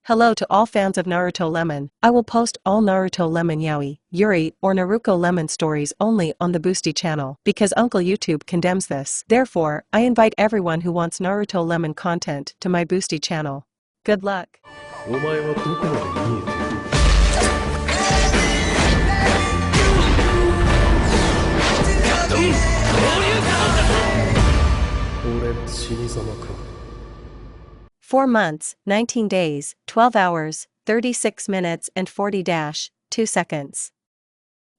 Hello to all fans of Naruto Lemon. I will post all Naruto Lemon Yaoi, Yuri, or Naruto Lemon stories only on the Boosty channel because Uncle YouTube condemns this. Therefore, I invite everyone who wants Naruto Lemon content to my Boosty channel. Good luck. お前はどこまで見えている。俺死に様か。 4 months, 19 days, 12 hours, 36 minutes and 40-2 seconds.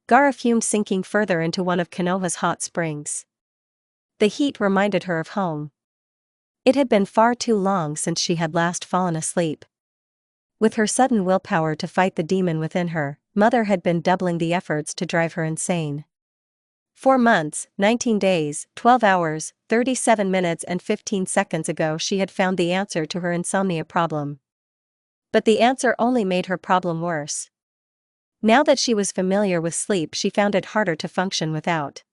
Gaara fumed, sinking further into one of Konoha's hot springs. The heat reminded her of home. It had been far too long since she had last fallen asleep. With her sudden willpower to fight the demon within her, Mother had been doubling the efforts to drive her insane. 4 months, 19 days, 12 hours, 37 minutes and 15 seconds ago she had found the answer to her insomnia problem. But the answer only made her problem worse. Now that she was familiar with sleep, she found it harder to function without.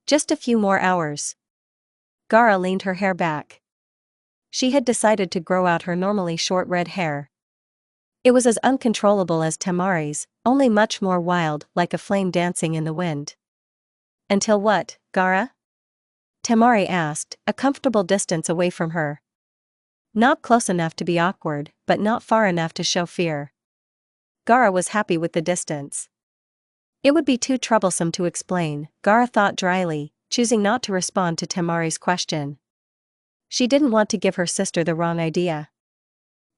Just a few more hours. Gaara leaned her hair back. She had decided to grow out her normally short red hair. It was as uncontrollable as Temari's, only much more wild, like a flame dancing in the wind. Until what, Gaara? Temari asked, a comfortable distance away from her. Not close enough to be awkward, but not far enough to show fear. Gaara was happy with the distance. It would be too troublesome to explain, Gaara thought dryly, choosing not to respond to Temari's question. She didn't want to give her sister the wrong idea.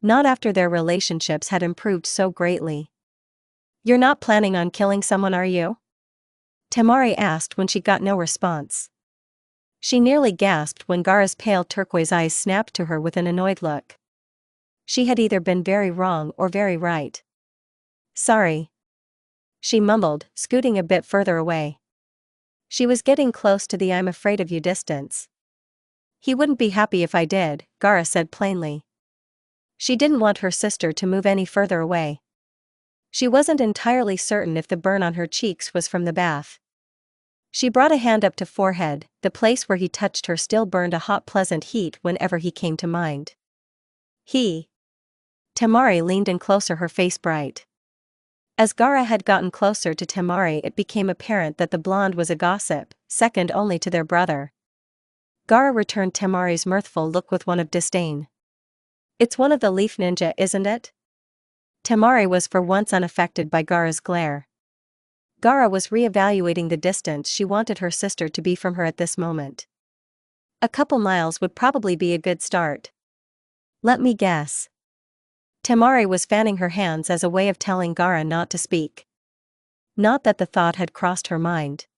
Not after their relationships had improved so greatly. You're not planning on killing someone, are you? Temari asked when she got no response. She nearly gasped when Gaara's pale turquoise eyes snapped to her with an annoyed look. She had either been very wrong or very right. Sorry. She mumbled, scooting a bit further away. She was getting close to the "I'm afraid of you" distance. He wouldn't be happy if I did, Gaara said plainly. She didn't want her sister to move any further away. She wasn't entirely certain if the burn on her cheeks was from the bath. She brought a hand up to forehead, the place where he touched her still burned a hot pleasant heat whenever he came to mind. Temari leaned in closer, her face bright. As Gaara had gotten closer to Temari, it became apparent that the blonde was a gossip, second only to their brother. Gaara returned Temari's mirthful look with one of disdain. It's one of the leaf ninja, isn't it? Temari was for once unaffected by Gaara's glare. Gaara was re-evaluating the distance she wanted her sister to be from her at this moment. A couple miles would probably be a good start. Let me guess. Temari was fanning her hands as a way of telling Gaara not to speak. Not that the thought had crossed her mind.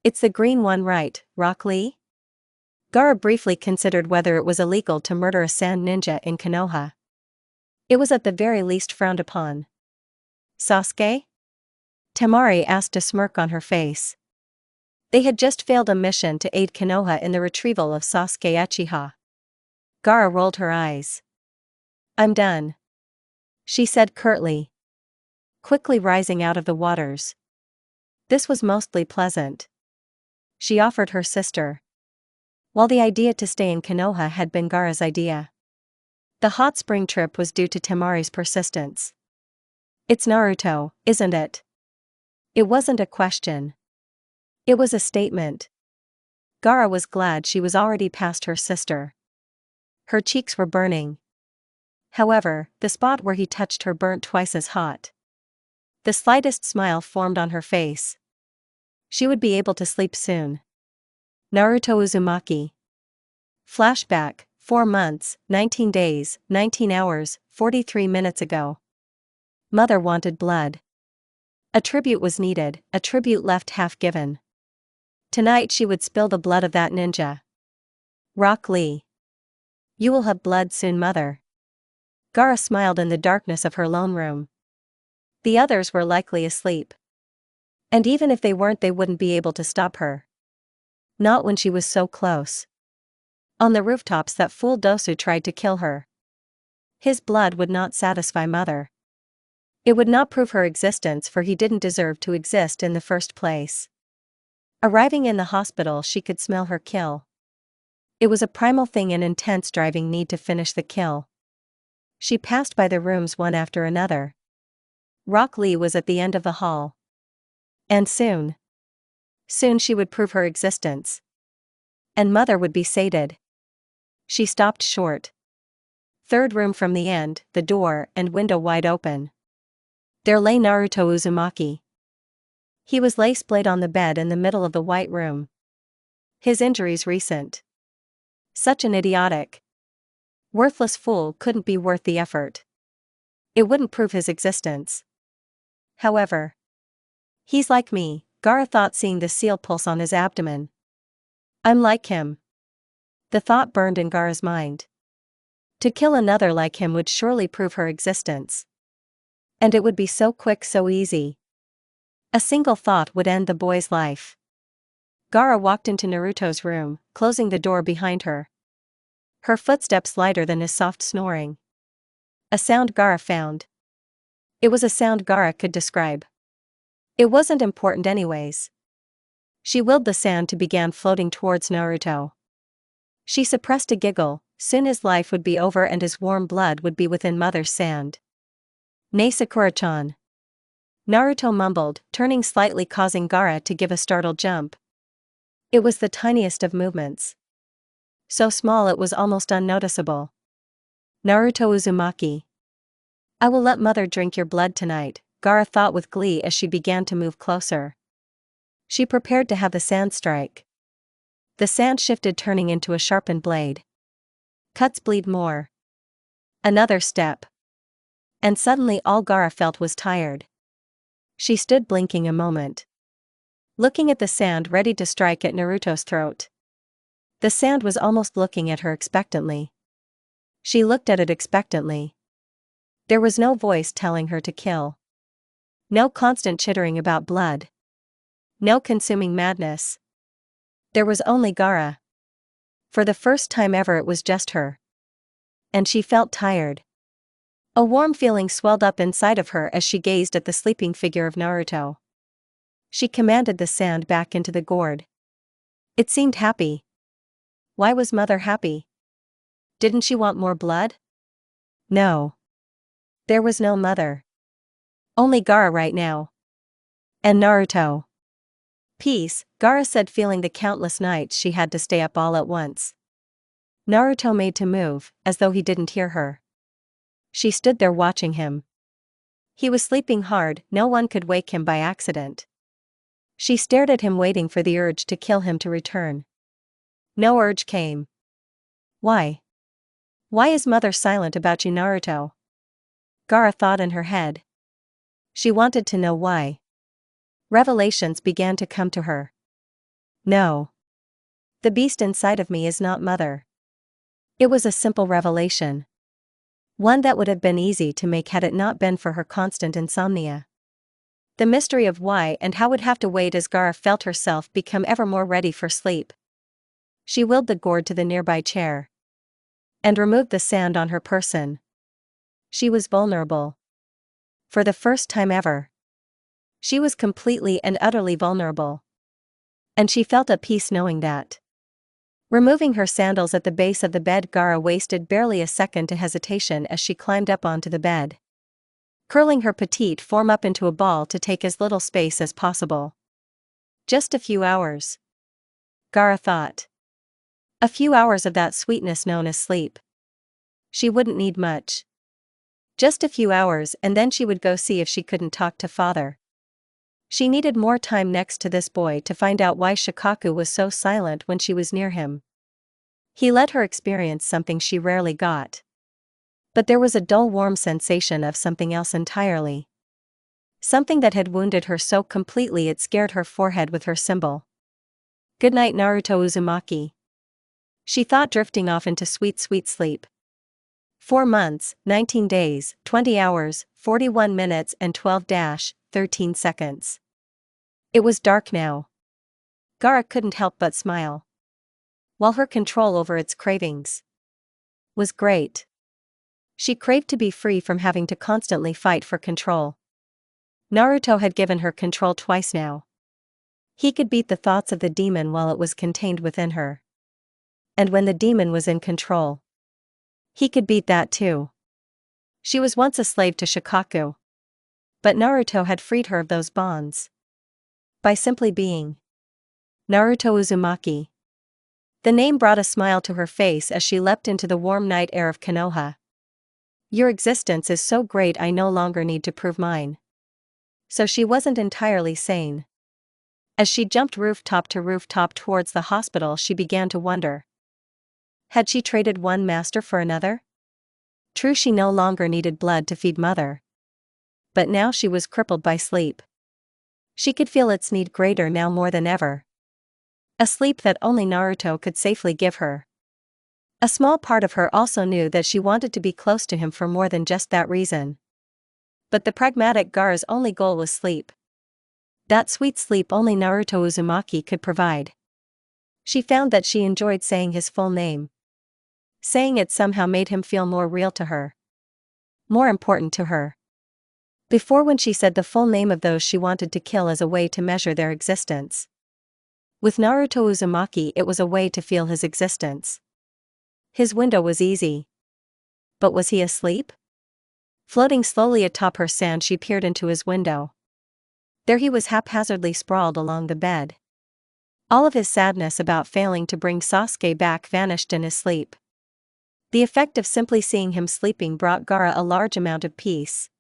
It's the green one, right, Rock Lee? Gaara briefly considered whether it was illegal to murder a sand ninja in Konoha. It was at the very least frowned upon. Sasuke? Temari asked, a smirk on her face. They had just failed a mission to aid Konoha in the retrieval of Sasuke Uchiha. Gaara rolled her eyes. I'm done, she said curtly, quickly rising out of the waters. This was mostly pleasant. She offered her sister. While the idea to stay in Konoha had been Gaara's idea. The hot spring trip was due to Temari's persistence. It's Naruto, isn't it? It wasn't a question. It was a statement. Gaara was glad she was already past her sister. Her cheeks were burning. However, the spot where he touched her burnt twice as hot. The slightest smile formed on her face. She would be able to sleep soon. Naruto Uzumaki. Flashback, 4 months, 19 days, 19 hours, 43 minutes ago. Mother wanted blood. A tribute was needed, a tribute left half given. Tonight she would spill the blood of that ninja. Rock Lee. You will have blood soon, Mother. Gaara smiled in the darkness of her lone room. The others were likely asleep. And even if they weren't, they wouldn't be able to stop her. Not when she was so close. On the rooftops, that fool Dosu tried to kill her. His blood would not satisfy Mother. It would not prove her existence, for he didn't deserve to exist in the first place. Arriving in the hospital, she could smell her kill. It was a primal thing, an intense driving need to finish the kill. She passed by the rooms one after another. Rock Lee was at the end of the hall. And soon she would prove her existence. And Mother would be sated. She stopped short. Third room from the end, the door and window wide open. There lay Naruto Uzumaki. He was lace-splayed on the bed in the middle of the white room. His injuries recent. Such an idiotic, worthless fool couldn't be worth the effort. It wouldn't prove his existence. However, he's like me, Gaara thought, seeing the seal pulse on his abdomen. I'm like him. The thought burned in Gaara's mind. To kill another like him would surely prove her existence. And it would be so quick, so easy. A single thought would end the boy's life. Gaara walked into Naruto's room, closing the door behind her. Her footsteps lighter than his soft snoring. A sound Gaara found. It was a sound Gaara could describe. It wasn't important anyways. She willed the sound to begin floating towards Naruto. She suppressed a giggle. Soon his life would be over and his warm blood would be within Mother's sand. "Nei Sakura-chan." Naruto mumbled, turning slightly, causing Gaara to give a startled jump. It was the tiniest of movements. So small it was almost unnoticeable. "Naruto Uzumaki. I will let Mother drink your blood tonight," Gaara thought with glee as she began to move closer. She prepared to have the sand strike. The sand shifted, turning into a sharpened blade. Cuts bleed more. Another step. And suddenly all Gaara felt was tired. She stood blinking a moment, looking at the sand, ready to strike at Naruto's throat. The sand was almost looking at her expectantly. She looked at it expectantly. There was no voice telling her to kill. No constant chittering about blood. No consuming madness. There was only Gaara. For the first time ever it was just her. And she felt tired. A warm feeling swelled up inside of her as she gazed at the sleeping figure of Naruto. She commanded the sand back into the gourd. It seemed happy. Why was Mother happy? Didn't she want more blood? No. There was no Mother. Only Gaara right now. And Naruto. "Peace," Gaara said, feeling the countless nights she had to stay up all at once. Naruto made to move, as though he didn't hear her. She stood there watching him. He was sleeping hard, no one could wake him by accident. She stared at him, waiting for the urge to kill him to return. No urge came. Why? Why is Mother silent about you, Naruto? Gaara thought in her head. She wanted to know why. Revelations began to come to her. No. The beast inside of me is not Mother. It was a simple revelation. One that would have been easy to make had it not been for her constant insomnia. The mystery of why and how would have to wait as Gaara felt herself become ever more ready for sleep. She willed the gourd to the nearby chair. And removed the sand on her person. She was vulnerable. For the first time ever. She was completely and utterly vulnerable. And she felt at peace knowing that. Removing her sandals at the base of the bed, Gaara wasted barely a second to hesitation as she climbed up onto the bed. Curling her petite form up into a ball to take as little space as possible. Just a few hours. Gaara thought. A few hours of that sweetness known as sleep. She wouldn't need much. Just a few hours, and then she would go see if she couldn't talk to Father. She needed more time next to this boy to find out why Shikaku was so silent when she was near him. He let her experience something she rarely got. But there was a dull warm sensation of something else entirely. Something that had wounded her so completely it scared her forehead with her symbol. "Good night, Naruto Uzumaki," she thought, drifting off into sweet, sweet sleep. 4 months, 19 days, 20 hours, 41 minutes and 12-13 seconds. It was dark now. Gaara couldn't help but smile. While her control over its cravings was great. She craved to be free from having to constantly fight for control. Naruto had given her control twice now. He could beat the thoughts of the demon while it was contained within her. And when the demon was in control, he could beat that too. She was once a slave to Shikaku. But Naruto had freed her of those bonds. By simply being Naruto Uzumaki. The name brought a smile to her face as she leapt into the warm night air of Konoha. Your existence is so great I no longer need to prove mine. So she wasn't entirely sane. As she jumped rooftop to rooftop towards the hospital, she began to wonder. Had she traded one master for another? True, she no longer needed blood to feed mother. But now she was crippled by sleep. She could feel its need greater now more than ever. A sleep that only Naruto could safely give her. A small part of her also knew that she wanted to be close to him for more than just that reason. But the pragmatic Gaara's only goal was sleep. That sweet sleep only Naruto Uzumaki could provide. She found that she enjoyed saying his full name. Saying it somehow made him feel more real to her. More important to her. Before, when she said the full name of those she wanted to kill as a way to measure their existence. With Naruto Uzumaki, it was a way to feel his existence. His window was easy. But was he asleep? Floating slowly atop her sand, she peered into his window. There he was, haphazardly sprawled along the bed. All of his sadness about failing to bring Sasuke back vanished in his sleep. The effect of simply seeing him sleeping brought Gaara a large amount of peace.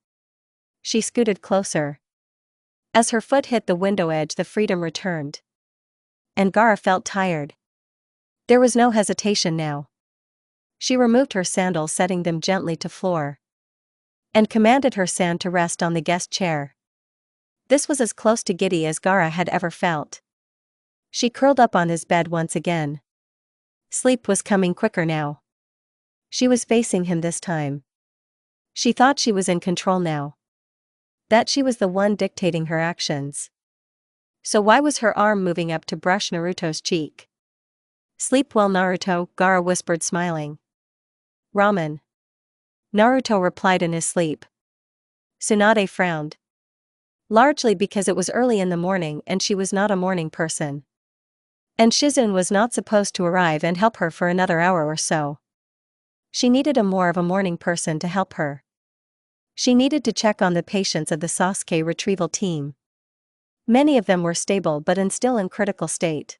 She scooted closer. As her foot hit the window edge, the freedom returned. And Gaara felt tired. There was no hesitation now. She removed her sandals, setting them gently to floor. And commanded her sand to rest on the guest chair. This was as close to giddy as Gaara had ever felt. She curled up on his bed once again. Sleep was coming quicker now. She was facing him this time. She thought she was in control now. That she was the one dictating her actions. So why was her arm moving up to brush Naruto's cheek? Sleep well, Naruto, Gaara whispered, smiling. Ramen. Naruto replied in his sleep. Tsunade frowned. Largely because it was early in the morning and she was not a morning person. And Shizune was not supposed to arrive and help her for another hour or so. She needed more of a morning person to help her. She needed to check on the patients of the Sasuke retrieval team. Many of them were stable but still in critical state.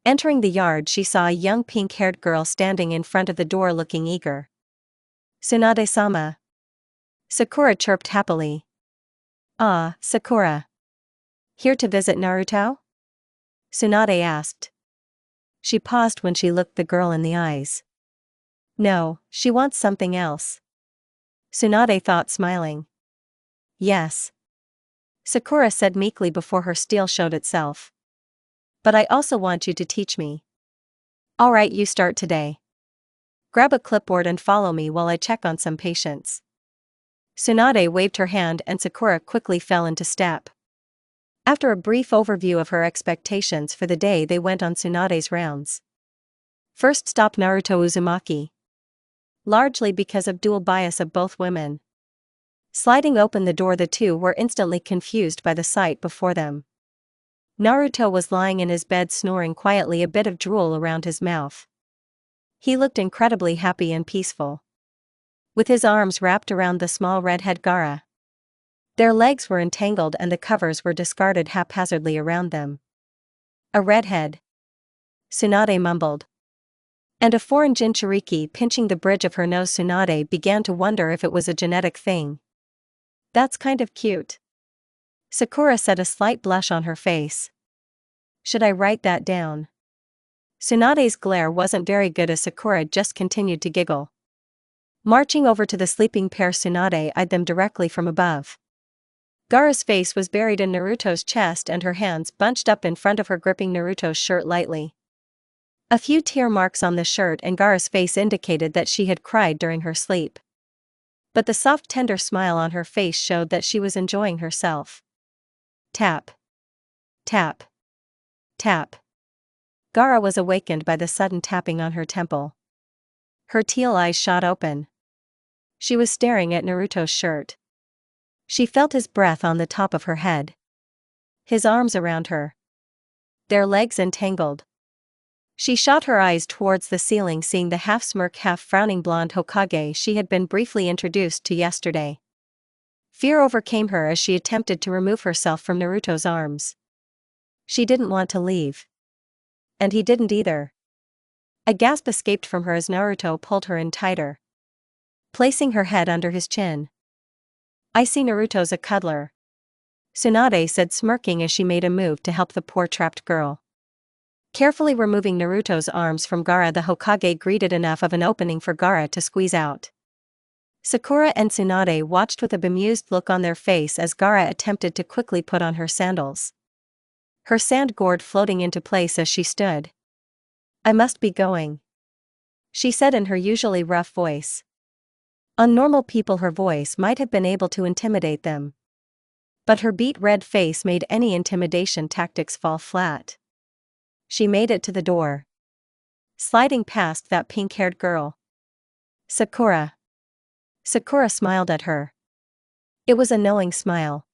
Entering the yard, she saw a young pink-haired girl standing in front of the door looking eager. Tsunade-sama. Sakura chirped happily. Ah, Sakura. Here to visit Naruto? Tsunade asked. She paused when she looked the girl in the eyes. No, she wants something else. Tsunade thought, smiling. Yes. Sakura said meekly before her steel showed itself. But I also want you to teach me. Alright, you start today. Grab a clipboard and follow me while I check on some patients. Tsunade waved her hand and Sakura quickly fell into step. After a brief overview of her expectations for the day, they went on Tsunade's rounds. First stop, Naruto Uzumaki. Largely because of dual bias of both women. Sliding open the door, the two were instantly confused by the sight before them. Naruto was lying in his bed snoring quietly, a bit of drool around his mouth. He looked incredibly happy and peaceful. With his arms wrapped around the small redhead Gaara. Their legs were entangled and the covers were discarded haphazardly around them. A redhead. Tsunade mumbled. And a foreign Jinchuriki pinching the bridge of her nose. Tsunade began to wonder if it was a genetic thing. That's kind of cute. Sakura said, a slight blush on her face. Should I write that down? Tsunade's glare wasn't very good as Sakura just continued to giggle. Marching over to the sleeping pair, Tsunade eyed them directly from above. Gaara's face was buried in Naruto's chest and her hands bunched up in front of her, gripping Naruto's shirt lightly. A few tear marks on the shirt and Gaara's face indicated that she had cried during her sleep. But the soft, tender smile on her face showed that she was enjoying herself. Tap. Tap. Tap. Gaara was awakened by the sudden tapping on her temple. Her teal eyes shot open. She was staring at Naruto's shirt. She felt his breath on the top of her head. His arms around her. Their legs entangled. She shot her eyes towards the ceiling, seeing the half-smirk half-frowning blonde Hokage she had been briefly introduced to yesterday. Fear overcame her as she attempted to remove herself from Naruto's arms. She didn't want to leave. And he didn't either. A gasp escaped from her as Naruto pulled her in tighter, placing her head under his chin. "I see Naruto's a cuddler," Tsunade said, smirking as she made a move to help the poor trapped girl. Carefully removing Naruto's arms from Gaara, the Hokage greeted enough of an opening for Gaara to squeeze out. Sakura and Tsunade watched with a bemused look on their face as Gaara attempted to quickly put on her sandals, her sand gourd floating into place as she stood. "I must be going," she said in her usually rough voice. On normal people her voice might have been able to intimidate them. But her beet red face made any intimidation tactics fall flat. She made it to the door, sliding past that pink-haired girl. "Sakura." Sakura smiled at her. It was a knowing smile.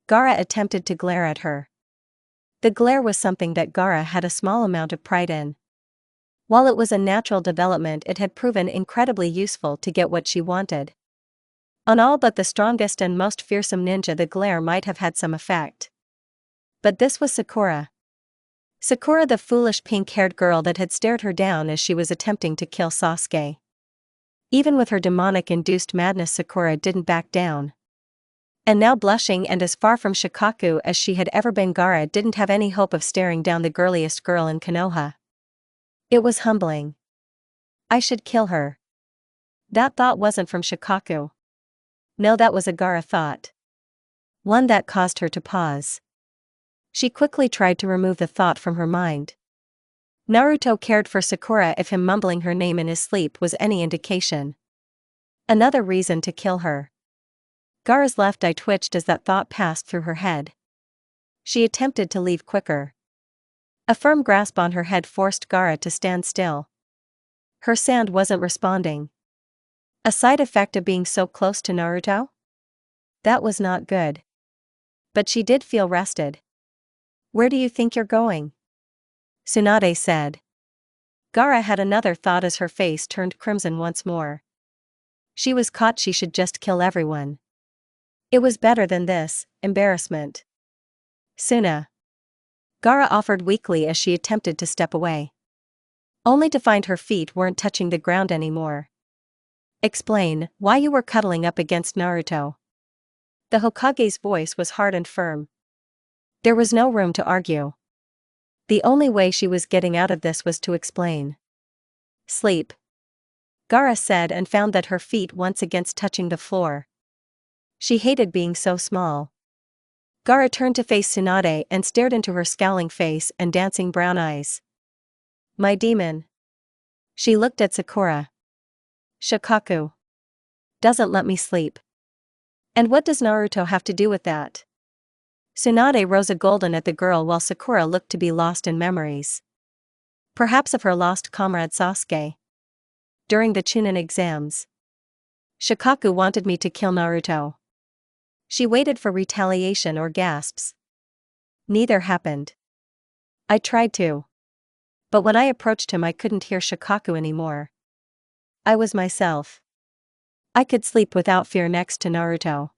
Gaara attempted to glare at her. The glare was something that Gaara had a small amount of pride in. While it was a natural development, it had proven incredibly useful to get what she wanted. On all but the strongest and most fearsome ninja, the glare might have had some effect. But this was Sakura. Sakura, the foolish pink-haired girl that had stared her down as she was attempting to kill Sasuke. Even with her demonic-induced madness, Sakura didn't back down. And now, blushing and as far from Shikaku as she had ever been, Gaara didn't have any hope of staring down the girliest girl in Konoha. It was humbling. I should kill her. That thought wasn't from Shikaku. No, that was a Gaara thought. One that caused her to pause. She quickly tried to remove the thought from her mind. Naruto cared for Sakura, if him mumbling her name in his sleep was any indication. Another reason to kill her. Gaara's left eye twitched as that thought passed through her head. She attempted to leave quicker. A firm grasp on her head forced Gaara to stand still. Her sand wasn't responding. A side effect of being so close to Naruto? That was not good. But she did feel rested. "Where do you think you're going?" Tsunade said. Gaara had another thought as her face turned crimson once more. She was caught. She should just kill everyone. It was better than this embarrassment. "Suna," Gaara offered weakly as she attempted to step away, only to find her feet weren't touching the ground anymore. "Explain why you were cuddling up against Naruto." The Hokage's voice was hard and firm. There was no room to argue. The only way she was getting out of this was to explain. "Sleep," Gaara said, and found that her feet once again touching the floor. She hated being so small. Gaara turned to face Tsunade and stared into her scowling face and dancing brown eyes. "My demon." She looked at Sakura. "Shikaku doesn't let me sleep. And what does Naruto have to do with that?" Tsunade rose a golden at the girl while Sakura looked to be lost in memories. Perhaps of her lost comrade Sasuke. During the Chunin exams. "Shikaku wanted me to kill Naruto." She waited for retaliation or gasps. Neither happened. "I tried to. But when I approached him I couldn't hear Shikaku anymore. I was myself. I could sleep without fear next to Naruto."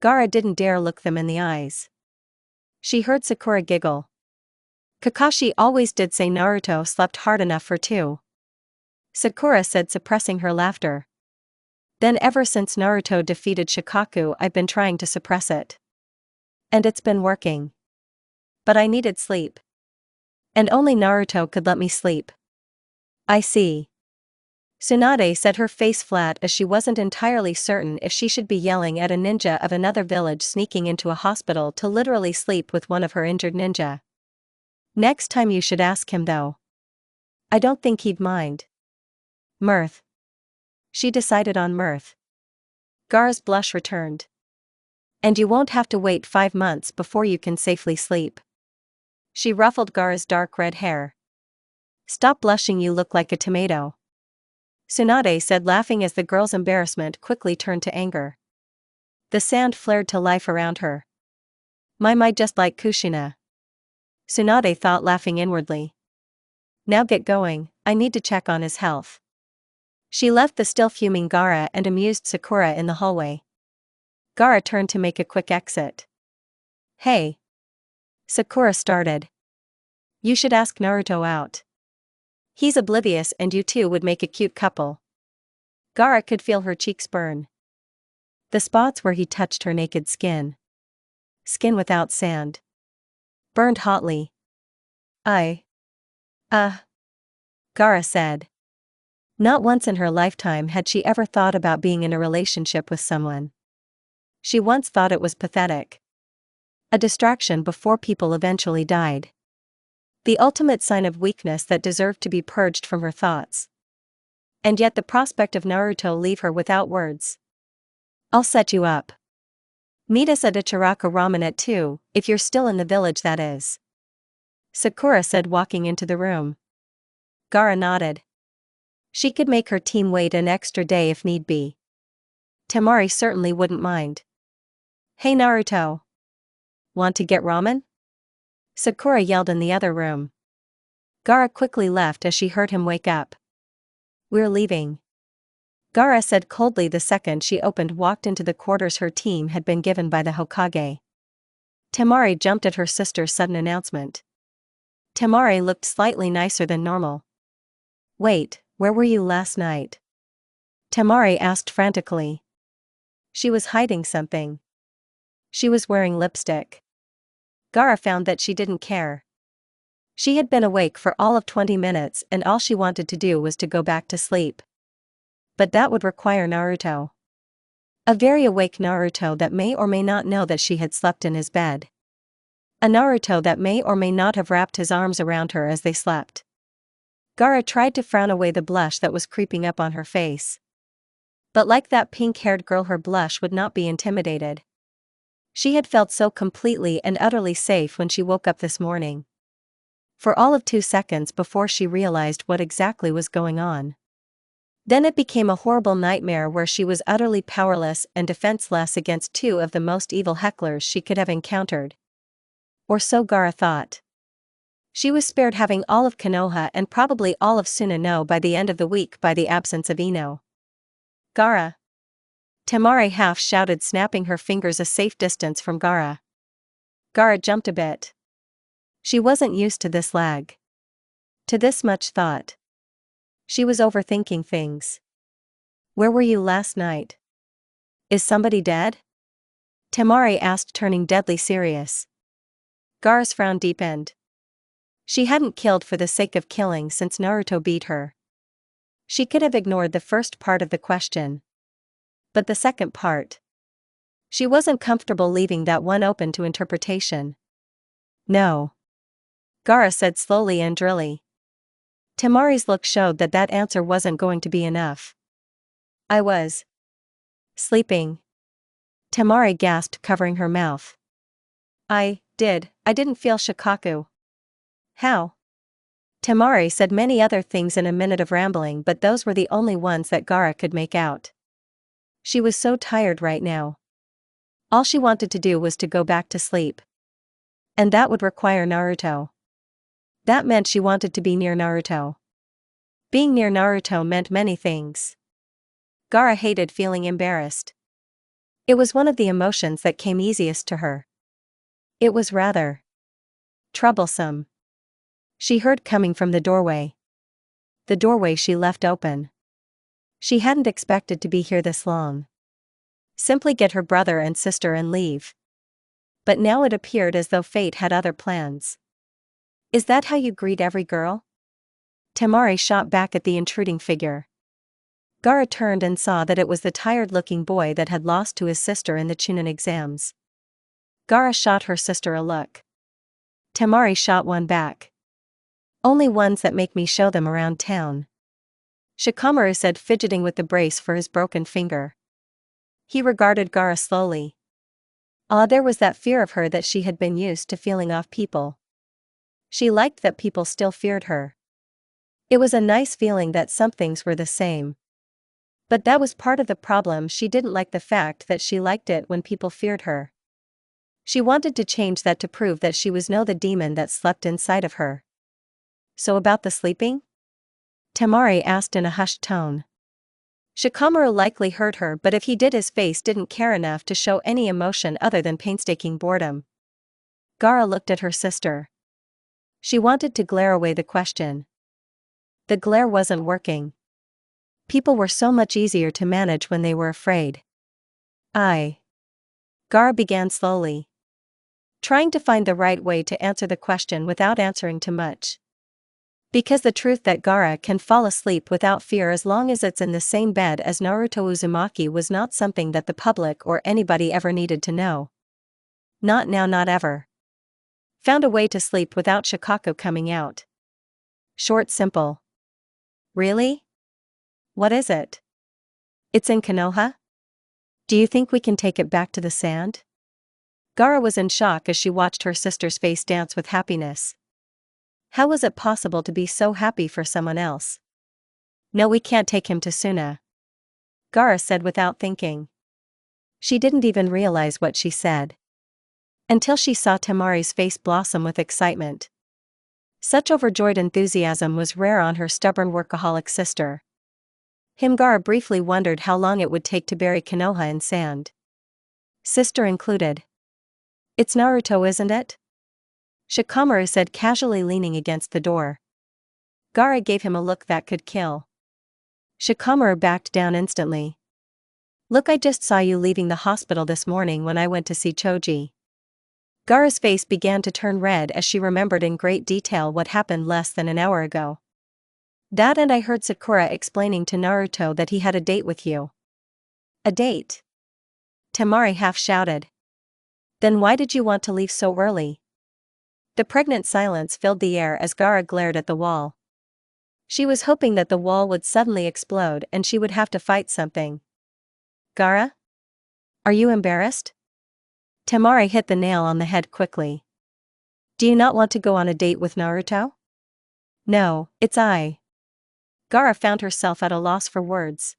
Gaara didn't dare look them in the eyes. She heard Sakura giggle. Kakashi always did say Naruto slept hard enough for two. Sakura said, suppressing her laughter. Then ever since Naruto defeated Shikaku I've been trying to suppress it. And it's been working. But I needed sleep. And only Naruto could let me sleep. "I see." Tsunade said, her face flat as she wasn't entirely certain if she should be yelling at a ninja of another village sneaking into a hospital to literally sleep with one of her injured ninja. "Next time you should ask him though. I don't think he'd mind." "Mirth." She decided on mirth. Gaara's blush returned. "And you won't have to wait 5 months before you can safely sleep." She ruffled Gaara's dark red hair. "Stop blushing, you look like a tomato," Tsunade said, laughing as the girl's embarrassment quickly turned to anger. The sand flared to life around her. My just like Kushina," Tsunade thought, laughing inwardly. Now get going, I need to check on his health. She left the still fuming Gaara and amused Sakura in the hallway. Gaara turned to make a quick exit. Hey. Sakura started. You should ask Naruto out. He's oblivious and you two would make a cute couple. Gaara could feel her cheeks burn. The spots where he touched her naked skin. Skin without sand. Burned hotly. Gaara said. Not once in her lifetime had she ever thought about being in a relationship with someone. She once thought it was pathetic. A distraction before people eventually died. The ultimate sign of weakness that deserved to be purged from her thoughts. And yet the prospect of Naruto leave her without words. I'll set you up. Meet us at Ichiraka Ramen at 2, if you're still in the village that is. Sakura said walking into the room. Gaara nodded. She could make her team wait an extra day if need be. Temari certainly wouldn't mind. Hey Naruto. Want to get ramen? Sakura yelled in the other room. Gaara quickly left as she heard him wake up. We're leaving. Gaara said coldly the second she walked into the quarters her team had been given by the Hokage. Temari jumped at her sister's sudden announcement. Temari looked slightly nicer than normal. Wait, where were you last night? Temari asked frantically. She was hiding something. She was wearing lipstick. Gaara found that she didn't care. She had been awake for all of 20 minutes and all she wanted to do was to go back to sleep. But that would require Naruto. A very awake Naruto that may or may not know that she had slept in his bed. A Naruto that may or may not have wrapped his arms around her as they slept. Gaara tried to frown away the blush that was creeping up on her face. But like that pink-haired girl, her blush would not be intimidated. She had felt so completely and utterly safe when she woke up this morning. For all of 2 seconds before she realized what exactly was going on. Then it became a horrible nightmare where she was utterly powerless and defenseless against 2 of the most evil hecklers she could have encountered. Or so Gaara thought. She was spared having all of Konoha and probably all of Tsunano by the end of the week by the absence of Ino. Gaara. Temari half shouted, snapping her fingers a safe distance from Gaara. Gaara jumped a bit. She wasn't used to this lag. To this much thought. She was overthinking things. Where were you last night? Is somebody dead? Temari asked, turning deadly serious. Gaara's frown deepened. She hadn't killed for the sake of killing since Naruto beat her. She could have ignored the first part of the question. But the second part. She wasn't comfortable leaving that one open to interpretation. No. Gaara said slowly and drily. Temari's look showed that that answer wasn't going to be enough. I was sleeping. Temari gasped, covering her mouth. I didn't feel Shikaku. How? Temari said many other things in a minute of rambling, but those were the only ones that Gaara could make out. She was so tired right now. All she wanted to do was to go back to sleep. And that would require Naruto. That meant she wanted to be near Naruto. Being near Naruto meant many things. Gaara hated feeling embarrassed. It was one of the emotions that came easiest to her. It was rather troublesome. She heard coming from the doorway. The doorway she left open. She hadn't expected to be here this long. Simply get her brother and sister and leave. But now it appeared as though fate had other plans. Is that how you greet every girl? Temari shot back at the intruding figure. Gaara turned and saw that it was the tired-looking boy that had lost to his sister in the Chunin exams. Gaara shot her sister a look. Temari shot one back. Only ones that make me show them around town. Shikamaru said, fidgeting with the brace for his broken finger. He regarded Gaara slowly. There was that fear of her that she had been used to feeling off people. She liked that people still feared her. It was a nice feeling that some things were the same. But that was part of the problem. She didn't like the fact that she liked it when people feared her. She wanted to change that to prove that she was the demon that slept inside of her. So about the sleeping? Temari asked in a hushed tone. Shikamaru likely heard her, but if he did, his face didn't care enough to show any emotion other than painstaking boredom. Gaara looked at her sister. She wanted to glare away the question. The glare wasn't working. People were so much easier to manage when they were afraid. Gaara began slowly, trying to find the right way to answer the question without answering too much. Because the truth that Gaara can fall asleep without fear as long as it's in the same bed as Naruto Uzumaki was not something that the public or anybody ever needed to know. Not now, not ever. Found a way to sleep without Shikaku coming out. Short, simple. Really? What is it? It's in Konoha? Do you think we can take it back to the sand? Gaara was in shock as she watched her sister's face dance with happiness. How was it possible to be so happy for someone else? No, we can't take him to Suna, Gaara said without thinking. She didn't even realize what she said until she saw Temari's face blossom with excitement. Such overjoyed enthusiasm was rare on her stubborn workaholic sister. Gaara briefly wondered how long it would take to bury Konoha in sand. Sister included. It's Naruto, isn't it? Shikamaru said casually, leaning against the door. Gaara gave him a look that could kill. Shikamaru backed down instantly. Look, I just saw you leaving the hospital this morning when I went to see Choji. Gaara's face began to turn red as she remembered in great detail what happened less than an hour ago. That, and I heard Sakura explaining to Naruto that he had a date with you. A date? Temari half shouted. Then why did you want to leave so early? The pregnant silence filled the air as Gaara glared at the wall. She was hoping that the wall would suddenly explode and she would have to fight something. Gaara? Are you embarrassed? Temari hit the nail on the head quickly. Do you not want to go on a date with Naruto? No, it's I. Gaara found herself at a loss for words.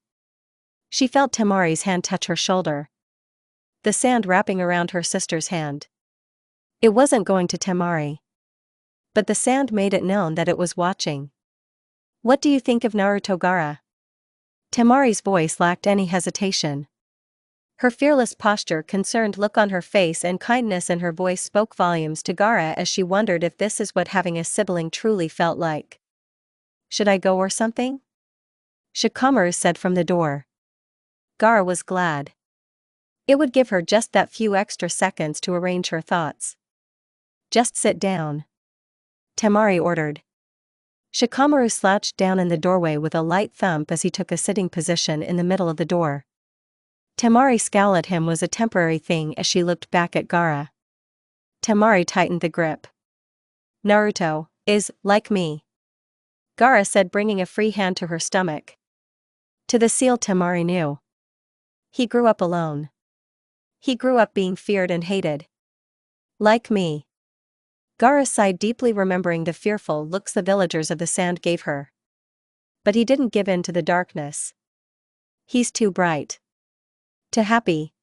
She felt Temari's hand touch her shoulder. The sand wrapping around her sister's hand. It wasn't going to Temari. But the sand made it known that it was watching. What do you think of Naruto, Gaara? Temari's voice lacked any hesitation. Her fearless posture, concerned look on her face, and kindness in her voice spoke volumes to Gaara as she wondered if this is what having a sibling truly felt like. Should I go or something? Shikamaru said from the door. Gaara was glad. It would give her just that few extra seconds to arrange her thoughts. Just sit down, Temari ordered. Shikamaru slouched down in the doorway with a light thump as he took a sitting position in the middle of the door. Temari's scowl at him was a temporary thing as she looked back at Gaara. Temari tightened the grip. Naruto is like me, Gaara said, bringing a free hand to her stomach. To the seal Temari knew. He grew up alone. He grew up being feared and hated. Like me. Gaara sighed deeply, remembering the fearful looks the villagers of the sand gave her. But he didn't give in to the darkness. He's too bright. Too happy.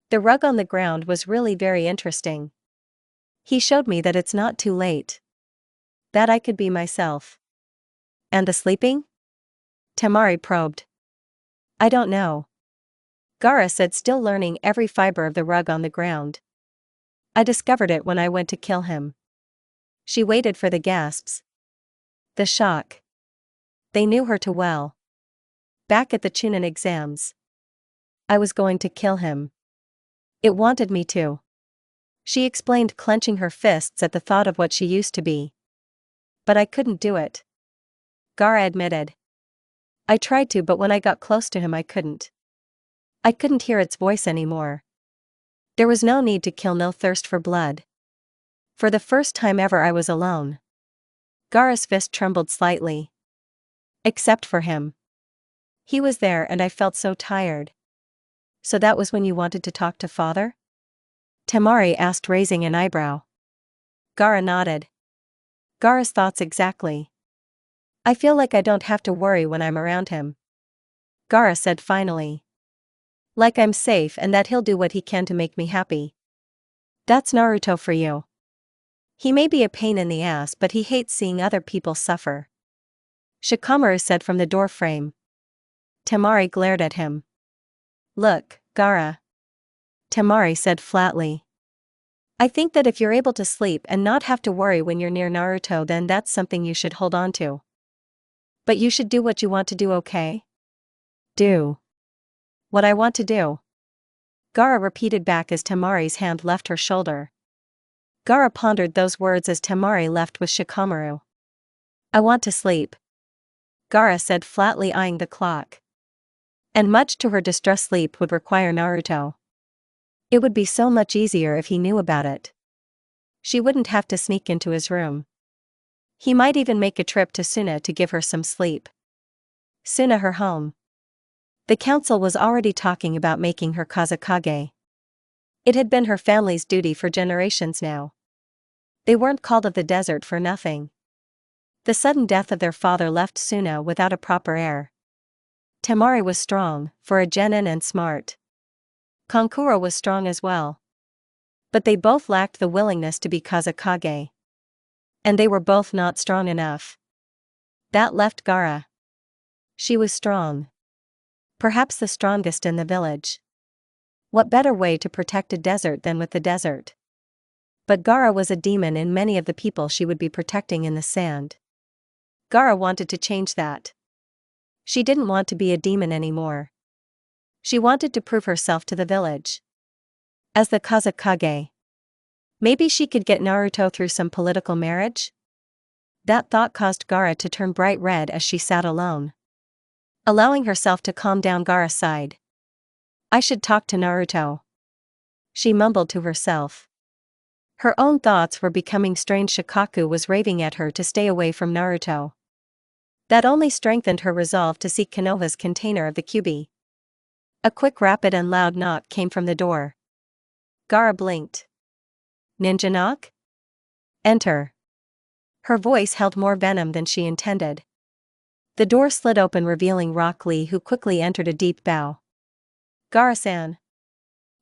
The rug on the ground was really very interesting. He showed me that it's not too late. That I could be myself. And the sleeping? Temari probed. I don't know. Gaara said, still learning every fiber of the rug on the ground. I discovered it when I went to kill him. She waited for the gasps. The shock. They knew her too well. Back at the Chunin exams. I was going to kill him. It wanted me to. She explained, clenching her fists at the thought of what she used to be. But I couldn't do it. Gaara admitted. I tried to, but when I got close to him I couldn't. I couldn't hear its voice anymore. There was no need to kill, no thirst for blood. For the first time ever I was alone. Gaara's fist trembled slightly. Except for him. He was there and I felt so tired. So that was when you wanted to talk to father? Temari asked, raising an eyebrow. Gaara nodded. Gaara's thoughts exactly. I feel like I don't have to worry when I'm around him. Gaara said finally. Like I'm safe and that he'll do what he can to make me happy. That's Naruto for you. He may be a pain in the ass, but he hates seeing other people suffer. Shikamaru said from the doorframe. Temari glared at him. Look, Gaara. Temari said flatly. I think that if you're able to sleep and not have to worry when you're near Naruto, then that's something you should hold on to. But you should do what you want to do, okay? Do what I want to do. Gaara repeated back as Temari's hand left her shoulder. Gaara pondered those words as Temari left with Shikamaru. I want to sleep, Gaara said flatly, eyeing the clock. And much to her distress, sleep would require Naruto. It would be so much easier if he knew about it. She wouldn't have to sneak into his room. He might even make a trip to Suna to give her some sleep. Suna, her home. The council was already talking about making her Kazekage. It had been her family's duty for generations now. They weren't called of the desert for nothing. The sudden death of their father left Suna without a proper heir. Temari was strong, for a genin, and smart. Kankuro was strong as well. But they both lacked the willingness to be Kazekage. And they were both not strong enough. That left Gaara. She was strong. Perhaps the strongest in the village. What better way to protect a desert than with the desert? But Gaara was a demon in many of the people she would be protecting in the sand. Gaara wanted to change that. She didn't want to be a demon anymore. She wanted to prove herself to the village. As the Kazekage. Maybe she could get Naruto through some political marriage? That thought caused Gaara to turn bright red as she sat alone. Allowing herself to calm down, Gaara sighed. I should talk to Naruto, she mumbled to herself. Her own thoughts were becoming strange. Shikaku was raving at her to stay away from Naruto. That only strengthened her resolve to seek Konoha's container of the Kyuubi. A quick, rapid, and loud knock came from the door. Gaara blinked. Ninja knock? Enter. Her voice held more venom than she intended. The door slid open, revealing Rock Lee, who quickly entered a deep bow. Gaara-san.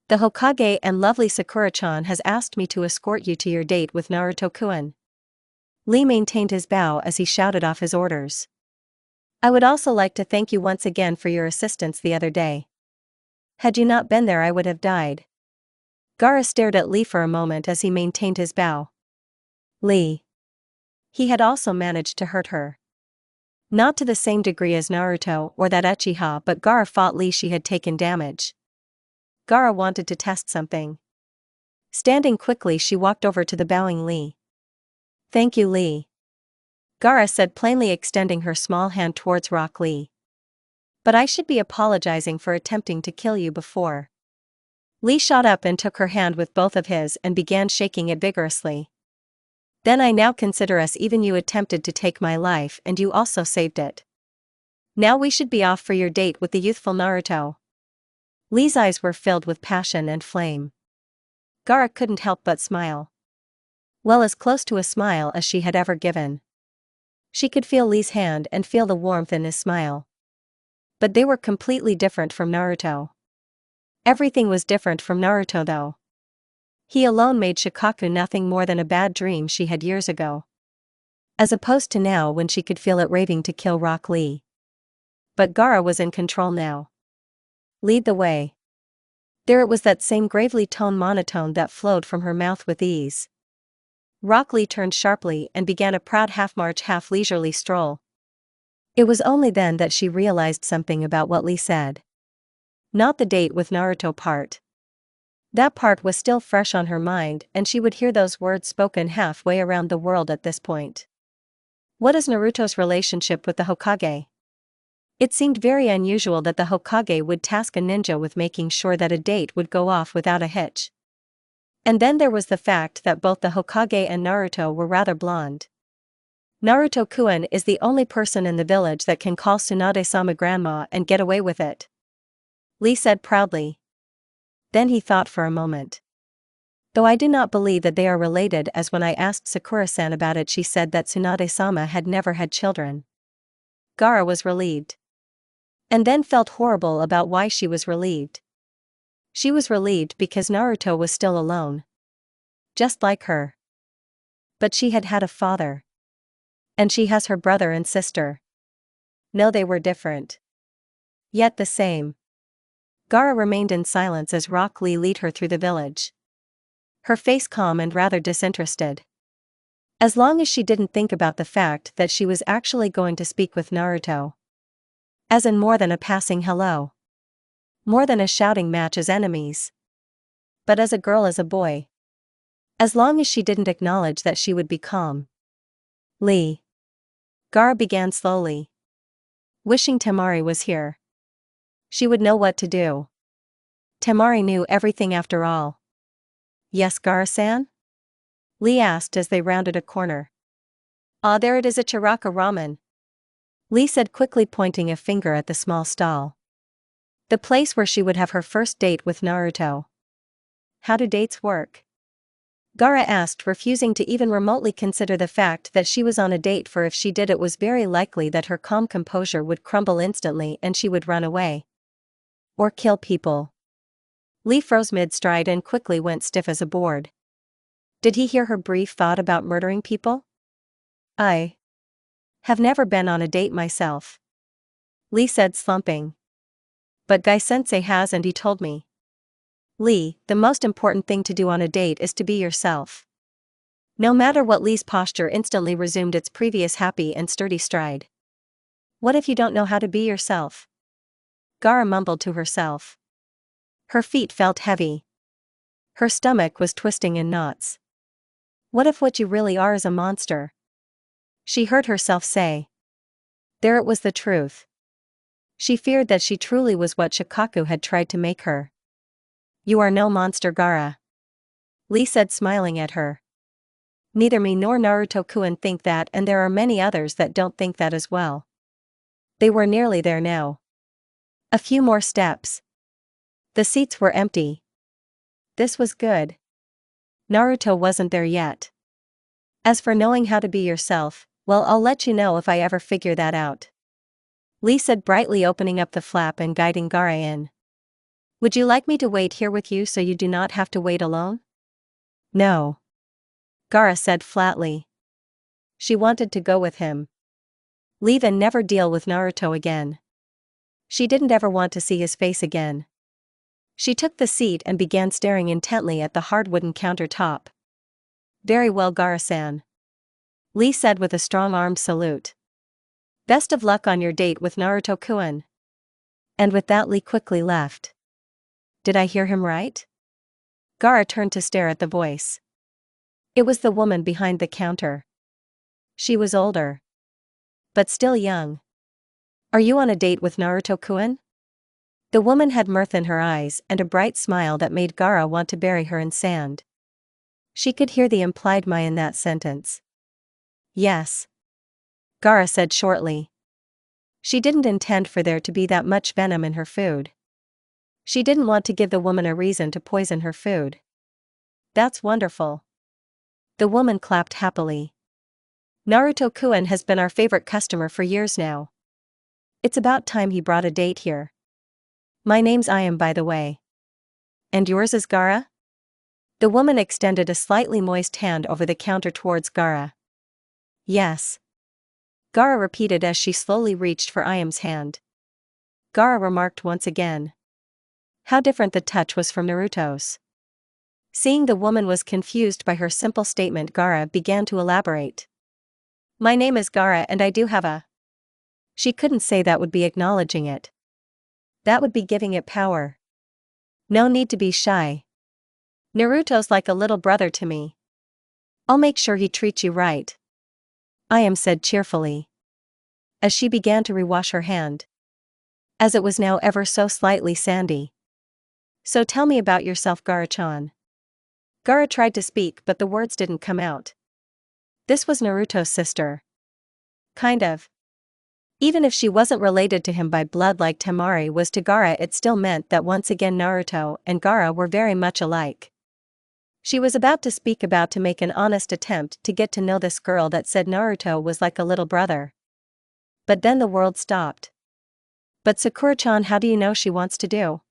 The Hokage and lovely Sakura-chan has asked me to escort you to your date with Naruto-kun. Lee maintained his bow as he shouted off his orders. I would also like to thank you once again for your assistance the other day. Had you not been there, I would have died. Gaara stared at Lee for a moment as he maintained his bow. Lee. He had also managed to hurt her. Not to the same degree as Naruto or that Uchiha, but Gaara fought Lee. She had taken damage. Gaara wanted to test something. Standing quickly, she walked over to the bowing Lee. Thank you, Lee. Gaara said plainly, extending her small hand towards Rock Lee. But I should be apologizing for attempting to kill you before. Lee shot up and took her hand with both of his and began shaking it vigorously. Then I now consider us even. You attempted to take my life and you also saved it. Now we should be off for your date with the youthful Naruto. Lee's eyes were filled with passion and flame. Gaara couldn't help but smile. Well, as close to a smile as she had ever given. She could feel Lee's hand and feel the warmth in his smile. But they were completely different from Naruto. Everything was different from Naruto, though. He alone made Shikaku nothing more than a bad dream she had years ago. As opposed to now, when she could feel it raving to kill Rock Lee. But Gaara was in control now. Lead the way. There it was, that same gravely toned monotone that flowed from her mouth with ease. Rock Lee turned sharply and began a proud half-march, half-leisurely stroll. It was only then that she realized something about what Lee said. Not the date with Naruto part. That part was still fresh on her mind, and she would hear those words spoken halfway around the world at this point. What is Naruto's relationship with the Hokage? It seemed very unusual that the Hokage would task a ninja with making sure that a date would go off without a hitch. And then there was the fact that both the Hokage and Naruto were rather blonde. Naruto-kun is the only person in the village that can call Tsunade-sama grandma and get away with it, Lee said proudly. Then he thought for a moment. Though I do not believe that they are related, as when I asked Sakura-san about it, she said that Tsunade-sama had never had children. Gaara was relieved. And then felt horrible about why she was relieved. She was relieved because Naruto was still alone. Just like her. But she had had a father. And she has her brother and sister. No, they were different. Yet the same. Gaara remained in silence as Rock Lee led her through the village. Her face calm and rather disinterested. As long as she didn't think about the fact that she was actually going to speak with Naruto. As in more than a passing hello. More than a shouting match as enemies. But as a girl, as a boy. As long as she didn't acknowledge that she would be calm. Lee. Gaara began slowly. Wishing Temari was here. She would know what to do. Temari knew everything after all. Yes, Gaara-san? Lee asked as they rounded a corner. Ah, there it is, a Chiraka ramen. Lee said quickly, pointing a finger at the small stall. The place where she would have her first date with Naruto. How do dates work? Gaara asked, refusing to even remotely consider the fact that she was on a date, for if she did it was very likely that her calm composure would crumble instantly and she would run away. Or kill people. Lee froze mid-stride and quickly went stiff as a board. Did he hear her brief thought about murdering people? I have never been on a date myself. Lee said, slumping. But Guy-sensei has, and he told me. Lee, the most important thing to do on a date is to be yourself. No matter what. Lee's posture instantly resumed its previous happy and sturdy stride. What if you don't know how to be yourself? Gaara mumbled to herself. Her feet felt heavy. Her stomach was twisting in knots. What if what you really are is a monster? She heard herself say. There it was, the truth. She feared that she truly was what Shikaku had tried to make her. You are no monster, Gaara. Lee said, smiling at her. Neither me nor Naruto-kun think that, and there are many others that don't think that as well. They were nearly there now. A few more steps. The seats were empty. This was good. Naruto wasn't there yet. As for knowing how to be yourself, well, I'll let you know if I ever figure that out. Lee said brightly, opening up the flap and guiding Gaara in. Would you like me to wait here with you so you do not have to wait alone? No. Gaara said flatly. She wanted to go with him. Leave and never deal with Naruto again. She didn't ever want to see his face again. She took the seat and began staring intently at the hard wooden countertop. Very well, Gaara-san. Lee said with a strong-armed salute. Best of luck on your date with Naruto-kun. And with that, Lee quickly left. Did I hear him right? Gaara turned to stare at the voice. It was the woman behind the counter. She was older. But still young. Are you on a date with Naruto-kun? The woman had mirth in her eyes and a bright smile that made Gaara want to bury her in sand. She could hear the implied "my" in that sentence. Yes. Gaara said shortly. She didn't intend for there to be that much venom in her food. She didn't want to give the woman a reason to poison her food. That's wonderful. The woman clapped happily. Naruto-kun has been our favorite customer for years now. It's about time he brought a date here. My name's Ayam, by the way. And yours is Gaara? The woman extended a slightly moist hand over the counter towards Gaara. Yes. Gaara repeated as she slowly reached for Ayam's hand. Gaara remarked once again. How different the touch was from Naruto's. Seeing the woman was confused by her simple statement, Gaara began to elaborate. My name is Gaara and I do have a... She couldn't say that, would be acknowledging it. That would be giving it power. No need to be shy. Naruto's like a little brother to me. I'll make sure he treats you right. Ayam said cheerfully. As she began to rewash her hand. As it was now ever so slightly sandy. So tell me about yourself, Gaara-chan. Gaara tried to speak but the words didn't come out. This was Naruto's sister. Kind of. Even if she wasn't related to him by blood like Temari was to Gaara, it still meant that once again Naruto and Gaara were very much alike. She was about to speak, about to make an honest attempt to get to know this girl that said Naruto was like a little brother. But then the world stopped. But Sakura-chan, how do you know she wants to do?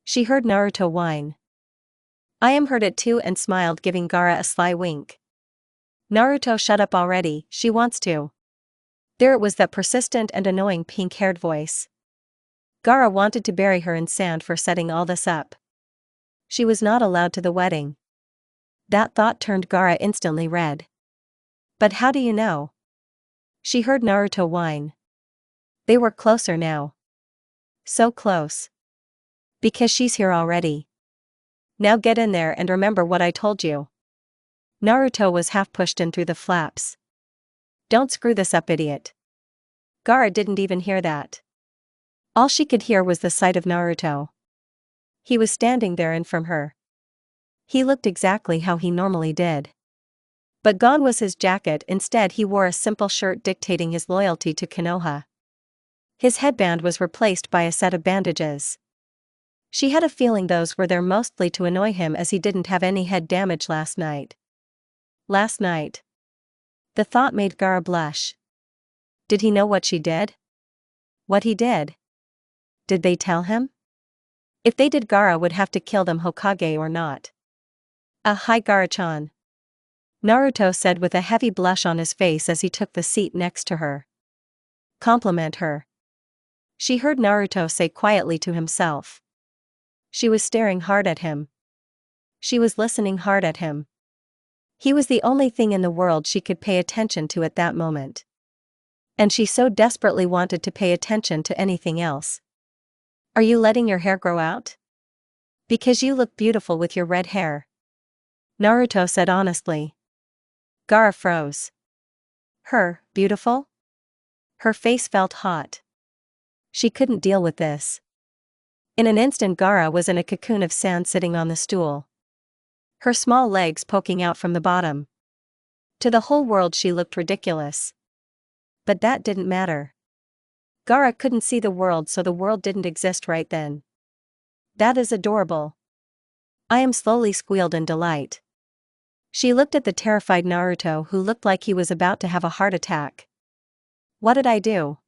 She heard Naruto whine. Ayam heard it too and smiled, giving Gaara a sly wink. Naruto, shut up already, she wants to. There it was, that persistent and annoying pink-haired voice. Gaara wanted to bury her in sand for setting all this up. She was not allowed to the wedding. That thought turned Gaara instantly red. But how do you know? She heard Naruto whine. They were closer now. So close. Because she's here already. Now get in there and remember what I told you. Naruto was half pushed in through the flaps. Don't screw this up, idiot. Gaara didn't even hear that. All she could hear was the sight of Naruto. He was standing there in from her. He looked exactly how he normally did. But gone was his jacket. Instead he wore a simple shirt dictating his loyalty to Konoha. His headband was replaced by a set of bandages. She had a feeling those were there mostly to annoy him, as he didn't have any head damage last night. Last night. The thought made Gaara blush. Did he know what she did? What he did? Did they tell him? If they did, Gaara would have to kill them, Hokage or not. Hi Gaara-chan. Naruto said with a heavy blush on his face as he took the seat next to her. Compliment her. She heard Naruto say quietly to himself. She was staring hard at him. She was listening hard at him. He was the only thing in the world she could pay attention to at that moment. And she so desperately wanted to pay attention to anything else. Are you letting your hair grow out? Because you look beautiful with your red hair. Naruto said honestly. Gaara froze. Her, beautiful? Her face felt hot. She couldn't deal with this. In an instant Gaara was in a cocoon of sand sitting on the stool. Her small legs poking out from the bottom. To the whole world she looked ridiculous. But that didn't matter. Gaara couldn't see the world, so the world didn't exist right then. That is adorable. I am, slowly squealed in delight. She looked at the terrified Naruto, who looked like he was about to have a heart attack. What did I do?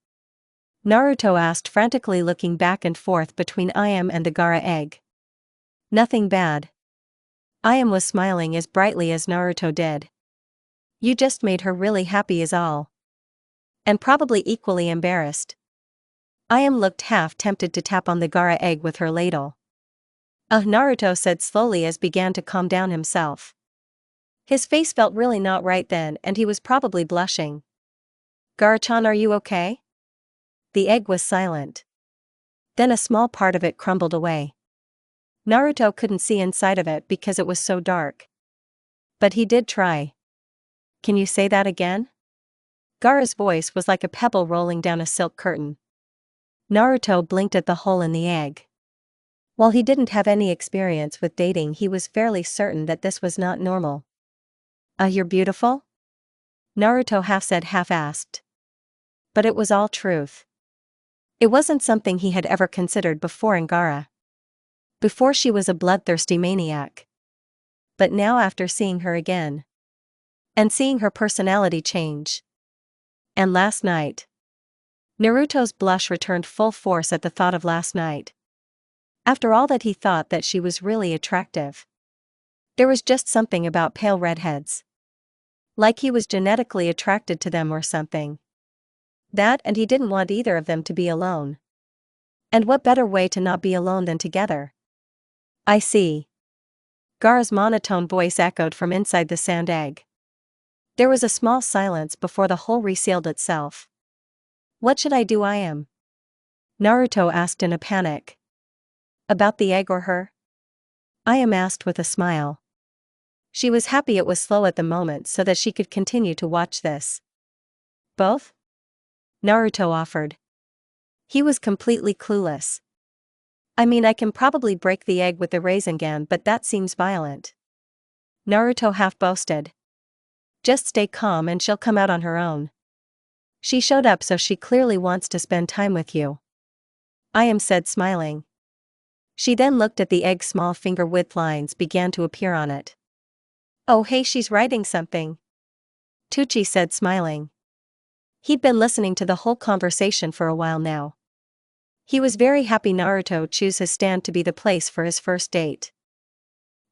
Naruto asked frantically, looking back and forth between Iam and the Gaara egg. Nothing bad. Iam was smiling as brightly as Naruto did. You just made her really happy is all. And probably equally embarrassed. Iam looked half tempted to tap on the Gaara egg with her ladle. Naruto said slowly as began to calm down himself. His face felt really not right then, and he was probably blushing. Gaara-chan, are you okay? The egg was silent. Then a small part of it crumbled away. Naruto couldn't see inside of it because it was so dark. But he did try. Can you say that again? Gaara's voice was like a pebble rolling down a silk curtain. Naruto blinked at the hole in the egg. While he didn't have any experience with dating, he was fairly certain that this was not normal. You're beautiful? Naruto half said, half asked. But it was all truth. It wasn't something he had ever considered before in Gaara. Before, she was a bloodthirsty maniac. But now, after seeing her again. And seeing her personality change. And last night. Naruto's blush returned full force at the thought of last night. After all that, he thought that she was really attractive. There was just something about pale redheads. Like he was genetically attracted to them or something. That, and he didn't want either of them to be alone. And what better way to not be alone than together? I see. Gaara's monotone voice echoed from inside the sand egg. There was a small silence before the hole resealed itself. What should I do, Iam? Naruto asked in a panic. About the egg or her? Iam asked with a smile. She was happy it was slow at the moment so that she could continue to watch this. Both? Naruto offered. He was completely clueless. I mean, I can probably break the egg with the Rasengan, but that seems violent. Naruto half boasted. Just stay calm and she'll come out on her own. She showed up, so she clearly wants to spend time with you. Iam said, smiling. She then looked at the egg. Small finger-width lines began to appear on it. Oh hey, she's writing something. Tucci said, smiling. He'd been listening to the whole conversation for a while now. He was very happy Naruto chose his stand to be the place for his first date.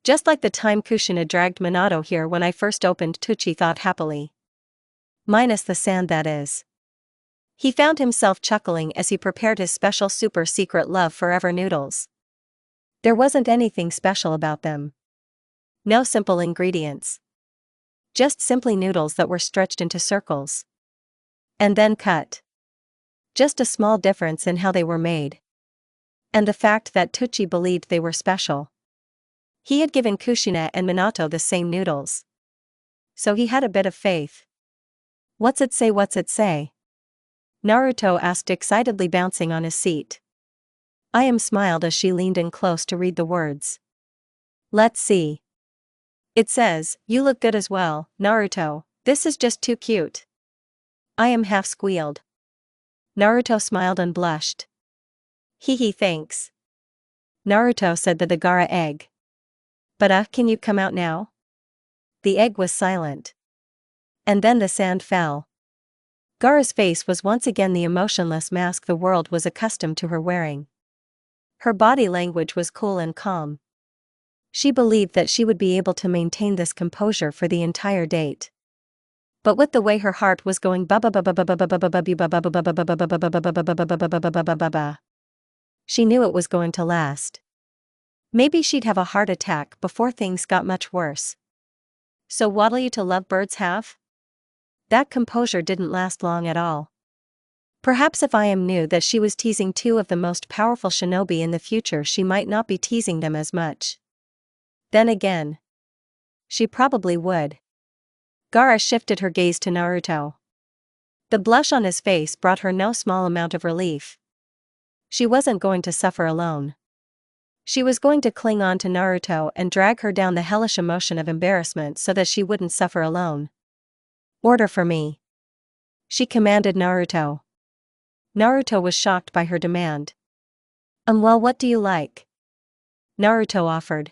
Just like the time Kushina dragged Minato here when I first opened, Tucci thought happily. Minus the sand, that is. He found himself chuckling as he prepared his special super secret love forever noodles. There wasn't anything special about them. No simple ingredients. Just simply noodles that were stretched into circles. And then cut. Just a small difference in how they were made. And the fact that Tucci believed they were special. He had given Kushina and Minato the same noodles. So he had a bit of faith. What's it say, what's it say? Naruto asked excitedly, bouncing on his seat. I smiled as she leaned in close to read the words. Let's see. It says, you look good as well, Naruto, this is just too cute. I half squealed. Naruto smiled and blushed. Hee thanks. Naruto said the Gaara egg. But can you come out now? The egg was silent. And then the sand fell. Gaara's face was once again the emotionless mask the world was accustomed to her wearing. Her body language was cool and calm. She believed that she would be able to maintain this composure for the entire date. But with the way her heart was going, she knew it was going to last. Maybe she'd have a heart attack before things got much worse. So what'll you two lovebirds have? That composure didn't last long at all. Perhaps if I knew that she was teasing two of the most powerful shinobi in the future, she might not be teasing them as much. Then again, she probably would. Gaara shifted her gaze to Naruto. The blush on his face brought her no small amount of relief. She wasn't going to suffer alone. She was going to cling on to Naruto and drag her down the hellish emotion of embarrassment so that she wouldn't suffer alone. Order for me, she commanded Naruto. Naruto was shocked by her demand. Well, what do you like? Naruto offered.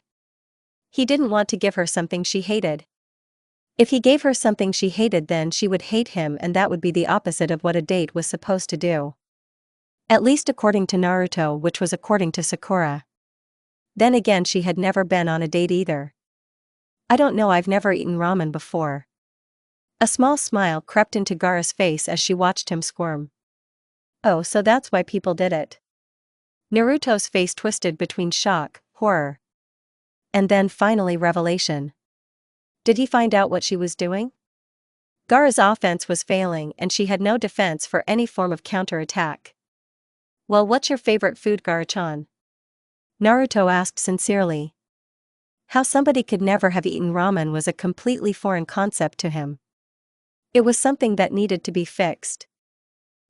He didn't want to give her something she hated. If he gave her something she hated, then she would hate him, and that would be the opposite of what a date was supposed to do. At least according to Naruto, which was according to Sakura. Then again, she had never been on a date either. I don't know, I've never eaten ramen before. A small smile crept into Gaara's face as she watched him squirm. Oh, so that's why people did it. Naruto's face twisted between shock, horror, and then finally revelation. Did he find out what she was doing? Gaara's offense was failing and she had no defense for any form of counterattack. Well, what's your favorite food, Gaara-chan? Naruto asked sincerely. How somebody could never have eaten ramen was a completely foreign concept to him. It was something that needed to be fixed.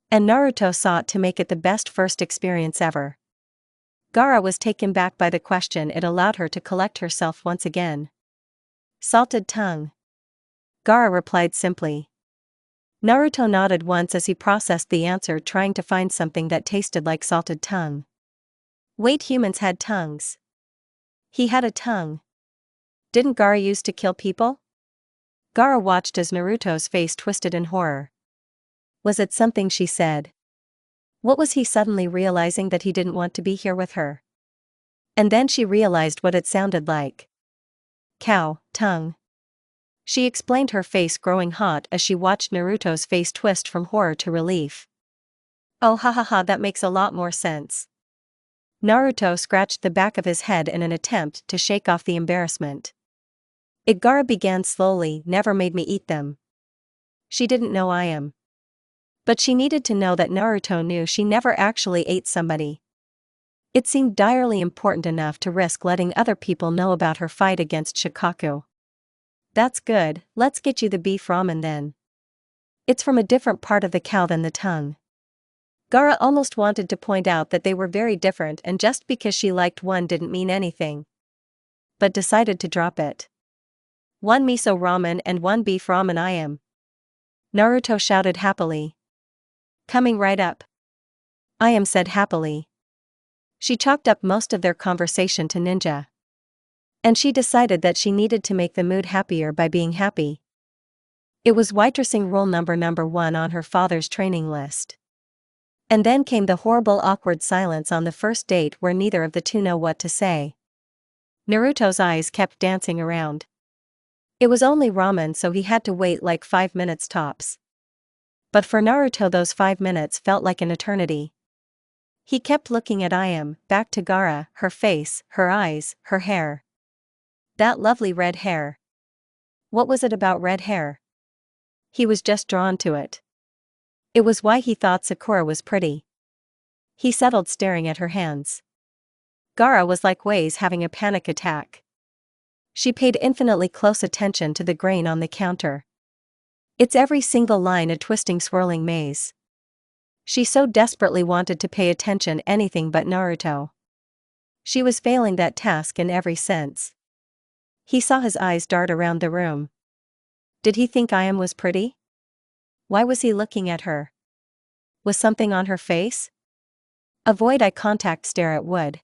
And Naruto sought to make it the best first experience ever. Gaara was taken back by the question. It allowed her to collect herself once again. Salted tongue. Gaara replied simply. Naruto nodded once as he processed the answer, trying to find something that tasted like salted tongue. Wait, humans had tongues. He had a tongue. Didn't Gaara used to kill people? Gaara watched as Naruto's face twisted in horror. Was it something she said? What was he suddenly realizing, that he didn't want to be here with her? And then she realized what it sounded like. Cow, tongue. She explained, her face growing hot as she watched Naruto's face twist from horror to relief. Oh, that makes a lot more sense. Naruto scratched the back of his head in an attempt to shake off the embarrassment. Gaara began slowly, never made me eat them. She didn't know I am. But she needed to know that Naruto knew she never actually ate somebody. It seemed direly important enough to risk letting other people know about her fight against Shikaku. That's good, let's get you the beef ramen then. It's from a different part of the cow than the tongue. Gaara almost wanted to point out that they were very different, and just because she liked one didn't mean anything. But decided to drop it. One miso ramen and one beef ramen I am. Naruto shouted happily. Coming right up. I am, said happily. She chalked up most of their conversation to ninja. And she decided that she needed to make the mood happier by being happy. It was waitressing rule number 1 on her father's training list. And then came the horrible awkward silence on the first date where neither of the two know what to say. Naruto's eyes kept dancing around. It was only ramen, so he had to wait like 5 minutes tops. But for Naruto those 5 minutes felt like an eternity. He kept looking at Ayam, back to Gaara, her face, her eyes, her hair. That lovely red hair. What was it about red hair? He was just drawn to it. It was why he thought Sakura was pretty. He settled staring at her hands. Gaara was like Waze having a panic attack. She paid infinitely close attention to the grain on the counter. Its every single line a twisting swirling maze. She so desperately wanted to pay attention anything but Naruto. She was failing that task in every sense. He saw his eyes dart around the room. Did he think Ayam was pretty? Why was he looking at her? Was something on her face? Avoid eye contact, stare at wood.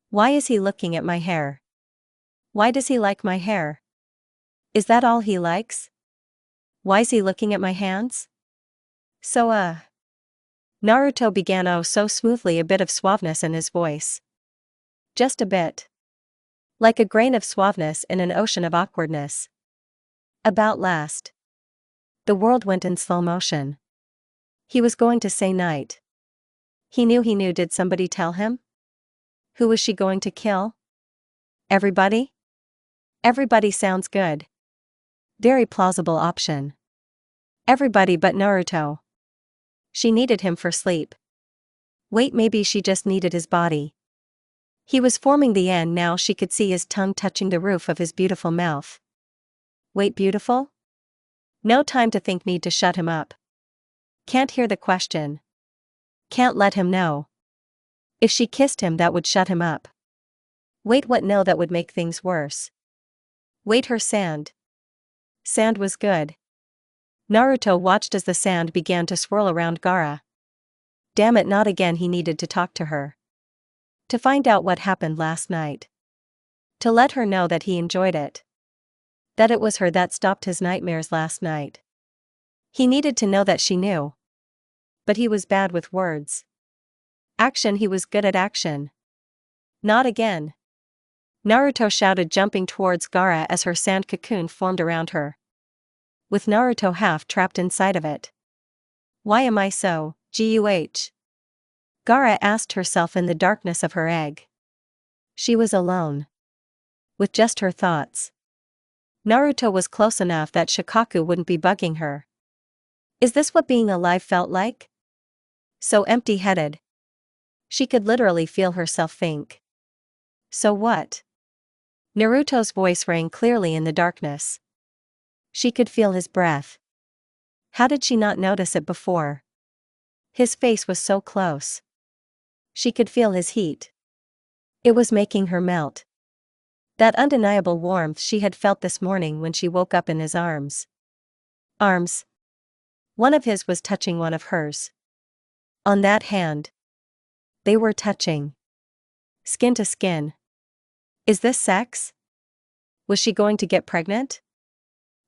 Why is he looking at my hair? Why does he like my hair? Is that all he likes? Why's he looking at my hands? Naruto began, oh so smoothly, a bit of suaveness in his voice. Just a bit. Like a grain of suaveness in an ocean of awkwardness. About last. The world went in slow motion. He was going to say night. He knew. Did somebody tell him? Who was she going to kill? Everybody? Everybody sounds good. Very plausible option. Everybody but Naruto. She needed him for sleep. Wait, maybe she just needed his body. He was forming the end now. She could see his tongue touching the roof of his beautiful mouth. Wait, beautiful? No time to think, need to shut him up. Can't hear the question. Can't let him know. If she kissed him, that would shut him up. Wait, what? No, that would make things worse. Wait, her sand. Sand was good. Naruto watched as the sand began to swirl around Gaara. Damn it, not again. He needed to talk to her. To find out what happened last night. To let her know that he enjoyed it. That it was her that stopped his nightmares last night. He needed to know that she knew. But he was bad with words. Action, he was good at action. Not again. Naruto shouted, jumping towards Gaara as her sand cocoon formed around her. With Naruto half trapped inside of it. Why am I so guh? Gaara asked herself in the darkness of her egg. She was alone. With just her thoughts. Naruto was close enough that Shikaku wouldn't be bugging her. Is this what being alive felt like? So empty-headed. She could literally feel herself think. So what? Naruto's voice rang clearly in the darkness. She could feel his breath. How did she not notice it before? His face was so close. She could feel his heat. It was making her melt. That undeniable warmth she had felt this morning when she woke up in his arms. Arms. One of his was touching one of hers. On that hand. They were touching. Skin to skin. Is this sex? Was she going to get pregnant?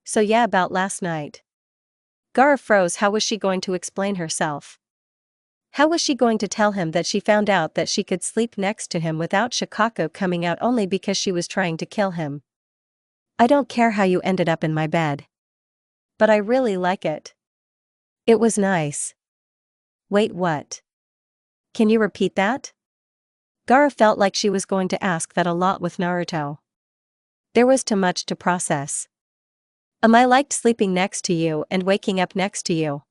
So yeah, about last night. Gaara froze. How was she going to explain herself? How was she going to tell him that she found out that she could sleep next to him without Shikaku coming out only because she was trying to kill him? I don't care how you ended up in my bed. But I really like it. It was nice. Wait, what? Can you repeat that? Gaara felt like she was going to ask that a lot with Naruto. There was too much to process. I liked sleeping next to you and waking up next to you.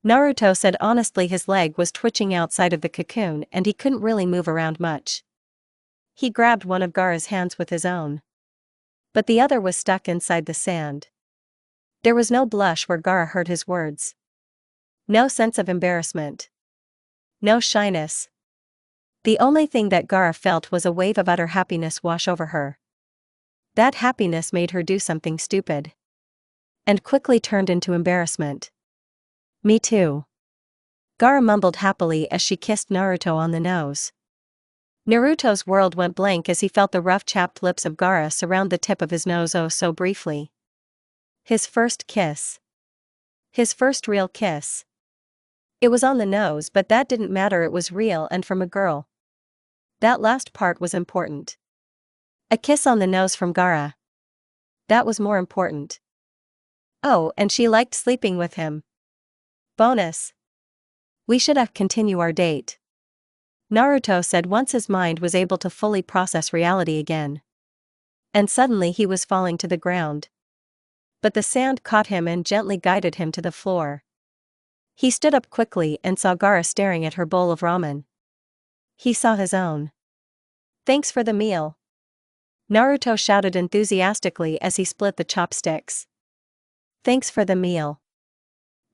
Naruto said honestly. His leg was twitching outside of the cocoon and he couldn't really move around much. He grabbed one of Gaara's hands with his own. But the other was stuck inside the sand. There was no blush where Gaara heard his words. No sense of embarrassment. No shyness. The only thing that Gaara felt was a wave of utter happiness wash over her. That happiness made her do something stupid. And quickly turned into embarrassment. Me too. Gaara mumbled happily as she kissed Naruto on the nose. Naruto's world went blank as he felt the rough chapped lips of Gaara surround the tip of his nose oh so briefly. His first kiss. His first real kiss. It was on the nose, but that didn't matter, it was real and from a girl. That last part was important. A kiss on the nose from Gaara. That was more important. Oh, and she liked sleeping with him. Bonus. We should have continue our date. Naruto said once his mind was able to fully process reality again. And suddenly he was falling to the ground. But the sand caught him and gently guided him to the floor. He stood up quickly and saw Gaara staring at her bowl of ramen. He saw his own. Thanks for the meal. Naruto shouted enthusiastically as he split the chopsticks. Thanks for the meal.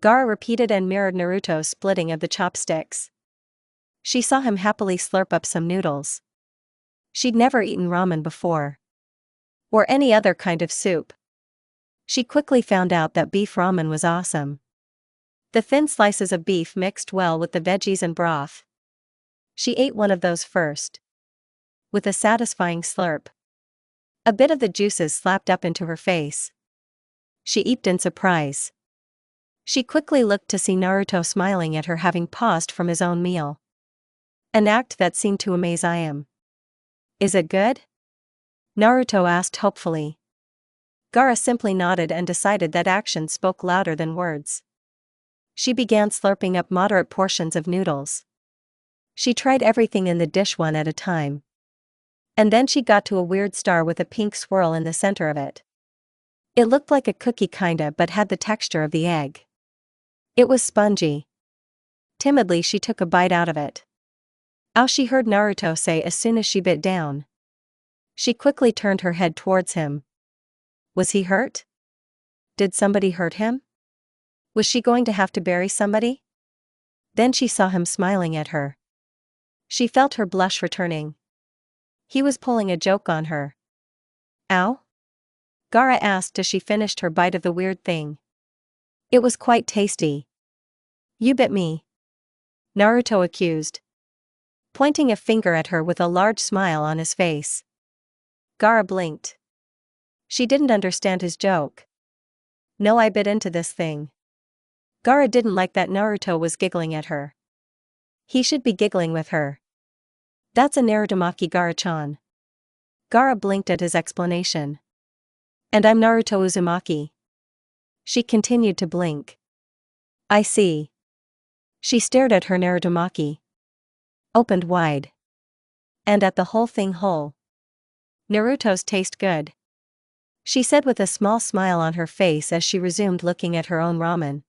Gaara repeated and mirrored Naruto's splitting of the chopsticks. She saw him happily slurp up some noodles. She'd never eaten ramen before. Or any other kind of soup. She quickly found out that beef ramen was awesome. The thin slices of beef mixed well with the veggies and broth. She ate one of those first. With a satisfying slurp. A bit of the juices slapped up into her face. She eeped in surprise. She quickly looked to see Naruto smiling at her, having paused from his own meal. An act that seemed to amaze Ayam. Is it good? Naruto asked hopefully. Gaara simply nodded and decided that actions spoke louder than words. She began slurping up moderate portions of noodles. She tried everything in the dish one at a time. And then she got to a weird star with a pink swirl in the center of it. It looked like a cookie kinda but had the texture of the egg. It was spongy. Timidly she took a bite out of it. Ow, she heard Naruto say as soon as she bit down. She quickly turned her head towards him. Was he hurt? Did somebody hurt him? Was she going to have to bury somebody? Then she saw him smiling at her. She felt her blush returning. He was pulling a joke on her. Ow? Gaara asked as she finished her bite of the weird thing. It was quite tasty. You bit me. Naruto accused. Pointing a finger at her with a large smile on his face. Gaara blinked. She didn't understand his joke. No, I bit into this thing. Gaara didn't like that Naruto was giggling at her. He should be giggling with her. That's a Narutomaki Gaara-chan. Gaara blinked at his explanation. And I'm Naruto Uzumaki. She continued to blink. I see. She stared at her Narutomaki. Opened wide. And at the whole thing whole. Naruto's taste good. She said with a small smile on her face as she resumed looking at her own ramen.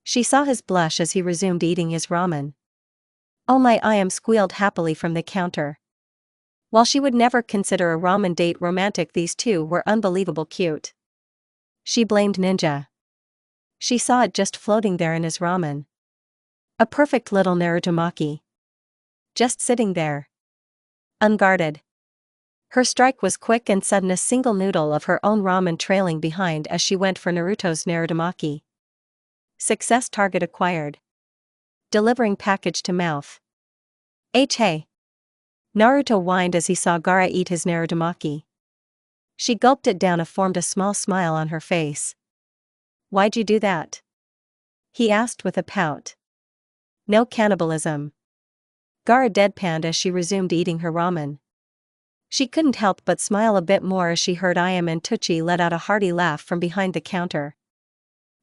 She saw his blush as he resumed eating his ramen. Oh my, Ayam squealed happily from the counter. While she would never consider a ramen date romantic, these two were unbelievable cute. She blamed Ninja. She saw it just floating there in his ramen. A perfect little Narutomaki. Just sitting there. Unguarded. Her strike was quick and sudden, a single noodle of her own ramen trailing behind as she went for Naruto's Narutomaki. Success target acquired. Delivering package to mouth. Hey. Naruto whined as he saw Gaara eat his Narutomaki. She gulped it down and formed a small smile on her face. Why'd you do that? He asked with a pout. No cannibalism. Gaara deadpanned as she resumed eating her ramen. She couldn't help but smile a bit more as she heard Ayam and Tucci let out a hearty laugh from behind the counter.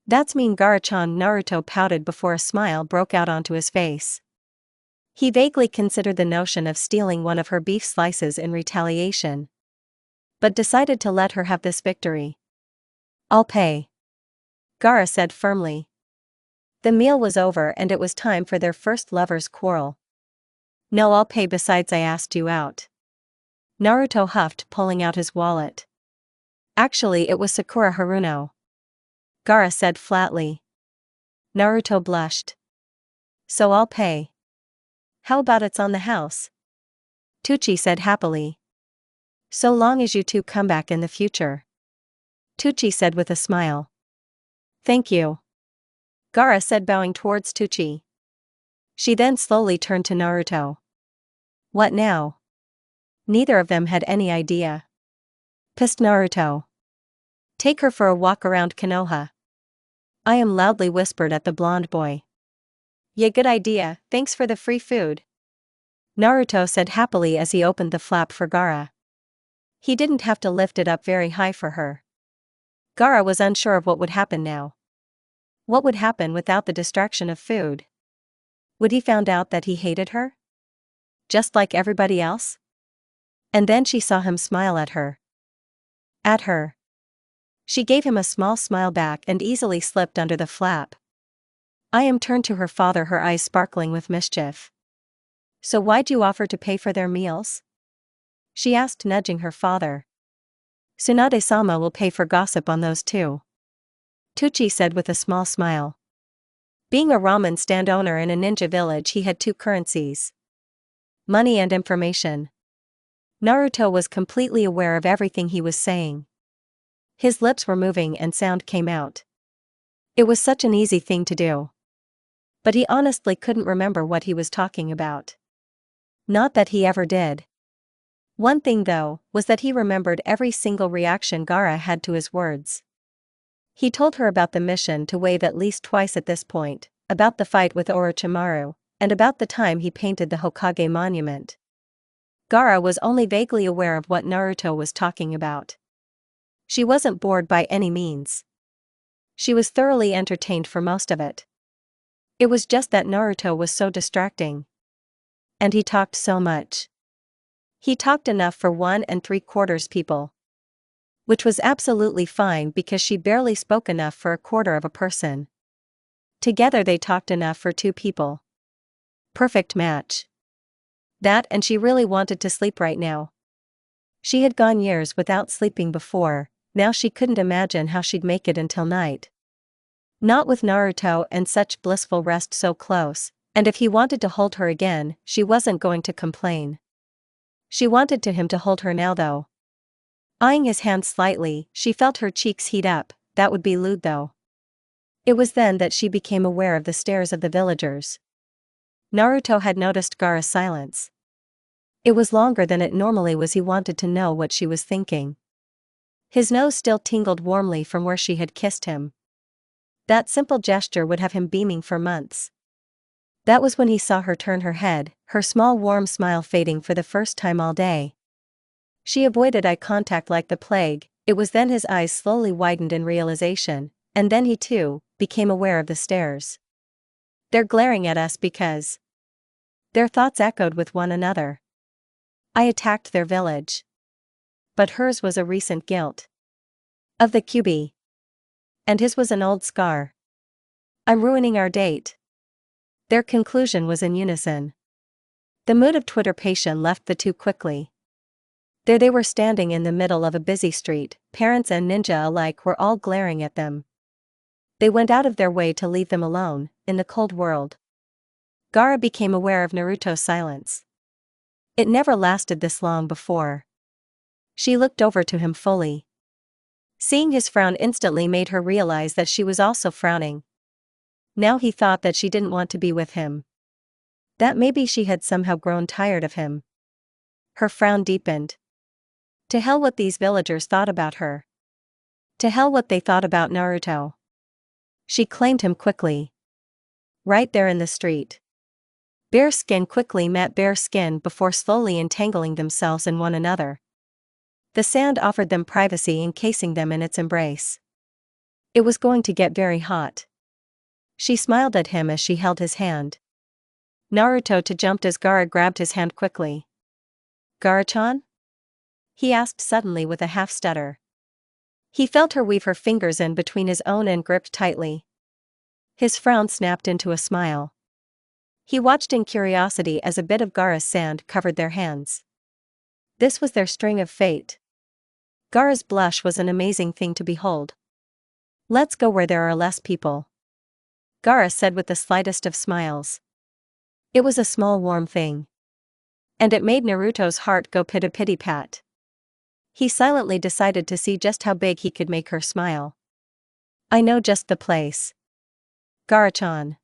That's mean, Gaara-chan. Naruto pouted before a smile broke out onto his face. He vaguely considered the notion of stealing one of her beef slices in retaliation, but decided to let her have this victory. I'll pay. Gaara said firmly. The meal was over and it was time for their first lovers' quarrel. No, I'll pay, besides I asked you out. Naruto huffed, pulling out his wallet. Actually, it was Sakura Haruno. Gaara said flatly. Naruto blushed. So I'll pay. How about it's on the house? Tucci said happily. So long as you two come back in the future. Tucci said with a smile. Thank you. Gaara said, bowing towards Tucci. She then slowly turned to Naruto. What now? Neither of them had any idea. Pissed Naruto. Take her for a walk around Konoha. Ayam loudly whispered at the blonde boy. Yeah, good idea, thanks for the free food. Naruto said happily as he opened the flap for Gaara. He didn't have to lift it up very high for her. Gaara was unsure of what would happen now. What would happen without the distraction of food? Would he find out that he hated her? Just like everybody else? And then she saw him smile at her. At her. She gave him a small smile back and easily slipped under the flap. I turned to her father, her eyes sparkling with mischief. So why'd you offer to pay for their meals? She asked, nudging her father. Tsunade-sama will pay for gossip on those too. Tucci said with a small smile. Being a ramen stand owner in a ninja village, he had two currencies: money and information. Naruto was completely aware of everything he was saying. His lips were moving and sound came out. It was such an easy thing to do. But he honestly couldn't remember what he was talking about. Not that he ever did. One thing though, was that he remembered every single reaction Gaara had to his words. He told her about the mission to Wave at least twice at this point, about the fight with Orochimaru, and about the time he painted the Hokage monument. Gaara was only vaguely aware of what Naruto was talking about. She wasn't bored by any means. She was thoroughly entertained for most of it. It was just that Naruto was so distracting. And he talked so much. He talked enough for 1 3/4 people. Which was absolutely fine because she barely spoke enough for 1/4 of a person. Together they talked enough for 2 people. Perfect match. That, and she really wanted to sleep right now. She had gone years without sleeping before, now she couldn't imagine how she'd make it until night. Not with Naruto and such blissful rest so close, and if he wanted to hold her again, she wasn't going to complain. She wanted him to hold her now though. Eyeing his hand slightly, she felt her cheeks heat up. That would be lewd though. It was then that she became aware of the stares of the villagers. Naruto had noticed Gaara's silence. It was longer than it normally was. He wanted to know what she was thinking. His nose still tingled warmly from where she had kissed him. That simple gesture would have him beaming for months. That was when he saw her turn her head, her small warm smile fading for the first time all day. She avoided eye contact like the plague. It was then his eyes slowly widened in realization, and then he too became aware of the stares. They're glaring at us because... Their thoughts echoed with one another. I attacked their village. But hers was a recent guilt. Of the Kyuubi. And his was an old scar. I'm ruining our date. Their conclusion was in unison. The mood of twitterpation left the two quickly. There they were standing in the middle of a busy street, parents and ninja alike were all glaring at them. They went out of their way to leave them alone, in the cold world. Gaara became aware of Naruto's silence. It never lasted this long before. She looked over to him fully. Seeing his frown instantly made her realize that she was also frowning. Now he thought that she didn't want to be with him. That maybe she had somehow grown tired of him. Her frown deepened. To hell what these villagers thought about her. To hell what they thought about Naruto. She claimed him quickly. Right there in the street. Bare skin quickly met bare skin before slowly entangling themselves in one another. The sand offered them privacy, encasing them in its embrace. It was going to get very hot. She smiled at him as she held his hand. Naruto jumped as Gaara grabbed his hand quickly. Gaara-chan? He asked suddenly with a half stutter. He felt her weave her fingers in between his own and gripped tightly. His frown snapped into a smile. He watched in curiosity as a bit of Gaara's sand covered their hands. This was their string of fate. Gaara's blush was an amazing thing to behold. Let's go where there are less people. Gaara said with the slightest of smiles. It was a small warm thing. And it made Naruto's heart go pita-pity-pat. He silently decided to see just how big he could make her smile. I know just the place. Gaara-chan.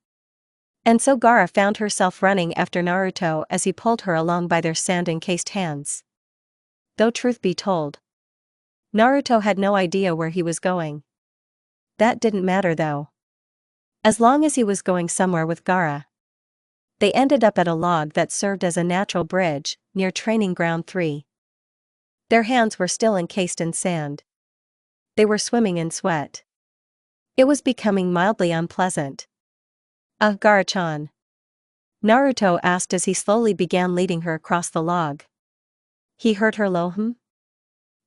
And so Gaara found herself running after Naruto as he pulled her along by their sand-encased hands. Though truth be told, Naruto had no idea where he was going. That didn't matter though. As long as he was going somewhere with Gaara. They ended up at a log that served as a natural bridge, near Training Ground 3. Their hands were still encased in sand. They were swimming in sweat. It was becoming mildly unpleasant. Gaara-chan?" Naruto asked as he slowly began leading her across the log. He heard her low hum.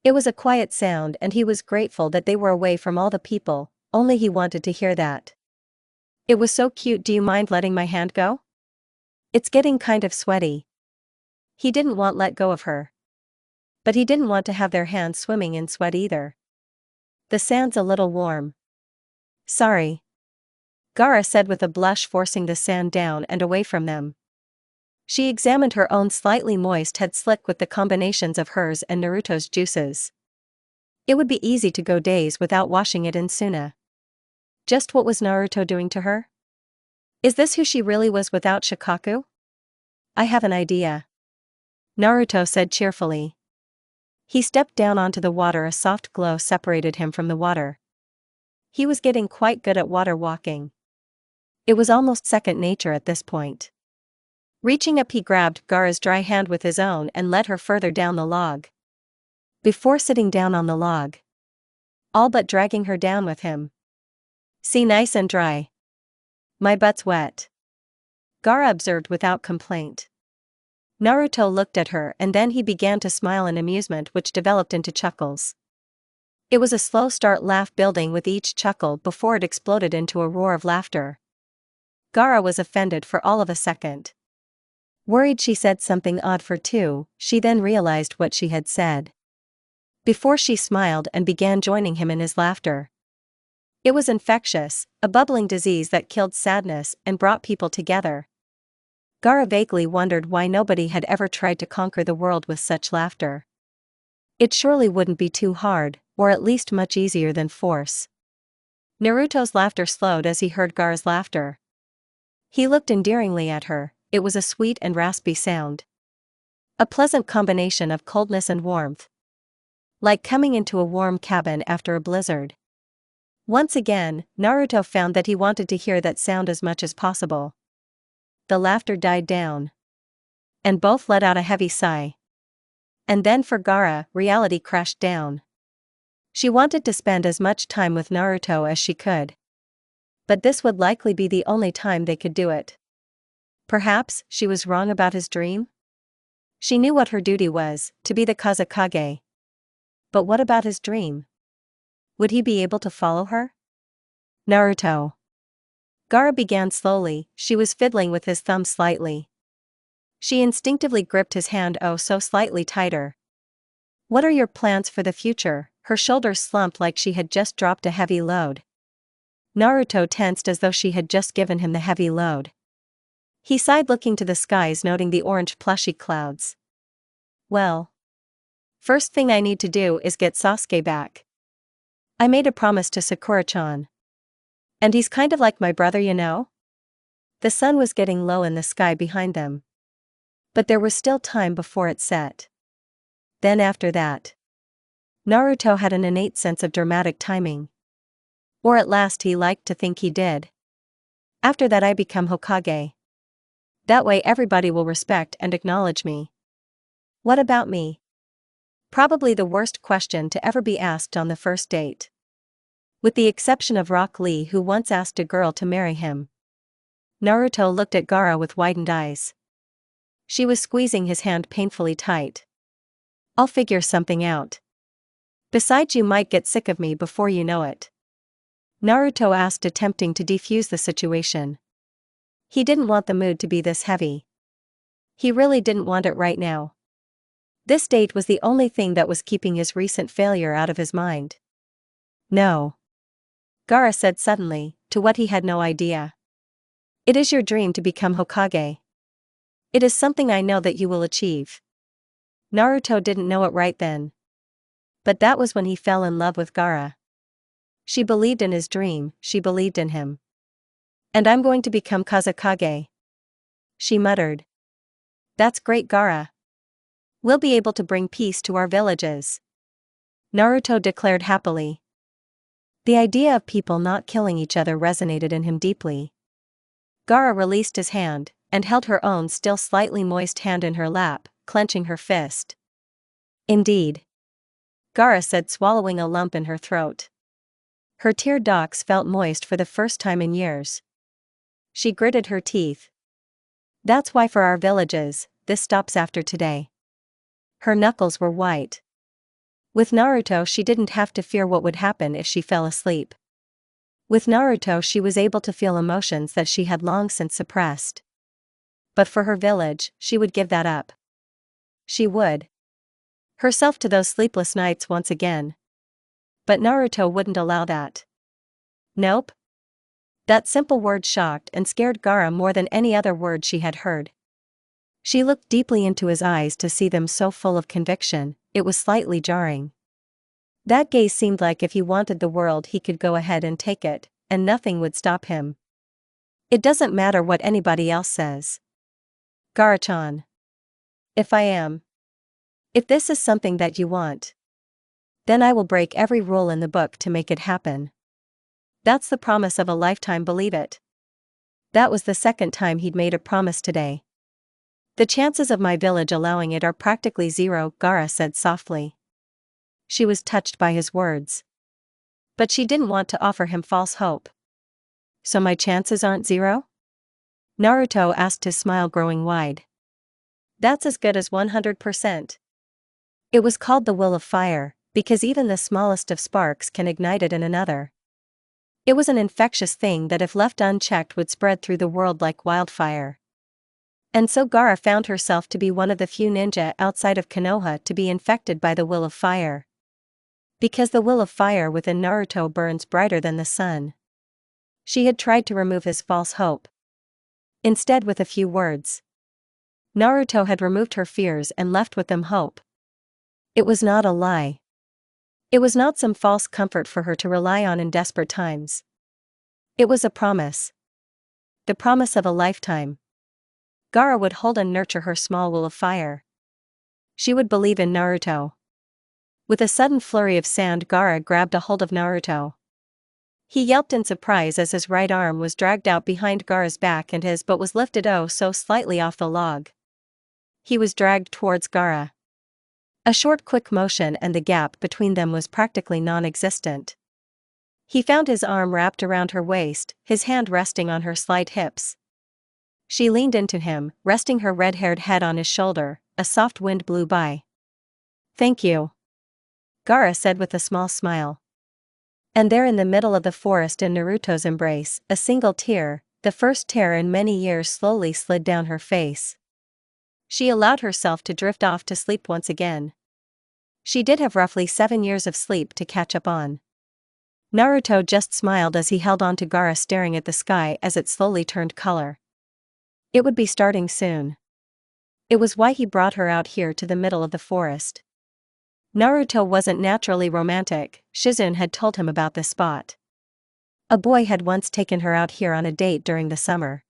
It was a quiet sound and he was grateful that they were away from all the people, only he wanted to hear that. "It was so cute. Do you mind letting my hand go? It's getting kind of sweaty." He didn't want to let go of her. But he didn't want to have their hands swimming in sweat either. "The sand's a little warm." "Sorry," Gaara said with a blush, forcing the sand down and away from them. She examined her own slightly moist head, slick with the combinations of hers and Naruto's juices. It would be easy to go days without washing it in Suna. Just what was Naruto doing to her? Is this who she really was without Shikaku? "I have an idea," Naruto said cheerfully. He stepped down onto the water. A soft glow separated him from the water. He was getting quite good at water walking. It was almost second nature at this point. Reaching up, he grabbed Gaara's dry hand with his own and led her further down the log. Before sitting down on the log, all but dragging her down with him. "See, nice and dry. My butt's wet," Gaara observed without complaint. Naruto looked at her and then he began to smile in amusement, which developed into chuckles. It was a slow start, laugh building with each chuckle before it exploded into a roar of laughter. Gaara was offended for all of a second. Worried she said something odd for two, she then realized what she had said. Before she smiled and began joining him in his laughter. It was infectious, a bubbling disease that killed sadness and brought people together. Gaara vaguely wondered why nobody had ever tried to conquer the world with such laughter. It surely wouldn't be too hard, or at least much easier than force. Naruto's laughter slowed as he heard Gaara's laughter. He looked endearingly at her. It was a sweet and raspy sound. A pleasant combination of coldness and warmth. Like coming into a warm cabin after a blizzard. Once again, Naruto found that he wanted to hear that sound as much as possible. The laughter died down. And both let out a heavy sigh. And then for Gaara, reality crashed down. She wanted to spend as much time with Naruto as she could. But this would likely be the only time they could do it. Perhaps she was wrong about his dream? She knew what her duty was, to be the Kazekage. But what about his dream? Would he be able to follow her? "Naruto." Gaara began slowly. She was fiddling with his thumb slightly. She instinctively gripped his hand oh so slightly tighter. "What are your plans for the future?" Her shoulders slumped like she had just dropped a heavy load. Naruto tensed as though she had just given him the heavy load. He sighed, looking to the skies, noting the orange plushy clouds. "Well, first thing I need to do is get Sasuke back. I made a promise to Sakura-chan. And he's kind of like my brother, you know?" The sun was getting low in the sky behind them. But there was still time before it set. Then after that, Naruto had an innate sense of dramatic timing. Or at last he liked to think he did. "After that I become Hokage. That way everybody will respect and acknowledge me." What about me? Probably the worst question to ever be asked on the first date. With the exception of Rock Lee, who once asked a girl to marry him. Naruto looked at Gaara with widened eyes. She was squeezing his hand painfully tight. "I'll figure something out. Besides, you might get sick of me before you know it," Naruto asked, attempting to defuse the situation. He didn't want the mood to be this heavy. He really didn't want it right now. This date was the only thing that was keeping his recent failure out of his mind. "No," Gaara said suddenly, to what he had no idea. "It is your dream to become Hokage. It is something I know that you will achieve." Naruto didn't know it right then. But that was when he fell in love with Gaara. She believed in his dream, she believed in him. "And I'm going to become Kazekage," she muttered. "That's great, Gaara. We'll be able to bring peace to our villages," Naruto declared happily. The idea of people not killing each other resonated in him deeply. Gaara released his hand, and held her own still slightly moist hand in her lap, clenching her fist. Indeed. Gaara said, swallowing a lump in her throat. Her tear ducts felt moist for the first time in years. She gritted her teeth. That's why for our villages, this stops after today. Her knuckles were white. With Naruto she didn't have to fear what would happen if she fell asleep. With Naruto she was able to feel emotions that she had long since suppressed. But for her village, she would give that up. She would. Herself to those sleepless nights once again. But Naruto wouldn't allow that. Nope. That simple word shocked and scared Gaara more than any other word she had heard. She looked deeply into his eyes to see them so full of conviction, it was slightly jarring. That gaze seemed like if he wanted the world he could go ahead and take it, and nothing would stop him. It doesn't matter what anybody else says. Gaara-chan. If I am. If this is something that you want. Then I will break every rule in the book to make it happen. That's the promise of a lifetime, believe it. That was the second time he'd made a promise today. The chances of my village allowing it are practically zero, Gaara said softly. She was touched by his words. But she didn't want to offer him false hope. So my chances aren't zero? Naruto asked, his smile growing wide. That's as good as 100%. It was called the will of fire, because even the smallest of sparks can ignite it in another. It was an infectious thing that if left unchecked would spread through the world like wildfire. And so Gaara found herself to be one of the few ninja outside of Konoha to be infected by the will of fire. Because the will of fire within Naruto burns brighter than the sun. She had tried to remove his false hope. Instead, with a few words, Naruto had removed her fears and left with them hope. It was not a lie. It was not some false comfort for her to rely on in desperate times. It was a promise. The promise of a lifetime. Gaara would hold and nurture her small will of fire. She would believe in Naruto. With a sudden flurry of sand, Gaara grabbed a hold of Naruto. He yelped in surprise as his right arm was dragged out behind Gaara's back and his butt was lifted oh so slightly off the log. He was dragged towards Gaara. A short quick motion and the gap between them was practically non-existent. He found his arm wrapped around her waist, his hand resting on her slight hips. She leaned into him, resting her red-haired head on his shoulder. A soft wind blew by. Thank you, Gaara said with a small smile. And there in the middle of the forest in Naruto's embrace, a single tear, the first tear in many years, slowly slid down her face. She allowed herself to drift off to sleep once again. She did have roughly 7 years of sleep to catch up on. Naruto just smiled as he held on to Gaara, staring at the sky as it slowly turned color. It would be starting soon. It was why he brought her out here to the middle of the forest. Naruto wasn't naturally romantic. Shizune had told him about this spot. A boy had once taken her out here on a date during the summer.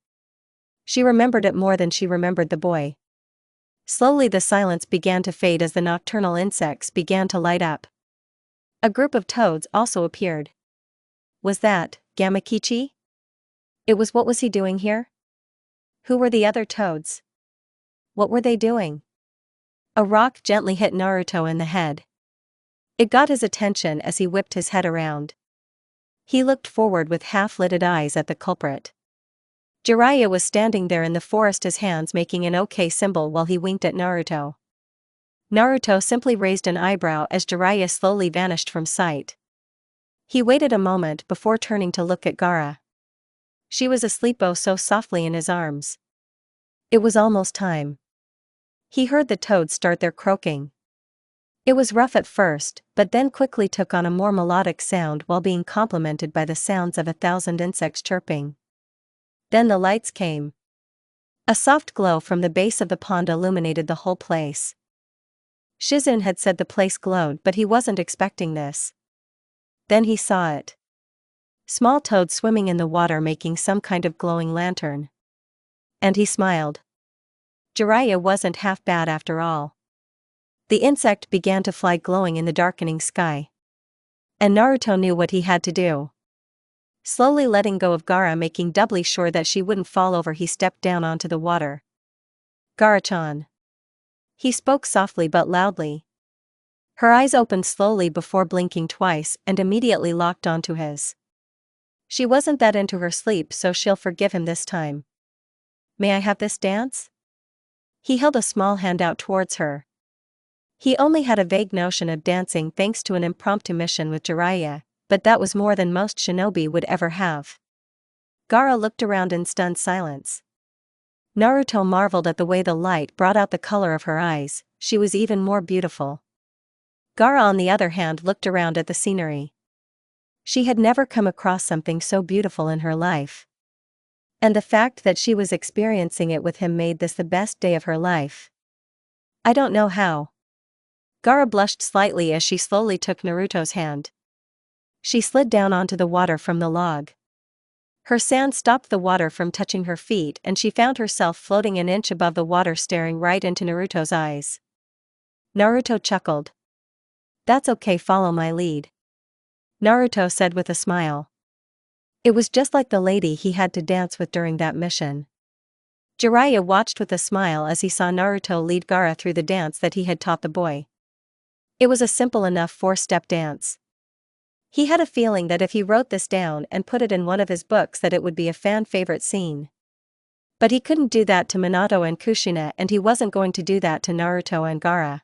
She remembered it more than she remembered the boy. Slowly the silence began to fade as the nocturnal insects began to light up. A group of toads also appeared. Was that Gamakichi? It was. What was he doing here? Who were the other toads? What were they doing? A rock gently hit Naruto in the head. It got his attention as he whipped his head around. He looked forward with half-lidded eyes at the culprit. Jiraiya was standing there in the forest, his hands making an OK symbol while he winked at Naruto. Naruto simply raised an eyebrow as Jiraiya slowly vanished from sight. He waited a moment before turning to look at Gaara. She was asleep oh so softly in his arms. It was almost time. He heard the toads start their croaking. It was rough at first, but then quickly took on a more melodic sound while being complemented by the sounds of 1,000 insects chirping. Then the lights came. A soft glow from the base of the pond illuminated the whole place. Shizune had said the place glowed, but he wasn't expecting this. Then he saw it. Small toads swimming in the water making some kind of glowing lantern. And he smiled. Jiraiya wasn't half bad after all. The insect began to fly glowing in the darkening sky. And Naruto knew what he had to do. Slowly letting go of Gaara, making doubly sure that she wouldn't fall over, he stepped down onto the water. Gaara-chan. He spoke softly but loudly. Her eyes opened slowly before blinking twice and immediately locked onto his. She wasn't that into her sleep, so she'll forgive him this time. May I have this dance? He held a small hand out towards her. He only had a vague notion of dancing thanks to an impromptu mission with Jiraiya, but that was more than most shinobi would ever have. Gaara looked around in stunned silence. Naruto marveled at the way the light brought out the color of her eyes. She was even more beautiful. Gaara, on the other hand, looked around at the scenery. She had never come across something so beautiful in her life. And the fact that she was experiencing it with him made this the best day of her life. I don't know how. Gaara blushed slightly as she slowly took Naruto's hand. She slid down onto the water from the log. Her sand stopped the water from touching her feet and she found herself floating an inch above the water, staring right into Naruto's eyes. Naruto chuckled. That's okay, follow my lead. Naruto said with a smile. It was just like the lady he had to dance with during that mission. Jiraiya watched with a smile as he saw Naruto lead Gaara through the dance that he had taught the boy. It was a simple enough 4-step dance. He had a feeling that if he wrote this down and put it in one of his books that it would be a fan favorite scene. But he couldn't do that to Minato and Kushina, and he wasn't going to do that to Naruto and Gaara.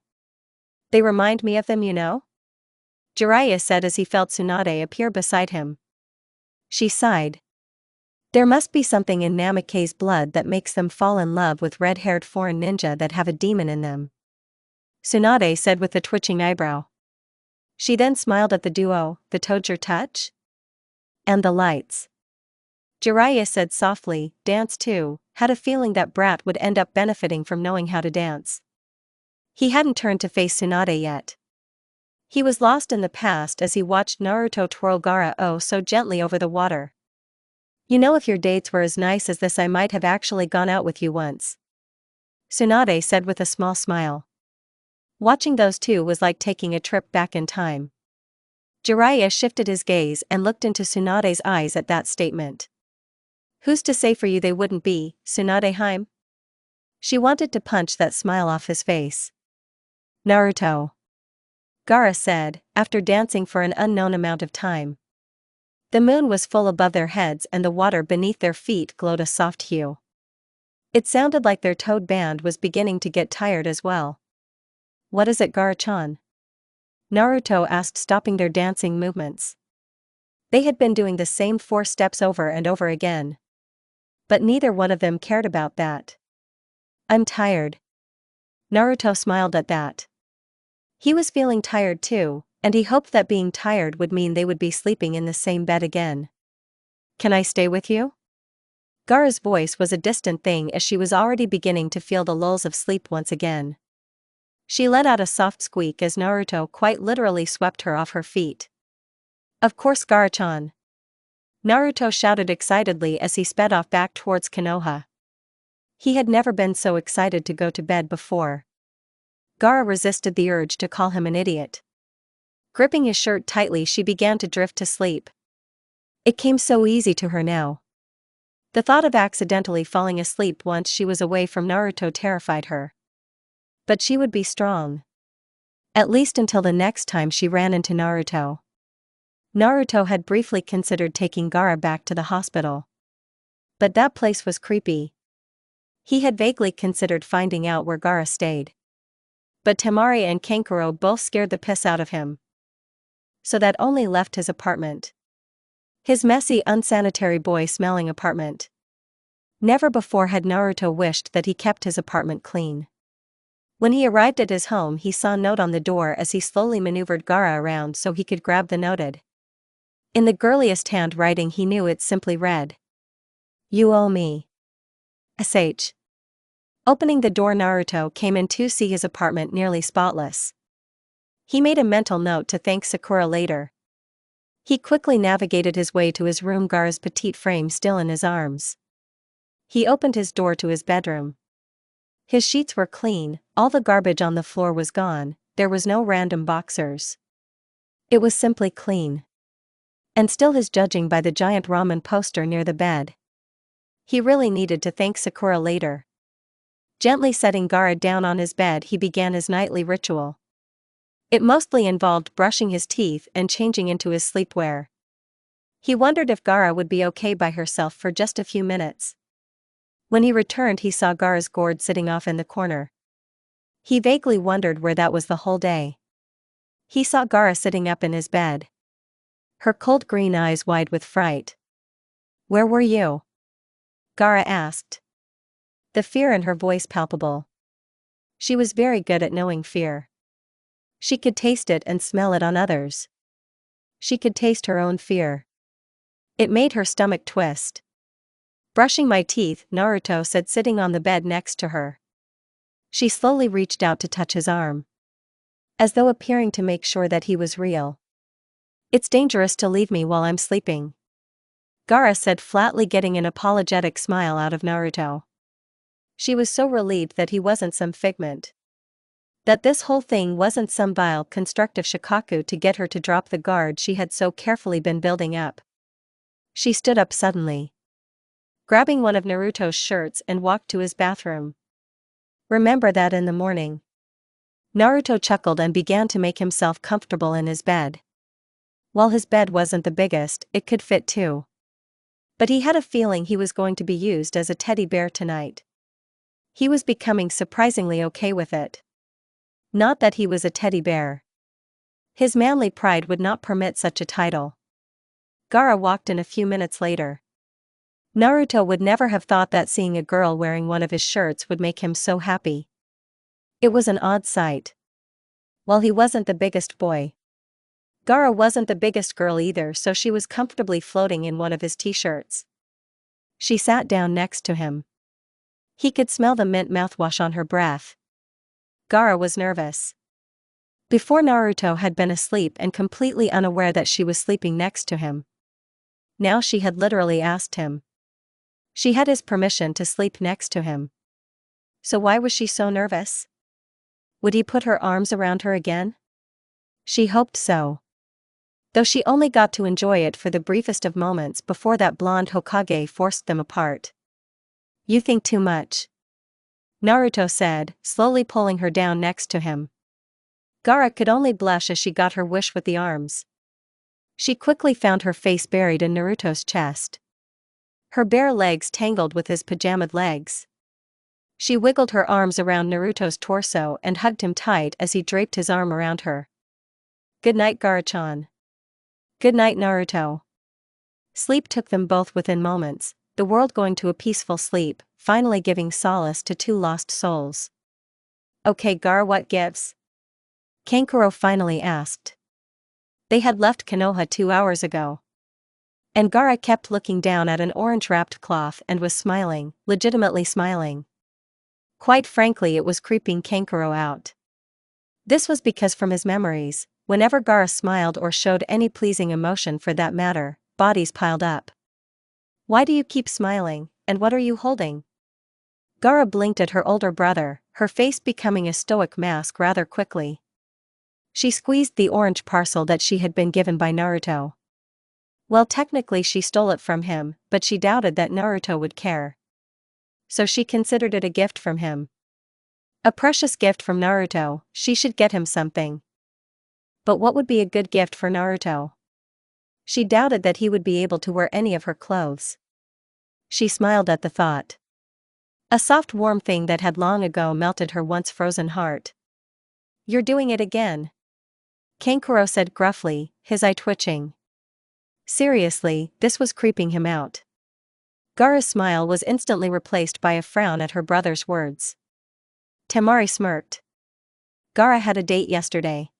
They remind me of them, you know? Jiraiya said as he felt Tsunade appear beside him. She sighed. There must be something in Namake's blood that makes them fall in love with red-haired foreign ninja that have a demon in them. Tsunade said with a twitching eyebrow. She then smiled at the duo. The Toger touch? And the lights. Jiraiya said softly, dance too, had a feeling that Brat would end up benefiting from knowing how to dance. He hadn't turned to face Tsunade yet. He was lost in the past as he watched Naruto twirl Gaara oh so gently over the water. You know, if your dates were as nice as this, I might have actually gone out with you once. Tsunade said with a small smile. Watching those two was like taking a trip back in time. Jiraiya shifted his gaze and looked into Tsunade's eyes at that statement. Who's to say for you they wouldn't be, Tsunade-heim? She wanted to punch that smile off his face. Naruto. Gaara said, after dancing for an unknown amount of time. The moon was full above their heads and the water beneath their feet glowed a soft hue. It sounded like their toad band was beginning to get tired as well. What is it, Gaara-chan? Naruto asked, stopping their dancing movements. They had been doing the same 4 steps over and over again. But neither one of them cared about that. I'm tired. Naruto smiled at that. He was feeling tired too, and he hoped that being tired would mean they would be sleeping in the same bed again. Can I stay with you? Gaara's voice was a distant thing as she was already beginning to feel the lulls of sleep once again. She let out a soft squeak as Naruto quite literally swept her off her feet. Of course, Gaara-chan. Naruto shouted excitedly as he sped off back towards Konoha. He had never been so excited to go to bed before. Gaara resisted the urge to call him an idiot. Gripping his shirt tightly, she began to drift to sleep. It came so easy to her now. The thought of accidentally falling asleep once she was away from Naruto terrified her. But she would be strong. At least until the next time she ran into Naruto. Naruto had briefly considered taking Gaara back to the hospital. But that place was creepy. He had vaguely considered finding out where Gaara stayed. But Temari and Kankuro both scared the piss out of him. So that only left his apartment. His messy, unsanitary, boy-smelling apartment. Never before had Naruto wished that he kept his apartment clean. When he arrived at his home, he saw a note on the door as he slowly maneuvered Gaara around so he could grab the noted. In the girliest handwriting he knew, it simply read, "You owe me. SH." Opening the door, Naruto came in to see his apartment nearly spotless. He made a mental note to thank Sakura later. He quickly navigated his way to his room, Gaara's petite frame still in his arms. He opened his door to his bedroom. His sheets were clean, all the garbage on the floor was gone, there was no random boxers. It was simply clean. And still his, judging by the giant ramen poster near the bed. He really needed to thank Sakura later. Gently setting Gaara down on his bed, he began his nightly ritual. It mostly involved brushing his teeth and changing into his sleepwear. He wondered if Gaara would be okay by herself for just a few minutes. When he returned, he saw Gaara's gourd sitting off in the corner. He vaguely wondered where that was the whole day. He saw Gaara sitting up in his bed, her cold green eyes wide with fright. "Where were you?" Gaara asked, the fear in her voice palpable. She was very good at knowing fear. She could taste it and smell it on others. She could taste her own fear. It made her stomach twist. "Brushing my teeth," Naruto said, sitting on the bed next to her. She slowly reached out to touch his arm, as though appearing to make sure that he was real. "It's dangerous to leave me while I'm sleeping," Gaara said flatly, getting an apologetic smile out of Naruto. She was so relieved that he wasn't some figment. That this whole thing wasn't some vile constructive shikaku to get her to drop the guard she had so carefully been building up. She stood up suddenly, grabbing one of Naruto's shirts, and walked to his bathroom. "Remember that in the morning." Naruto chuckled and began to make himself comfortable in his bed. While his bed wasn't the biggest, it could fit two. But he had a feeling he was going to be used as a teddy bear tonight. He was becoming surprisingly okay with it. Not that he was a teddy bear. His manly pride would not permit such a title. Gaara walked in a few minutes later. Naruto would never have thought that seeing a girl wearing one of his shirts would make him so happy. It was an odd sight. While he wasn't the biggest boy, Gaara wasn't the biggest girl either, so she was comfortably floating in one of his t-shirts. She sat down next to him. He could smell the mint mouthwash on her breath. Gaara was nervous. Before, Naruto had been asleep and completely unaware that she was sleeping next to him. Now she had literally asked him. She had his permission to sleep next to him. So why was she so nervous? Would he put her arms around her again? She hoped so. Though she only got to enjoy it for the briefest of moments before that blonde Hokage forced them apart. "You think too much," Naruto said, slowly pulling her down next to him. Gaara could only blush as she got her wish with the arms. She quickly found her face buried in Naruto's chest, her bare legs tangled with his pajamaed legs. She wiggled her arms around Naruto's torso and hugged him tight as he draped his arm around her. "Good night, Gaara-chan." "Good night, Naruto." Sleep took them both within moments, the world going to a peaceful sleep, finally giving solace to two lost souls. "Okay, Gaara, what gives?" Kankuro finally asked. They had left Konoha 2 hours ago. And Gaara kept looking down at an orange-wrapped cloth and was smiling, legitimately smiling. Quite frankly, it was creeping Kankuro out. This was because from his memories, whenever Gaara smiled or showed any pleasing emotion for that matter, bodies piled up. "Why do you keep smiling, and what are you holding?" Gaara blinked at her older brother, her face becoming a stoic mask rather quickly. She squeezed the orange parcel that she had been given by Naruto. Well, technically she stole it from him, but she doubted that Naruto would care. So she considered it a gift from him. A precious gift from Naruto, she should get him something. But what would be a good gift for Naruto? She doubted that he would be able to wear any of her clothes. She smiled at the thought. A soft warm thing that had long ago melted her once frozen heart. "You're doing it again," Kankuro said gruffly, his eye twitching. Seriously, this was creeping him out. Gaara's smile was instantly replaced by a frown at her brother's words. Temari smirked. "Gaara had a date yesterday,"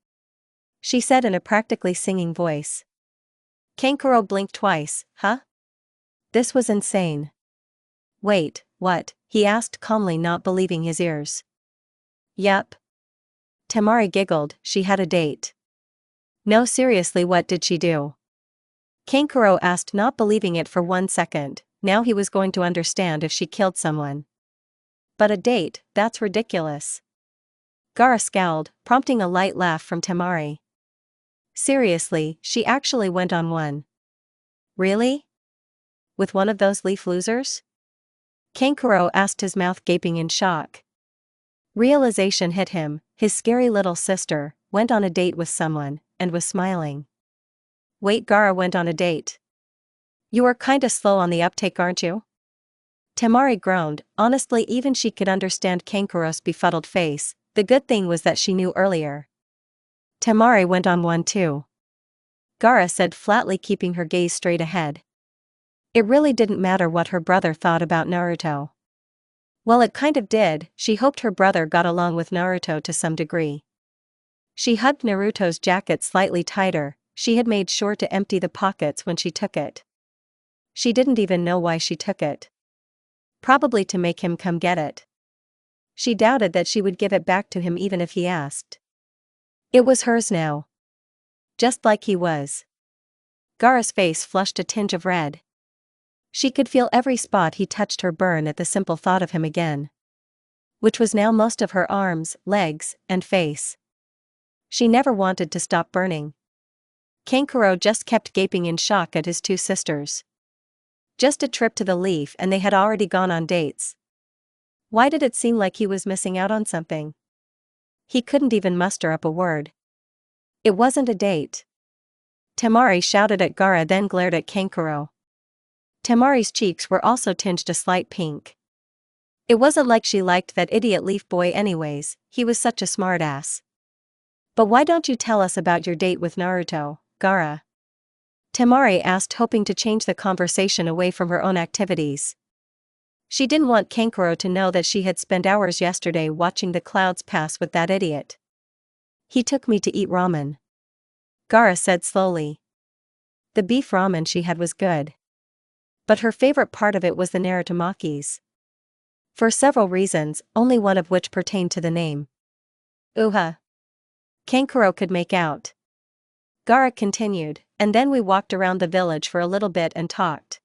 she said in a practically singing voice. Kankuro blinked twice. "Huh?" This was insane. "Wait, what?" he asked calmly, not believing his ears. "Yup." Temari giggled. "She had a date." "No, seriously, what did she do?" Kankuro asked, not believing it for 1 second. Now he was going to understand if she killed someone. "But a date, that's ridiculous." Gaara scowled, prompting a light laugh from Temari. "Seriously, she actually went on one." "Really? With one of those leaf losers?" Kankuro asked, his mouth gaping in shock. Realization hit him, his scary little sister, went on a date with someone, and was smiling. Wait, Gaara went on a date? You are kinda slow on the uptake, aren't you? Temari groaned. Honestly, even she could understand Kankuro's befuddled face. The good thing was that she knew earlier. Temari went on one too. Gaara said flatly, keeping her gaze straight ahead. It really didn't matter what her brother thought about Naruto. Well, it kind of did. She hoped her brother got along with Naruto to some degree. She hugged Naruto's jacket slightly tighter. She had made sure to empty the pockets when she took it. She didn't even know why she took it. Probably to make him come get it. She doubted that she would give it back to him even if he asked. It was hers now. Just like he was. Gaara's face flushed a tinge of red. She could feel every spot he touched her burn at the simple thought of him again. Which was now most of her arms, legs, and face. She never wanted to stop burning. Kankuro just kept gaping in shock at his two sisters. Just a trip to the Leaf and they had already gone on dates. Why did it seem like he was missing out on something? He couldn't even muster up a word. It wasn't a date. Temari shouted at Gaara, then glared at Kankuro. Temari's cheeks were also tinged a slight pink. It wasn't like she liked that idiot Leaf boy anyways, he was such a smartass. But why don't you tell us about your date with Naruto, Gaara? Temari asked, hoping to change the conversation away from her own activities. She didn't want Kankuro to know that she had spent hours yesterday watching the clouds pass with that idiot. He took me to eat ramen. Gaara said slowly. The beef ramen she had was good. But her favorite part of it was the naritomakis. For several reasons, only one of which pertained to the name. Uha. Kankuro could make out. Gaara continued, and then we walked around the village for a little bit and talked.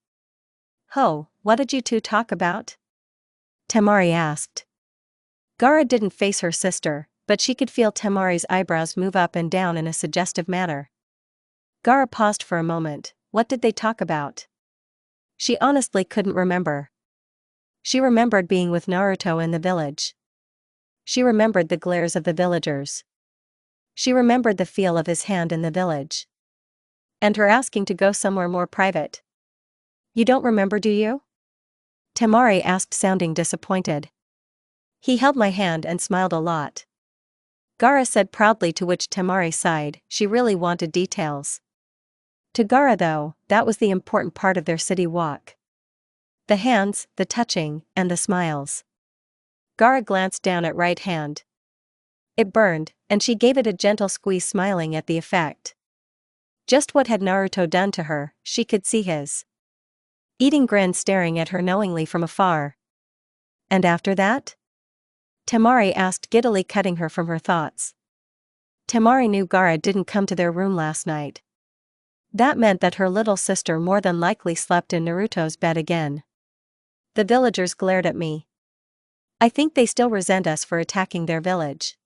Ho, what did you two talk about? Temari asked. Gaara didn't face her sister, but she could feel Temari's eyebrows move up and down in a suggestive manner. Gaara paused for a moment. What did they talk about? She honestly couldn't remember. She remembered being with Naruto in the village. She remembered the glares of the villagers. She remembered the feel of his hand in the village. And her asking to go somewhere more private. You don't remember, do you? Temari asked, sounding disappointed. He held my hand and smiled a lot. Gaara said proudly, to which Temari sighed. She really wanted details. To Gaara though, that was the important part of their city walk. The hands, the touching, and the smiles. Gaara glanced down at right hand. It burned, and she gave it a gentle squeeze, smiling at the effect. Just what had Naruto done to her? She could see his eating grin staring at her knowingly from afar. And after that? Temari asked, giddily cutting her from her thoughts. Temari knew Gaara didn't come to their room last night. That meant that her little sister more than likely slept in Naruto's bed again. The villagers glared at me. I think they still resent us for attacking their village.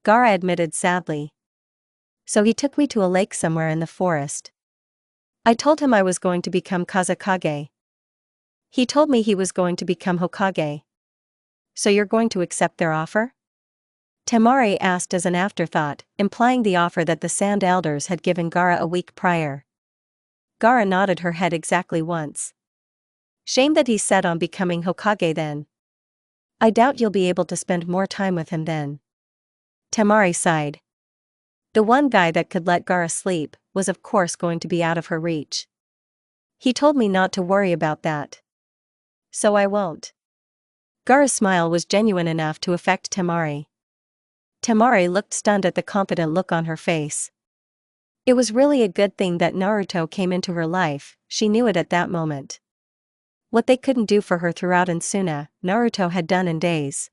Gaara admitted sadly. So he took me to a lake somewhere in the forest. I told him I was going to become Kazekage. He told me he was going to become Hokage. So you're going to accept their offer? Temari asked as an afterthought, implying the offer that the Sand Elders had given Gaara a week prior. Gaara nodded her head exactly once. Shame that he's set on becoming Hokage then. I doubt you'll be able to spend more time with him then. Temari sighed. The one guy that could let Gaara sleep was of course going to be out of her reach. He told me not to worry about that. So I won't. Gaara's smile was genuine enough to affect Temari. Temari looked stunned at the confident look on her face. It was really a good thing that Naruto came into her life, she knew it at that moment. What they couldn't do for her throughout Insuna, Naruto had done in days.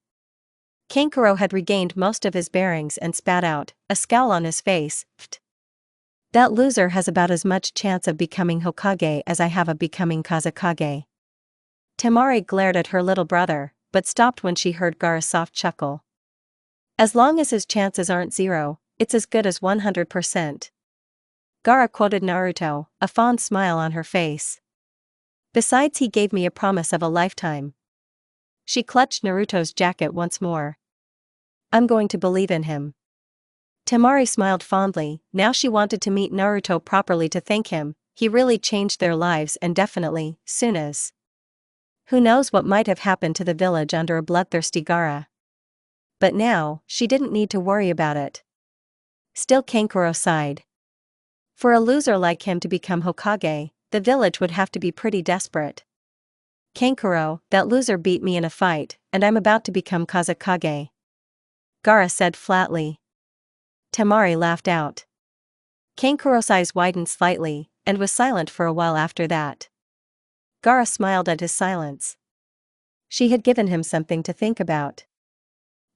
Kankuro had regained most of his bearings and spat out, a scowl on his face. Pfft. That loser has about as much chance of becoming Hokage as I have of becoming Kazekage. Temari glared at her little brother, but stopped when she heard Gaara's soft chuckle. As long as his chances aren't 0, it's as good as 100%. Gaara quoted Naruto, a fond smile on her face. Besides, he gave me a promise of a lifetime. She clutched Naruto's jacket once more. I'm going to believe in him. Temari smiled fondly. Now she wanted to meet Naruto properly to thank him. He really changed their lives, and definitely, Suna's. Who knows what might have happened to the village under a bloodthirsty Gaara. But now, she didn't need to worry about it. Still, Kankuro sighed. For a loser like him to become Hokage, the village would have to be pretty desperate. Kankuro, that loser beat me in a fight, and I'm about to become Kazekage. Gaara said flatly. Temari laughed out. Kankuro's eyes widened slightly, and was silent for a while after that. Gaara smiled at his silence. She had given him something to think about.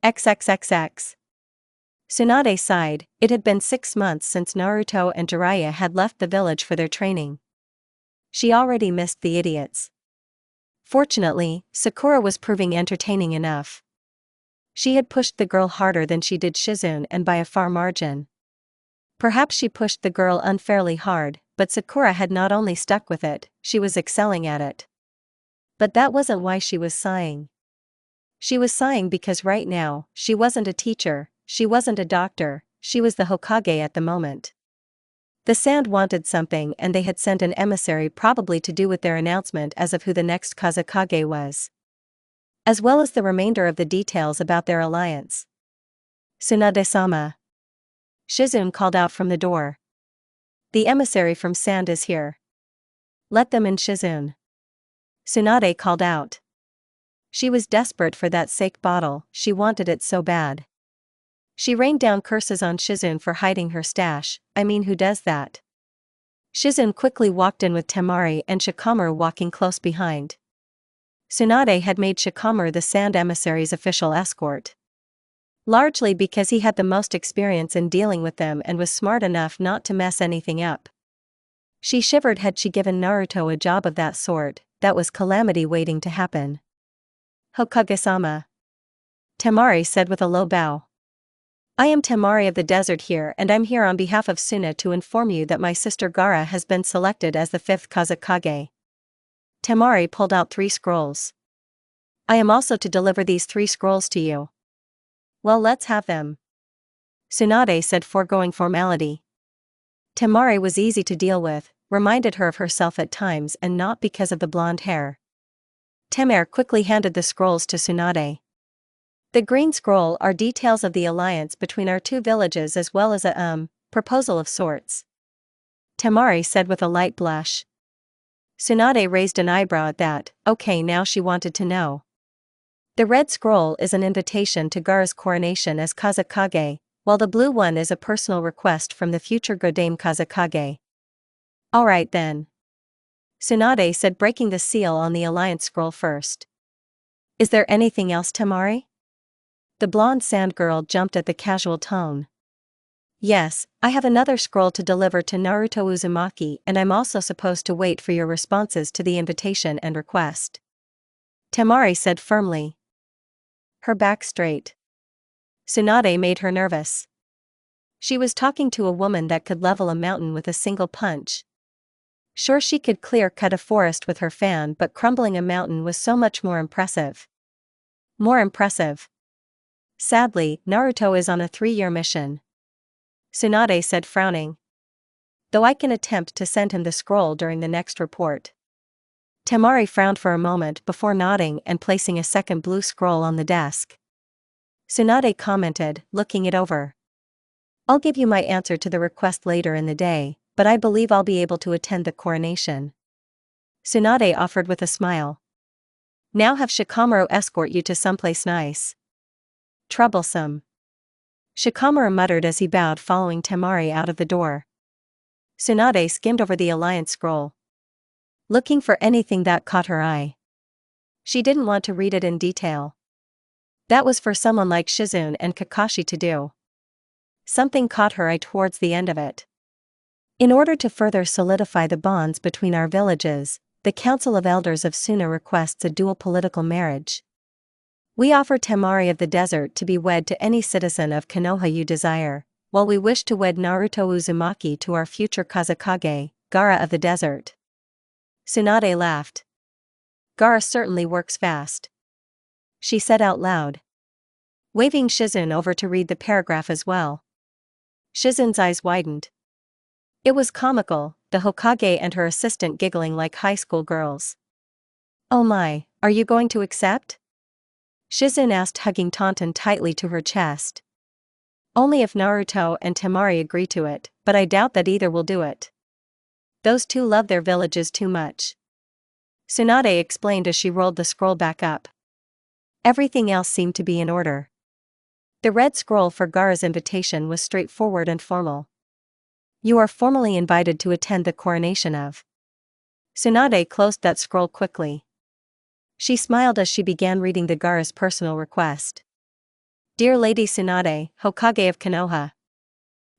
XXXX. Tsunade sighed. It had been 6 months since Naruto and Jiraiya had left the village for their training. She already missed the idiots. Fortunately, Sakura was proving entertaining enough. She had pushed the girl harder than she did Shizune, and by a far margin. Perhaps she pushed the girl unfairly hard, but Sakura had not only stuck with it, she was excelling at it. But that wasn't why she was sighing. She was sighing because right now, she wasn't a teacher, she wasn't a doctor, she was the Hokage at the moment. The Sand wanted something, and they had sent an emissary, probably to do with their announcement as of who the next Kazekage was. As well as the remainder of the details about their alliance. Tsunade-sama. Shizune called out from the door. The emissary from Sand is here. Let them in, Shizune. Tsunade called out. She was desperate for that sake bottle, she wanted it so bad. She rained down curses on Shizune for hiding her stash. I mean, who does that? Shizune quickly walked in with Temari and Shikamaru walking close behind. Tsunade had made Shikamaru the Sand emissary's official escort. Largely because he had the most experience in dealing with them and was smart enough not to mess anything up. She shivered. Had she given Naruto a job of that sort, that was calamity waiting to happen. Hokage-sama. Temari said with a low bow. I am Temari of the desert here, and I'm here on behalf of Suna to inform you that my sister Gaara has been selected as the 5th Kazekage. Temari pulled out 3 scrolls. I am also to deliver these 3 scrolls to you. Well, let's have them. Tsunade said, foregoing formality. Temari was easy to deal with, reminded her of herself at times, and not because of the blonde hair. Temari quickly handed the scrolls to Tsunade. The green scroll are details of the alliance between our 2 villages, as well as a, proposal of sorts. Temari said with a light blush. Tsunade raised an eyebrow at that. Okay, now she wanted to know. The red scroll is an invitation to Gaara's coronation as Kazekage, while the blue one is a personal request from the future Godame Kazekage. Alright then. Tsunade said, breaking the seal on the alliance scroll first. Is there anything else, Temari? The blonde sand girl jumped at the casual tone. Yes, I have another scroll to deliver to Naruto Uzumaki, and I'm also supposed to wait for your responses to the invitation and request. Temari said firmly. Her back straight. Tsunade made her nervous. She was talking to a woman that could level a mountain with a single punch. Sure, she could clear-cut a forest with her fan, but crumbling a mountain was so much more impressive. More impressive. Sadly, Naruto is on a 3-year mission. Tsunade said, frowning. Though I can attempt to send him the scroll during the next report. Temari frowned for a moment before nodding and placing a second blue scroll on the desk. Tsunade commented, looking it over. I'll give you my answer to the request later in the day, but I believe I'll be able to attend the coronation. Tsunade offered with a smile. Now have Shikamaru escort you to someplace nice. Troublesome. Shikamaru muttered as he bowed, following Temari out of the door. Tsunade skimmed over the alliance scroll, looking for anything that caught her eye. She didn't want to read it in detail. That was for someone like Shizune and Kakashi to do. Something caught her eye towards the end of it. In order to further solidify the bonds between our villages, the Council of Elders of Suna requests a dual political marriage. We offer Temari of the desert to be wed to any citizen of Konoha you desire, while we wish to wed Naruto Uzumaki to our future Kazekage, Gaara of the desert. Tsunade laughed. Gaara certainly works fast. She said out loud, waving Shizune over to read the paragraph as well. Shizen's eyes widened. It was comical, the Hokage and her assistant giggling like high school girls. Oh my, are you going to accept? Shizen asked, hugging Tauntaun tightly to her chest. Only if Naruto and Temari agree to it, but I doubt that either will do it. Those two love their villages too much. Tsunade explained as she rolled the scroll back up. Everything else seemed to be in order. The red scroll for Gaara's invitation was straightforward and formal. You are formally invited to attend the coronation of. Tsunade closed that scroll quickly. She smiled as she began reading the Gaara's personal request. Dear Lady Tsunade, Hokage of Konoha.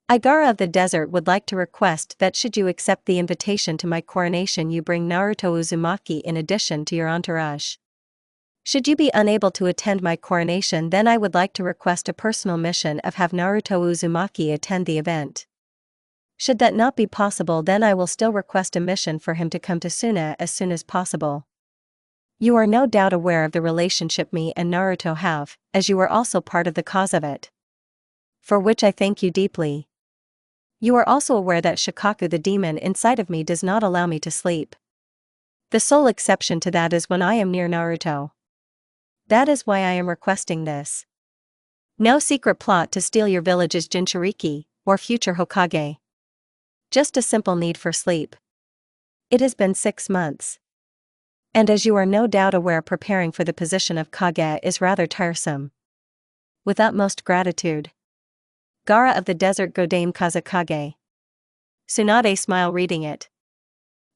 I, Gaara of the Desert, would like to request that should you accept the invitation to my coronation, you bring Naruto Uzumaki in addition to your entourage. Should you be unable to attend my coronation, then I would like to request a personal mission of have Naruto Uzumaki attend the event. Should that not be possible, then I will still request a mission for him to come to Suna as soon as possible. You are no doubt aware of the relationship me and Naruto have, as you are also part of the cause of it. For which I thank you deeply. You are also aware that Shikaku, the demon inside of me, does not allow me to sleep. The sole exception to that is when I am near Naruto. That is why I am requesting this. No secret plot to steal your village's Jinchuriki, or future Hokage. Just a simple need for sleep. It has been 6 months. And as you are no doubt aware, preparing for the position of Kage is rather tiresome. With utmost gratitude. Gaara of the Desert Godame Kazakage. Tsunade smiled reading it.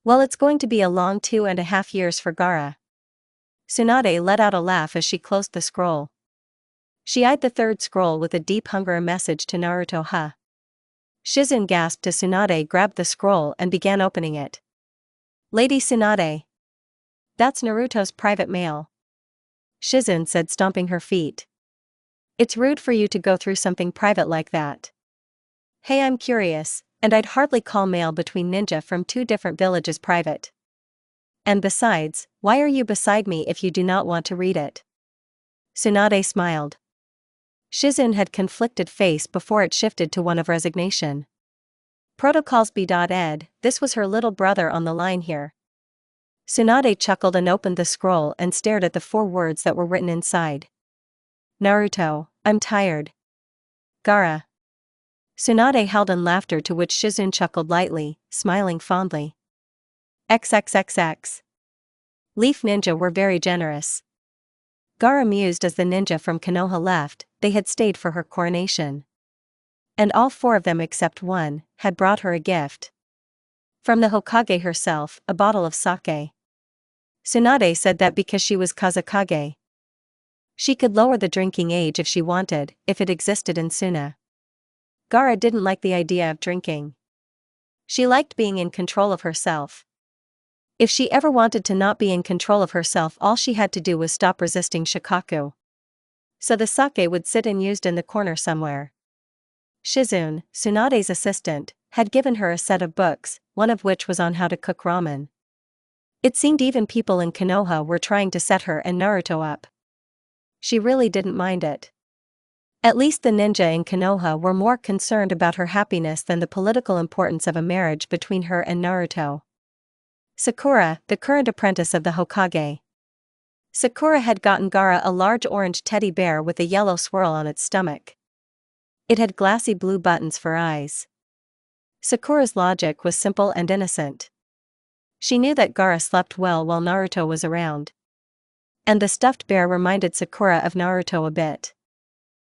Well, it's going to be a long 2.5 years for Gaara. Tsunade let out a laugh as she closed the scroll. She eyed the third scroll with a deep hunger, a message to Naruto. Huh? Shizen gasped as Tsunade grabbed the scroll and began opening it. Lady Tsunade. That's Naruto's private mail. Shizen said, stomping her feet. It's rude for you to go through something private like that. Hey, I'm curious, and I'd hardly call mail between ninja from 2 different villages private. And besides, why are you beside me if you do not want to read it? Tsunade smiled. Shizen had conflicted face before it shifted to one of resignation. Protocols B.Ed, this was her little brother on the line here. Tsunade chuckled and opened the scroll and stared at the 4 words that were written inside. Naruto, I'm tired. Gaara. Tsunade held in laughter, to which Shizen chuckled lightly, smiling fondly. XXXX. Leaf Ninja were very generous. Gaara mused as the ninja from Konoha left. They had stayed for her coronation. And all 4 of them except one had brought her a gift. From the Hokage herself, a bottle of sake. Tsunade said that because she was Kazakage, she could lower the drinking age if she wanted, if it existed in Suna. Gaara didn't like the idea of drinking. She liked being in control of herself. If she ever wanted to not be in control of herself, all she had to do was stop resisting Shikaku. So the sake would sit unused in the corner somewhere. Shizune, Tsunade's assistant, had given her a set of books, one of which was on how to cook ramen. It seemed even people in Konoha were trying to set her and Naruto up. She really didn't mind it. At least the ninja in Konoha were more concerned about her happiness than the political importance of a marriage between her and Naruto. Sakura, the current apprentice of the Hokage. Sakura had gotten Gaara a large orange teddy bear with a yellow swirl on its stomach. It had glassy blue buttons for eyes. Sakura's logic was simple and innocent. She knew that Gaara slept well while Naruto was around. And the stuffed bear reminded Sakura of Naruto a bit.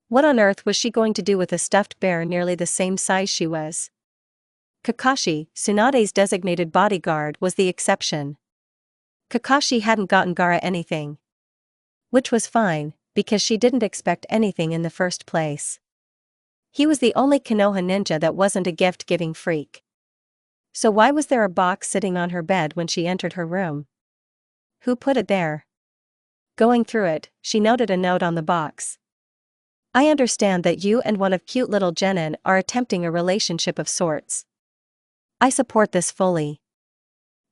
What on earth was she going to do with a stuffed bear nearly the same size she was? Kakashi, Tsunade's designated bodyguard, was the exception. Kakashi hadn't gotten Gaara anything. Which was fine, because she didn't expect anything in the first place. He was the only Konoha ninja that wasn't a gift-giving freak. So why was there a box sitting on her bed when she entered her room? Who put it there? Going through it, she noted a note on the box. I understand that you and one of cute little Genin are attempting a relationship of sorts. I support this fully.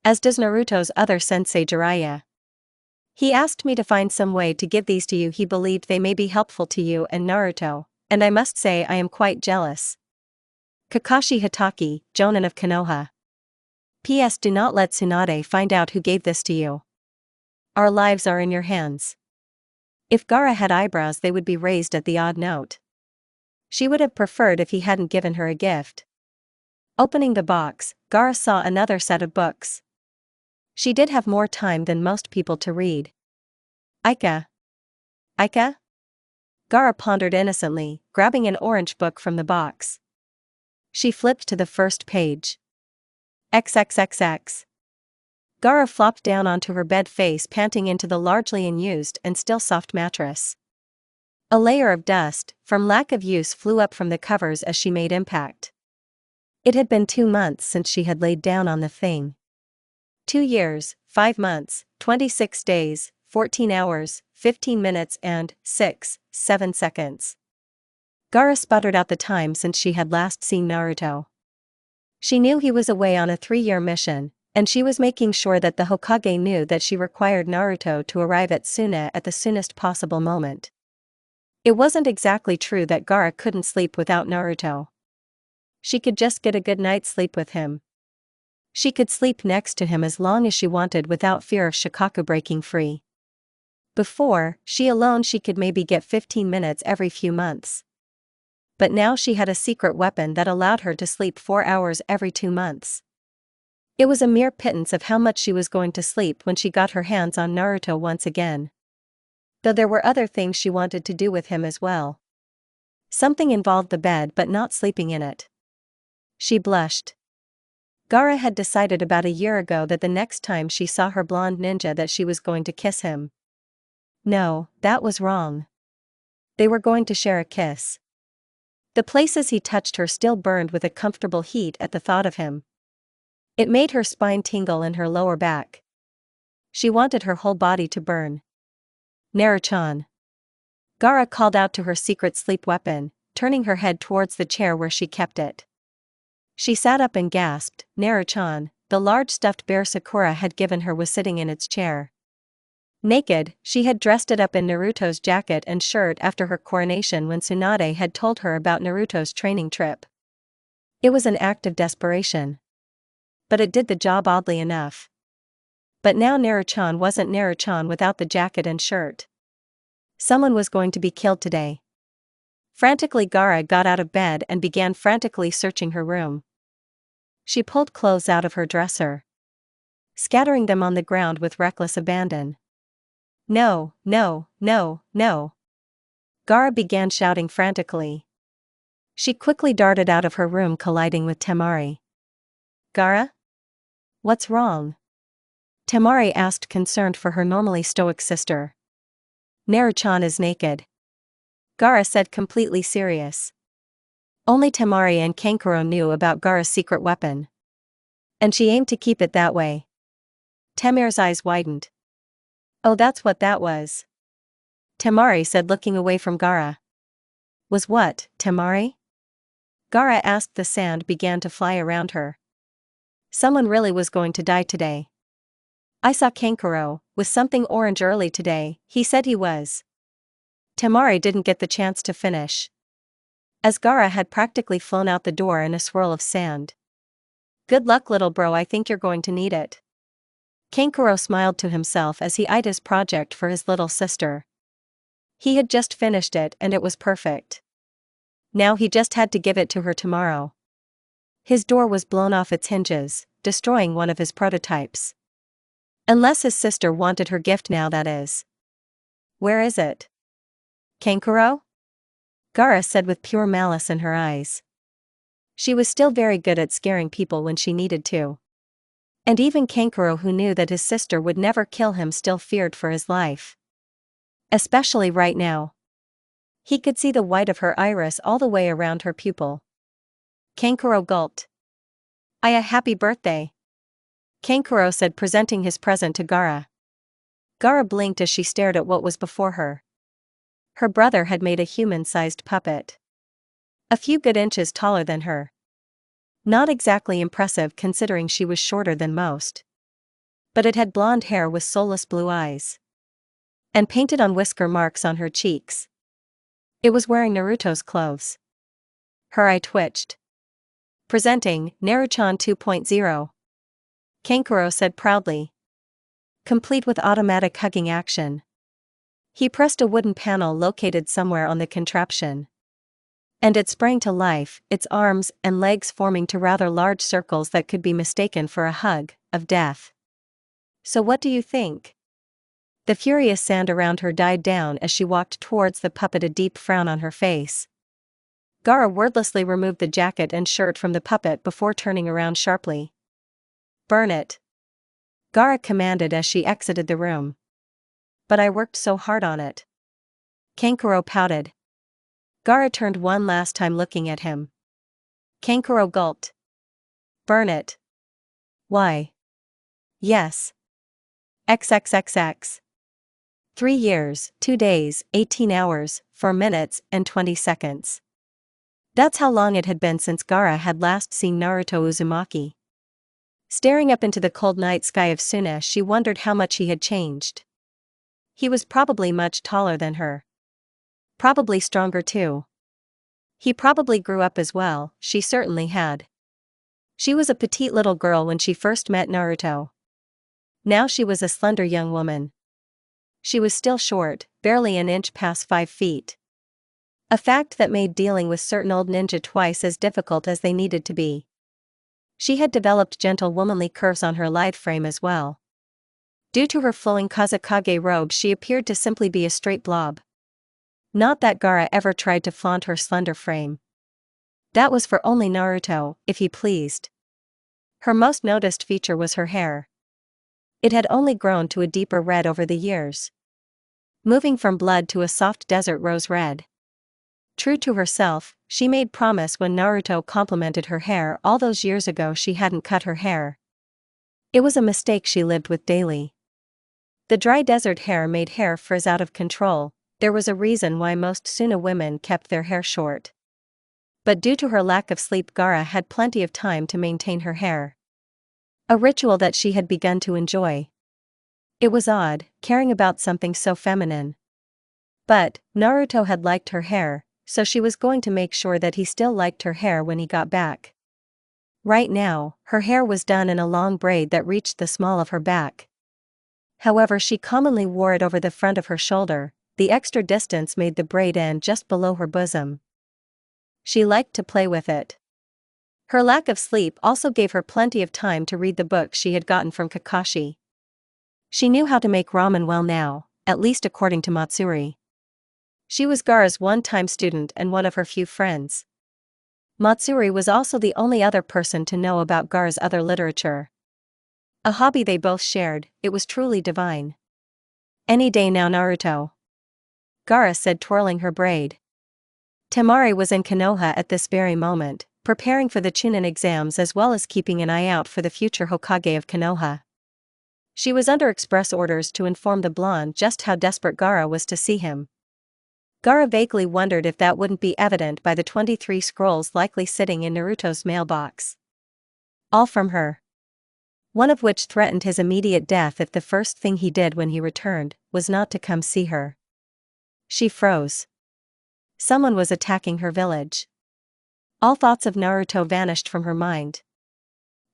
As does Naruto's other sensei Jiraiya. He asked me to find some way to give these to you. He believed they may be helpful to you and Naruto, and I must say I am quite jealous. Kakashi Hatake, Jonin of Konoha. P.S. Do not let Tsunade find out who gave this to you. Our lives are in your hands. If Gaara had eyebrows, they would be raised at the odd note. She would have preferred if he hadn't given her a gift. Opening the box, Gaara saw another set of books. She did have more time than most people to read. Aika. Aika? Gaara pondered innocently, grabbing an orange book from the box. She flipped to the first page. XXXX. Gaara flopped down onto her bed, face panting into the largely unused and still soft mattress. A layer of dust, from lack of use, flew up from the covers as she made impact. It had been 2 months since she had laid down on the thing. 2 years, 5 months, 26 days, 14 hours, 15 minutes and 7 seconds. Gaara sputtered out the time since she had last seen Naruto. She knew he was away on a 3-year mission, and she was making sure that the Hokage knew that she required Naruto to arrive at Sune at the soonest possible moment. It wasn't exactly true that Gaara couldn't sleep without Naruto. She could just get a good night's sleep with him. She could sleep next to him as long as she wanted without fear of Shikaku breaking free. Before, she could maybe get 15 minutes every few months. But now she had a secret weapon that allowed her to sleep 4 hours every 2 months. It was a mere pittance of how much she was going to sleep when she got her hands on Naruto once again. Though there were other things she wanted to do with him as well. Something involved the bed but not sleeping in it. She blushed. Gaara had decided about a year ago that the next time she saw her blonde ninja that she was going to kiss him. No, that was wrong. They were going to share a kiss. The places he touched her still burned with a comfortable heat at the thought of him. It made her spine tingle in her lower back. She wanted her whole body to burn. Naru-chan. Gaara called out to her secret sleep weapon, turning her head towards the chair where she kept it. She sat up and gasped. Naru-chan, the large stuffed bear Sakura had given her, was sitting in its chair. Naked, she had dressed it up in Naruto's jacket and shirt after her coronation when Tsunade had told her about Naruto's training trip. It was an act of desperation. But it did the job oddly enough. But now Naru-chan wasn't Naru-chan without the jacket and shirt. Someone was going to be killed today. Frantically, Gaara got out of bed and began frantically searching her room. She pulled clothes out of her dresser, scattering them on the ground with reckless abandon. No, no, no, no. Gaara began shouting frantically. She quickly darted out of her room, colliding with Temari. Gaara? What's wrong? Temari asked, concerned for her normally stoic sister. Naru-chan is naked. Gaara said, completely serious. Only Temari and Kankuro knew about Gaara's secret weapon. And she aimed to keep it that way. Temari's eyes widened. Oh, that's what that was. Temari said, looking away from Gaara. Was what, Temari? Gaara asked. The sand began to fly around her. Someone really was going to die today. I saw Kankuro with something orange early today, he said he was. Temari didn't get the chance to finish, as Gaara had practically flown out the door in a swirl of sand. Good luck, little bro, I think you're going to need it. Kankuro smiled to himself as he eyed his project for his little sister. He had just finished it and it was perfect. Now he just had to give it to her tomorrow. His door was blown off its hinges, destroying one of his prototypes. Unless his sister wanted her gift now, that is. Where is it? Kankuro? Gaara said with pure malice in her eyes. She was still very good at scaring people when she needed to. And even Kankuro, who knew that his sister would never kill him, still feared for his life. Especially right now. He could see the white of her iris all the way around her pupil. Kankuro gulped. A happy birthday. Kankuro said, presenting his present to Gaara. Gaara blinked as she stared at what was before her. Her brother had made a human-sized puppet. A few good inches taller than her. Not exactly impressive considering she was shorter than most. But it had blonde hair with soulless blue eyes. And painted on whisker marks on her cheeks. It was wearing Naruto's clothes. Her eye twitched. Presenting, Naruto 2.0. Kankuro said proudly. Complete with automatic hugging action. He pressed a wooden panel located somewhere on the contraption. And it sprang to life, its arms and legs forming to rather large circles that could be mistaken for a hug of death. So what do you think? The furious sound around her died down as she walked towards the puppet, a deep frown on her face. Gaara wordlessly removed the jacket and shirt from the puppet before turning around sharply. Burn it! Gaara commanded as she exited the room. But I worked so hard on it. Kankuro pouted. Gaara turned one last time looking at him. Kankuro gulped. Burn it. Why? Yes. XXXX. 3 years, 2 days, 18 hours, 4 minutes, and 20 seconds. That's how long it had been since Gaara had last seen Naruto Uzumaki. Staring up into the cold night sky of Suna, she wondered how much he had changed. He was probably much taller than her. Probably stronger too. He probably grew up as well, she certainly had. She was a petite little girl when she first met Naruto. Now she was a slender young woman. She was still short, barely an inch past 5 feet. A fact that made dealing with certain old ninja twice as difficult as they needed to be. She had developed gentle womanly curves on her lithe frame as well. Due to her flowing Kazekage robe, she appeared to simply be a straight blob. Not that Gaara ever tried to flaunt her slender frame. That was for only Naruto, if he pleased. Her most noticed feature was her hair. It had only grown to a deeper red over the years, moving from blood to a soft desert rose red. True to herself, she made promise when Naruto complimented her hair all those years ago she hadn't cut her hair. It was a mistake she lived with daily. The dry desert hair made hair frizz out of control. There was a reason why most Suna women kept their hair short. But due to her lack of sleep, Gaara had plenty of time to maintain her hair. A ritual that she had begun to enjoy. It was odd, caring about something so feminine. But Naruto had liked her hair, so she was going to make sure that he still liked her hair when he got back. Right now, her hair was done in a long braid that reached the small of her back. However, she commonly wore it over the front of her shoulder. The extra distance made the braid end just below her bosom. She liked to play with it. Her lack of sleep also gave her plenty of time to read the book she had gotten from Kakashi. She knew how to make ramen well now, at least according to Matsuri. She was Gaara's one-time student and one of her few friends. Matsuri was also the only other person to know about Gaara's other literature. A hobby they both shared. It was truly divine. Any day now, Naruto, Gaara said, twirling her braid. Temari was in Konoha at this very moment, preparing for the Chunin exams as well as keeping an eye out for the future Hokage of Konoha. She was under express orders to inform the blonde just how desperate Gaara was to see him. Gaara vaguely wondered if that wouldn't be evident by the 23 scrolls likely sitting in Naruto's mailbox. All from her. One of which threatened his immediate death if the first thing he did when he returned was not to come see her. She froze. Someone was attacking her village. All thoughts of Naruto vanished from her mind.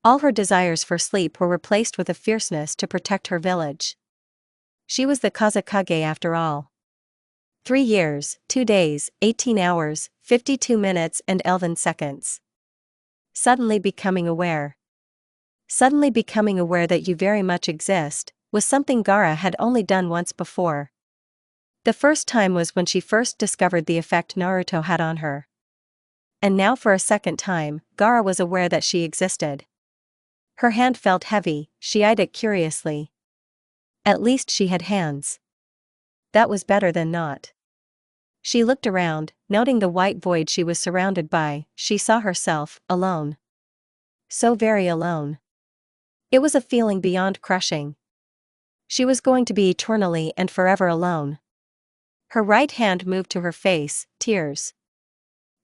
All her desires for sleep were replaced with a fierceness to protect her village. She was the Kazekage after all. 3 years, 2 days, 18 hours, 52 minutes and 11 seconds. Suddenly becoming aware. Suddenly becoming aware that you very much exist, was something Gaara had only done once before. The first time was when she first discovered the effect Naruto had on her. And now for a second time, Gaara was aware that she existed. Her hand felt heavy, she eyed it curiously. At least she had hands. That was better than not. She looked around, noting the white void she was surrounded by. She saw herself, alone. So very alone. It was a feeling beyond crushing. She was going to be eternally and forever alone. Her right hand moved to her face, tears.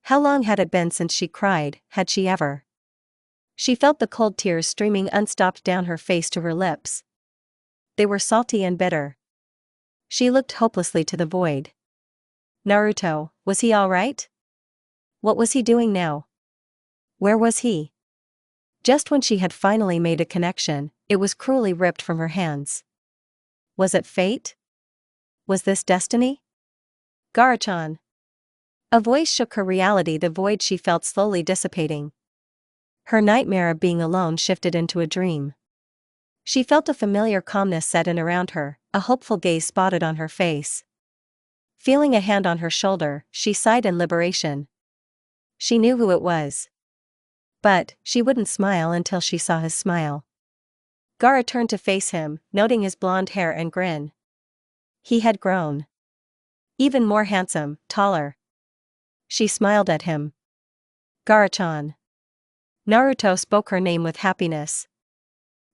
How long had it been since she cried, had she ever? She felt the cold tears streaming unstopped down her face to her lips. They were salty and bitter. She looked hopelessly to the void. Naruto, was he all right? What was he doing now? Where was he? Just when she had finally made a connection, it was cruelly ripped from her hands. Was it fate? Was this destiny? Gaara-chan. A voice shook her reality, the void she felt slowly dissipating. Her nightmare of being alone shifted into a dream. She felt a familiar calmness set in around her, a hopeful gaze spotted on her face. Feeling a hand on her shoulder, she sighed in liberation. She knew who it was. But she wouldn't smile until she saw his smile. Gaara turned to face him, noting his blonde hair and grin. He had grown. Even more handsome, taller. She smiled at him. Gaara-chan. Naruto spoke her name with happiness.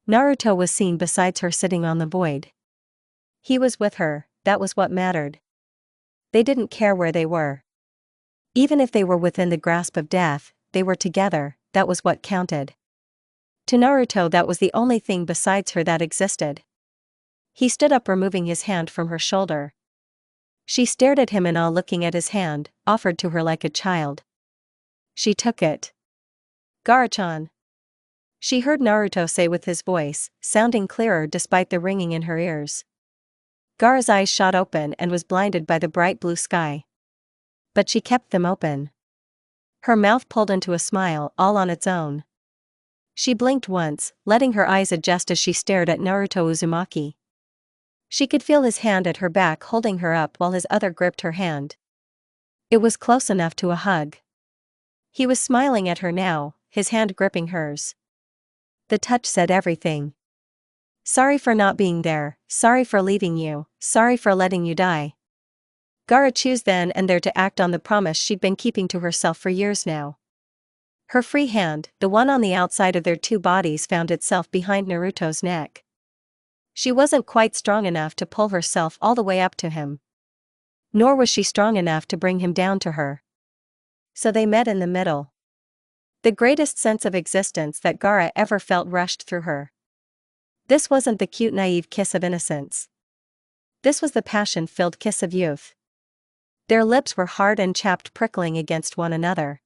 Naruto was seen beside her sitting on the void. He was with her, that was what mattered. They didn't care where they were. Even if they were within the grasp of death, they were together, that was what counted. To Naruto, that was the only thing besides her that existed. He stood up, removing his hand from her shoulder. She stared at him in awe, looking at his hand, offered to her like a child. She took it. Gaara-chan. She heard Naruto say with his voice, sounding clearer despite the ringing in her ears. Gaara's eyes shot open and was blinded by the bright blue sky. But she kept them open. Her mouth pulled into a smile all on its own. She blinked once, letting her eyes adjust as she stared at Naruto Uzumaki. She could feel his hand at her back holding her up while his other gripped her hand. It was close enough to a hug. He was smiling at her now, his hand gripping hers. The touch said everything. Sorry for not being there, sorry for leaving you, sorry for letting you die. Gaara chose then and there to act on the promise she'd been keeping to herself for years now. Her free hand, the one on the outside of their two bodies, found itself behind Naruto's neck. She wasn't quite strong enough to pull herself all the way up to him. Nor was she strong enough to bring him down to her. So they met in the middle. The greatest sense of existence that Gaara ever felt rushed through her. This wasn't the cute naive kiss of innocence. This was the passion-filled kiss of youth. Their lips were hard and chapped, prickling against one another.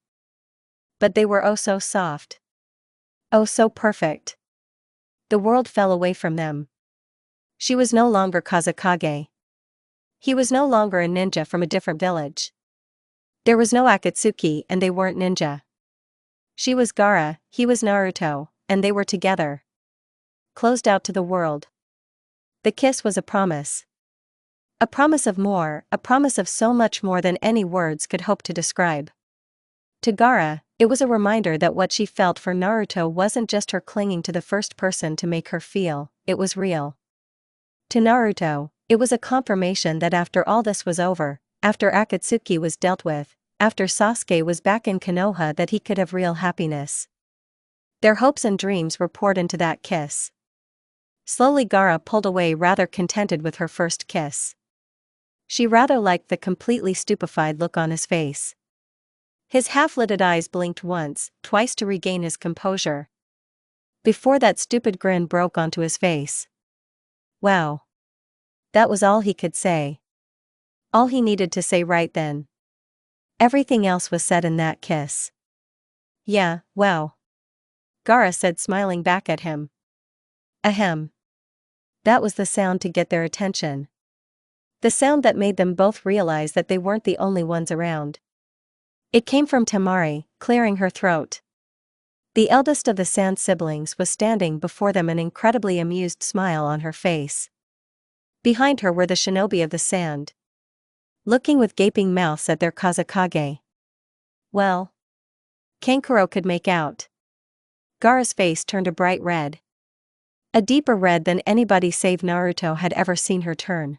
But they were oh so soft. Oh so perfect. The world fell away from them. She was no longer Kazekage. He was no longer a ninja from a different village. There was no Akatsuki and they weren't ninja. She was Gaara, he was Naruto, and they were together. Closed out to the world. The kiss was a promise. A promise of more, a promise of so much more than any words could hope to describe. To Gaara, it was a reminder that what she felt for Naruto wasn't just her clinging to the first person to make her feel, it was real. To Naruto, it was a confirmation that after all this was over, after Akatsuki was dealt with, after Sasuke was back in Konoha, that he could have real happiness. Their hopes and dreams were poured into that kiss. Slowly Gaara pulled away, rather contented with her first kiss. She rather liked the completely stupefied look on his face. His half-lidded eyes blinked once, twice to regain his composure. Before that stupid grin broke onto his face. Wow. That was all he could say. All he needed to say right then. Everything else was said in that kiss. Yeah, wow. Gaara said, smiling back at him. Ahem. That was the sound to get their attention. The sound that made them both realize that they weren't the only ones around. It came from Temari, clearing her throat. The eldest of the Sand siblings was standing before them, an incredibly amused smile on her face. Behind her were the shinobi of the Sand, looking with gaping mouths at their Kazekage. Well, Kankuro could make out. Gaara's face turned a bright red. A deeper red than anybody save Naruto had ever seen her turn.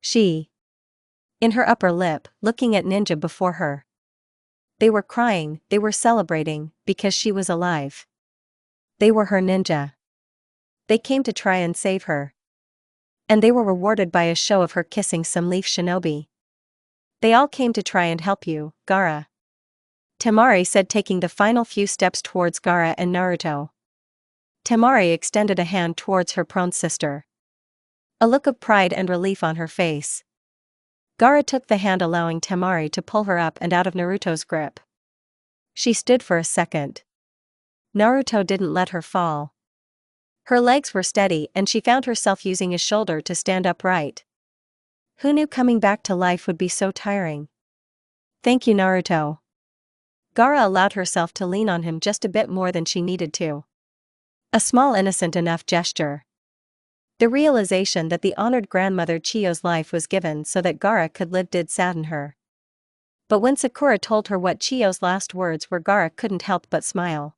She, in her upper lip, looking at ninja before her. They were crying, they were celebrating, because she was alive. They were her ninja. They came to try and save her. And they were rewarded by a show of her kissing some leaf shinobi. They all came to try and help you, Gaara. Temari said, taking the final few steps towards Gaara and Naruto. Temari extended a hand towards her prone sister. A look of pride and relief on her face. Gaara took the hand, allowing Temari to pull her up and out of Naruto's grip. She stood for a second. Naruto didn't let her fall. Her legs were steady and she found herself using his shoulder to stand upright. Who knew coming back to life would be so tiring? Thank you, Naruto. Gaara allowed herself to lean on him just a bit more than she needed to. A small innocent enough gesture. The realization that the honored grandmother Chiyo's life was given so that Gaara could live did sadden her. But when Sakura told her what Chiyo's last words were, Gaara couldn't help but smile.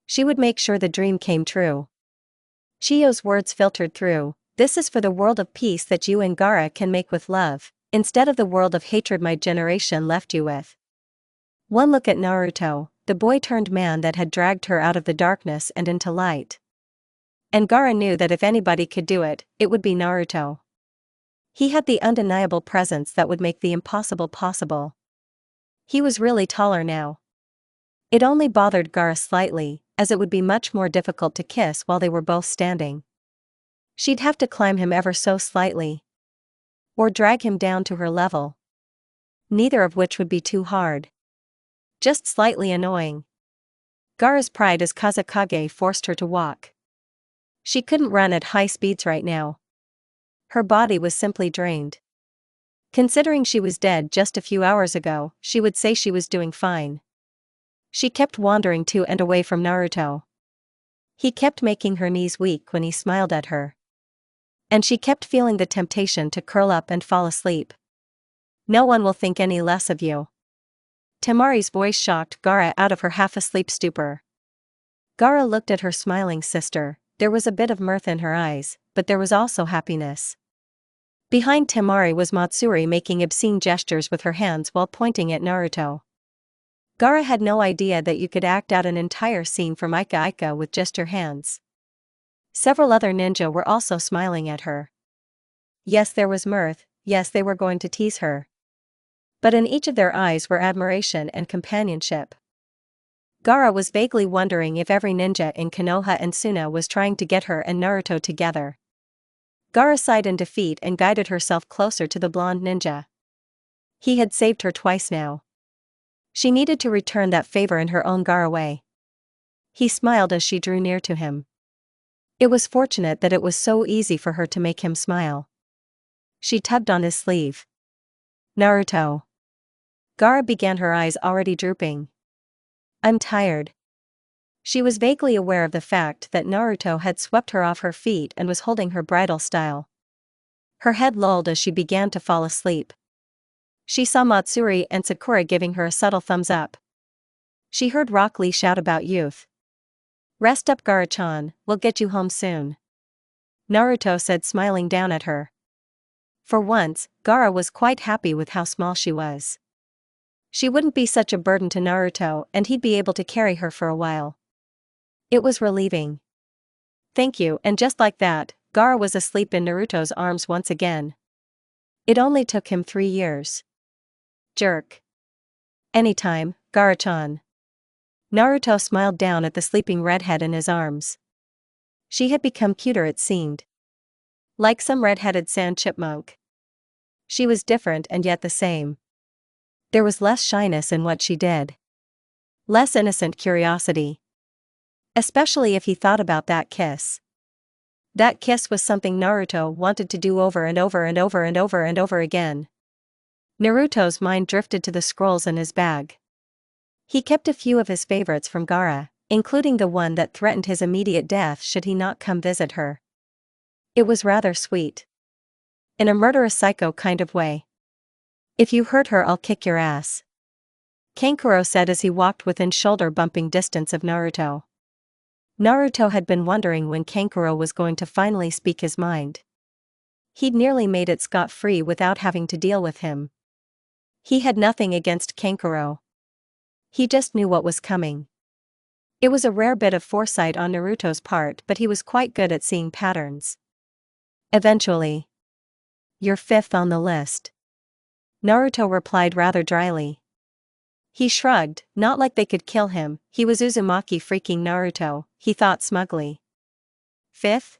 She would make sure the dream came true. Chiyo's words filtered through. This is for the world of peace that you and Gaara can make with love, instead of the world of hatred my generation left you with. One look at Naruto, the boy-turned-man that had dragged her out of the darkness and into light. And Gaara knew that if anybody could do it, it would be Naruto. He had the undeniable presence that would make the impossible possible. He was really taller now. It only bothered Gaara slightly, as it would be much more difficult to kiss while they were both standing. She'd have to climb him ever so slightly. Or drag him down to her level. Neither of which would be too hard. Just slightly annoying. Gaara's pride as Kazekage forced her to walk. She couldn't run at high speeds right now. Her body was simply drained. Considering she was dead just a few hours ago, she would say she was doing fine. She kept wandering to and away from Naruto. He kept making her knees weak when he smiled at her. And she kept feeling the temptation to curl up and fall asleep. No one will think any less of you. Temari's voice shocked Gaara out of her half-asleep stupor. Gaara looked at her smiling sister. There was a bit of mirth in her eyes, but there was also happiness. Behind Temari was Matsuri making obscene gestures with her hands while pointing at Naruto. Gaara had no idea that you could act out an entire scene from Ika Ika with just your hands. Several other ninja were also smiling at her. Yes, there was mirth, yes, they were going to tease her. But in each of their eyes were admiration and companionship. Gaara was vaguely wondering if every ninja in Konoha and Suna was trying to get her and Naruto together. Gaara sighed in defeat and guided herself closer to the blonde ninja. He had saved her twice now. She needed to return that favor in her own Gaara way. He smiled as she drew near to him. It was fortunate that it was so easy for her to make him smile. She tugged on his sleeve. Naruto. Gaara began, her eyes already drooping. I'm tired. She was vaguely aware of the fact that Naruto had swept her off her feet and was holding her bridal style. Her head lolled as she began to fall asleep. She saw Matsuri and Sakura giving her a subtle thumbs up. She heard Rock Lee shout about youth. Rest up, Gaara-chan, we'll get you home soon. Naruto said, smiling down at her. For once, Gaara was quite happy with how small she was. She wouldn't be such a burden to Naruto and he'd be able to carry her for a while. It was relieving. Thank you, and just like that, Gaara was asleep in Naruto's arms once again. It only took him 3 years. Jerk. Anytime, Gaara-chan. Naruto smiled down at the sleeping redhead in his arms. She had become cuter, it seemed. Like some red-headed sand chipmunk. She was different and yet the same. There was less shyness in what she did. Less innocent curiosity. Especially if he thought about that kiss. That kiss was something Naruto wanted to do over and over and over and over and over again. Naruto's mind drifted to the scrolls in his bag. He kept a few of his favorites from Gaara, including the one that threatened his immediate death should he not come visit her. It was rather sweet. In a murderous psycho kind of way. If you hurt her, I'll kick your ass. Kankuro said as he walked within shoulder-bumping distance of Naruto. Naruto had been wondering when Kankuro was going to finally speak his mind. He'd nearly made it scot-free without having to deal with him. He had nothing against Kankuro. He just knew what was coming. It was a rare bit of foresight on Naruto's part, but he was quite good at seeing patterns. Eventually. You're 5th on the list. Naruto replied rather dryly. He shrugged, not like they could kill him. He was Uzumaki freaking Naruto, he thought smugly. 5th?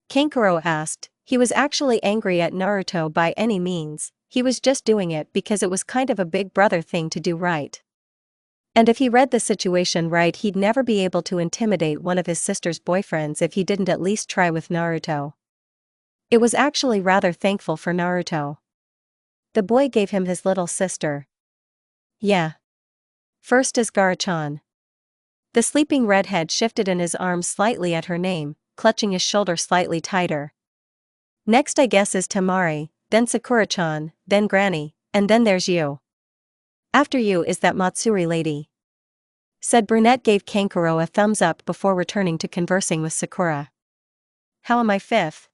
Kankuro asked. He was actually angry at Naruto by any means, he was just doing it because it was kind of a big brother thing to do, right? And if he read the situation right, he'd never be able to intimidate one of his sister's boyfriends if he didn't at least try with Naruto. It was actually rather thankful for Naruto. The boy gave him his little sister. Yeah. First is Gaara-chan. The sleeping redhead shifted in his arms slightly at her name, clutching his shoulder slightly tighter. Next I guess is Temari, then Sakura-chan, then Granny, and then there's you. After you is that Matsuri lady. Said brunette gave Kankuro a thumbs up before returning to conversing with Sakura. How am I fifth?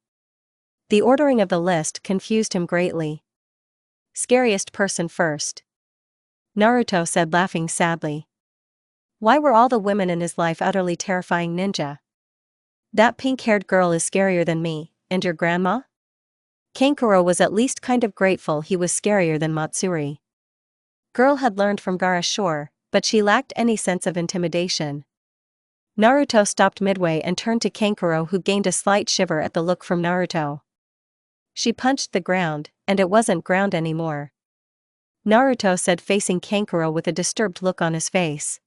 The ordering of the list confused him greatly. Scariest person first. Naruto said, laughing sadly. Why were all the women in his life utterly terrifying ninja? That pink-haired girl is scarier than me, and your grandma? Kankuro was at least kind of grateful he was scarier than Matsuri. Girl had learned from Gaara, sure, but she lacked any sense of intimidation. Naruto stopped midway and turned to Kankuro, who gained a slight shiver at the look from Naruto. She punched the ground, and it wasn't ground anymore. Naruto said, facing Kankuro with a disturbed look on his face.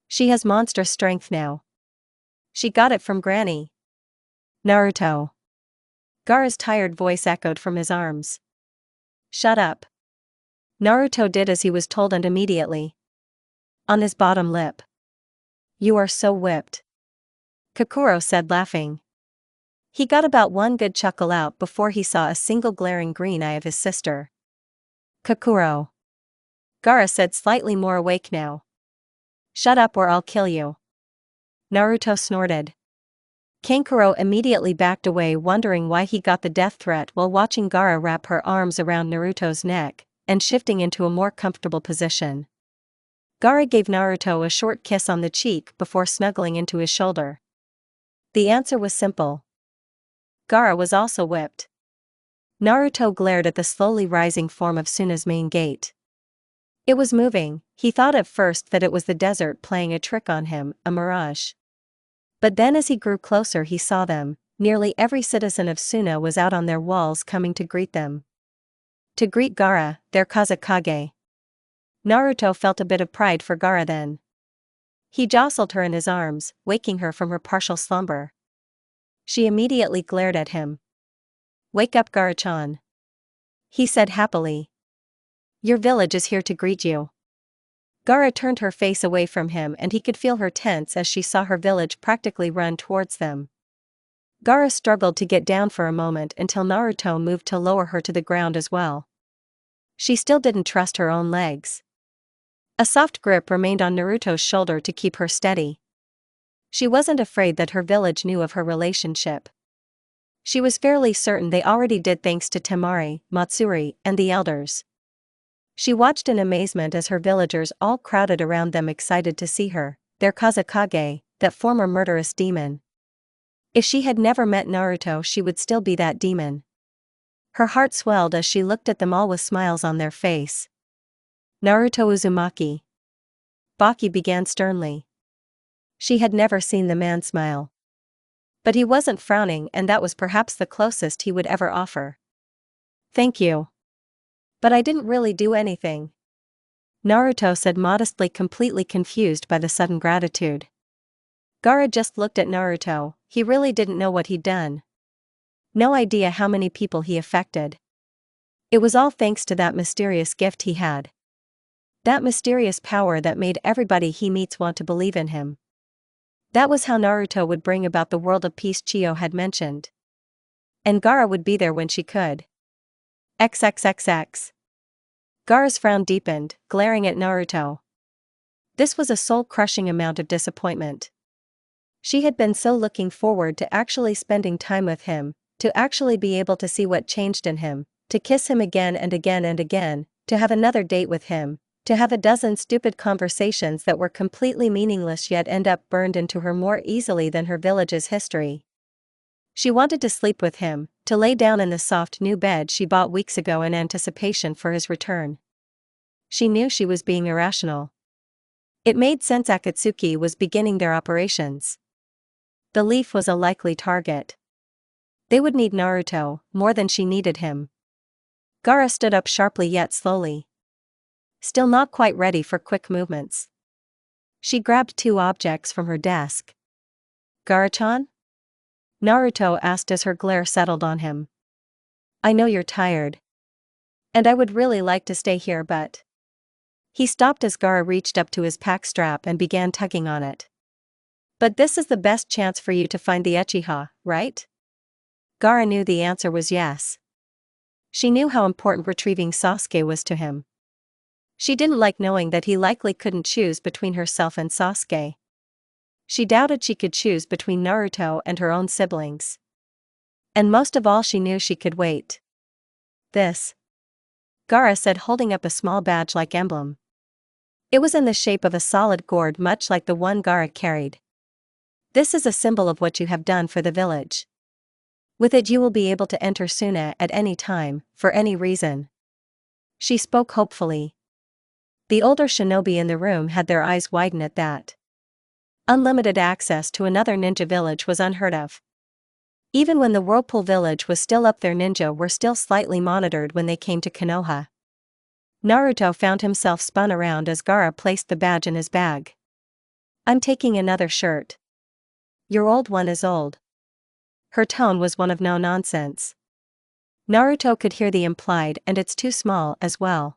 She has monstrous strength now. She got it from Granny. Naruto. Gaara's tired voice echoed from his arms. Shut up. Naruto did as he was told and immediately. On his bottom lip. You are so whipped. Kakuro said, laughing. He got about one good chuckle out before he saw a single glaring green eye of his sister. Kakuro. Gaara said, slightly more awake now. Shut up or I'll kill you. Naruto snorted. Kankuro immediately backed away, wondering why he got the death threat, while watching Gaara wrap her arms around Naruto's neck and shifting into a more comfortable position. Gaara gave Naruto a short kiss on the cheek before snuggling into his shoulder. The answer was simple. Gaara was also whipped. Naruto glared at the slowly rising form of Suna's main gate. It was moving. He thought at first that it was the desert playing a trick on him, a mirage. But then as he grew closer he saw them. Nearly every citizen of Suna was out on their walls coming to greet them. To greet Gaara, their Kazekage. Naruto felt a bit of pride for Gaara then. He jostled her in his arms, waking her from her partial slumber. She immediately glared at him. Wake up, Gaara-chan. He said happily. Your village is here to greet you. Gaara turned her face away from him and he could feel her tense as she saw her village practically run towards them. Gaara struggled to get down for a moment until Naruto moved to lower her to the ground as well. She still didn't trust her own legs. A soft grip remained on Naruto's shoulder to keep her steady. She wasn't afraid that her village knew of her relationship. She was fairly certain they already did, thanks to Temari, Matsuri, and the elders. She watched in amazement as her villagers all crowded around them, excited to see her, their Kazekage, that former murderous demon. If she had never met Naruto, she would still be that demon. Her heart swelled as she looked at them all with smiles on their face. Naruto Uzumaki. Baki began sternly. She had never seen the man smile. But he wasn't frowning, and that was perhaps the closest he would ever offer. Thank you. But I didn't really do anything. Naruto said modestly, completely confused by the sudden gratitude. Gaara just looked at Naruto. He really didn't know what he'd done. No idea how many people he affected. It was all thanks to that mysterious gift he had. That mysterious power that made everybody he meets want to believe in him. That was how Naruto would bring about the world of peace Chiyo had mentioned. And Gaara would be there when she could. XXXX. Gaara's frown deepened, glaring at Naruto. This was a soul-crushing amount of disappointment. She had been so looking forward to actually spending time with him, to actually be able to see what changed in him, to kiss him again and again and again, to have another date with him, to have a dozen stupid conversations that were completely meaningless yet end up burned into her more easily than her village's history. She wanted to sleep with him, to lay down in the soft new bed she bought weeks ago in anticipation for his return. She knew she was being irrational. It made sense Akatsuki was beginning their operations. The leaf was a likely target. They would need Naruto, more than she needed him. Gaara stood up sharply yet slowly. Still not quite ready for quick movements. She grabbed two objects from her desk. Gaara-chan? Naruto asked as her glare settled on him. I know you're tired. And I would really like to stay here but… He stopped as Gaara reached up to his pack strap and began tugging on it. But this is the best chance for you to find the Uchiha, right? Gaara knew the answer was yes. She knew how important retrieving Sasuke was to him. She didn't like knowing that he likely couldn't choose between herself and Sasuke. She doubted she could choose between Naruto and her own siblings. And most of all, she knew she could wait. This, Gaara said, holding up a small badge-like emblem. It was in the shape of a solid gourd much like the one Gaara carried. This is a symbol of what you have done for the village. With it you will be able to enter Suna at any time, for any reason. She spoke hopefully. The older shinobi in the room had their eyes widen at that. Unlimited access to another ninja village was unheard of. Even when the Whirlpool village was still up, their ninja were still slightly monitored when they came to Konoha. Naruto found himself spun around as Gaara placed the badge in his bag. I'm taking another shirt. Your old one is old. Her tone was one of no nonsense. Naruto could hear the implied and it's too small as well.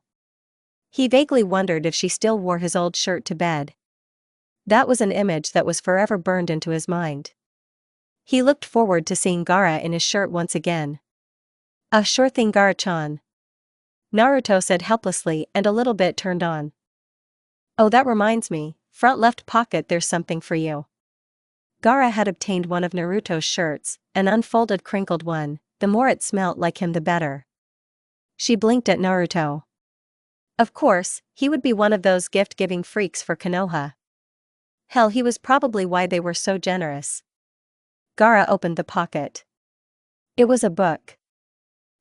He vaguely wondered if she still wore his old shirt to bed. That was an image that was forever burned into his mind. He looked forward to seeing Gaara in his shirt once again. Sure thing, Gaara-chan. Naruto said helplessly and a little bit turned on. Oh, that reminds me, front left pocket, there's something for you. Gaara had obtained one of Naruto's shirts, an unfolded crinkled one, the more it smelt like him the better. She blinked at Naruto. Of course, he would be one of those gift-giving freaks for Konoha. Hell, he was probably why they were so generous. Gaara opened the pocket. It was a book.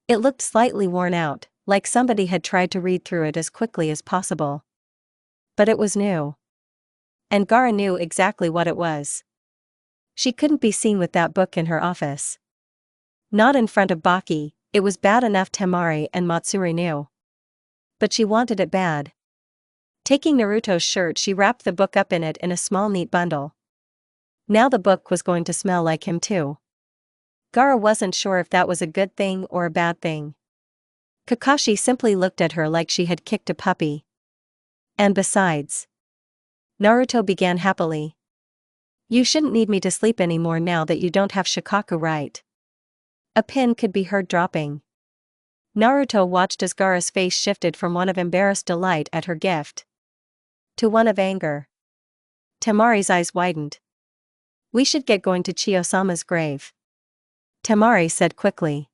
It looked slightly worn out, like somebody had tried to read through it as quickly as possible. But it was new. And Gaara knew exactly what it was. She couldn't be seen with that book in her office. Not in front of Baki. It was bad enough Temari and Matsuri knew. But she wanted it bad. Taking Naruto's shirt, she wrapped the book up in it in a small neat bundle. Now the book was going to smell like him too. Gaara wasn't sure if that was a good thing or a bad thing. Kakashi simply looked at her like she had kicked a puppy. And besides, Naruto began happily. You shouldn't need me to sleep anymore now that you don't have Shikaku, right? A pin could be heard dropping. Naruto watched as Gaara's face shifted from one of embarrassed delight at her gift to one of anger. Temari's eyes widened. We should get going to Chiyo-sama's grave, Temari said quickly.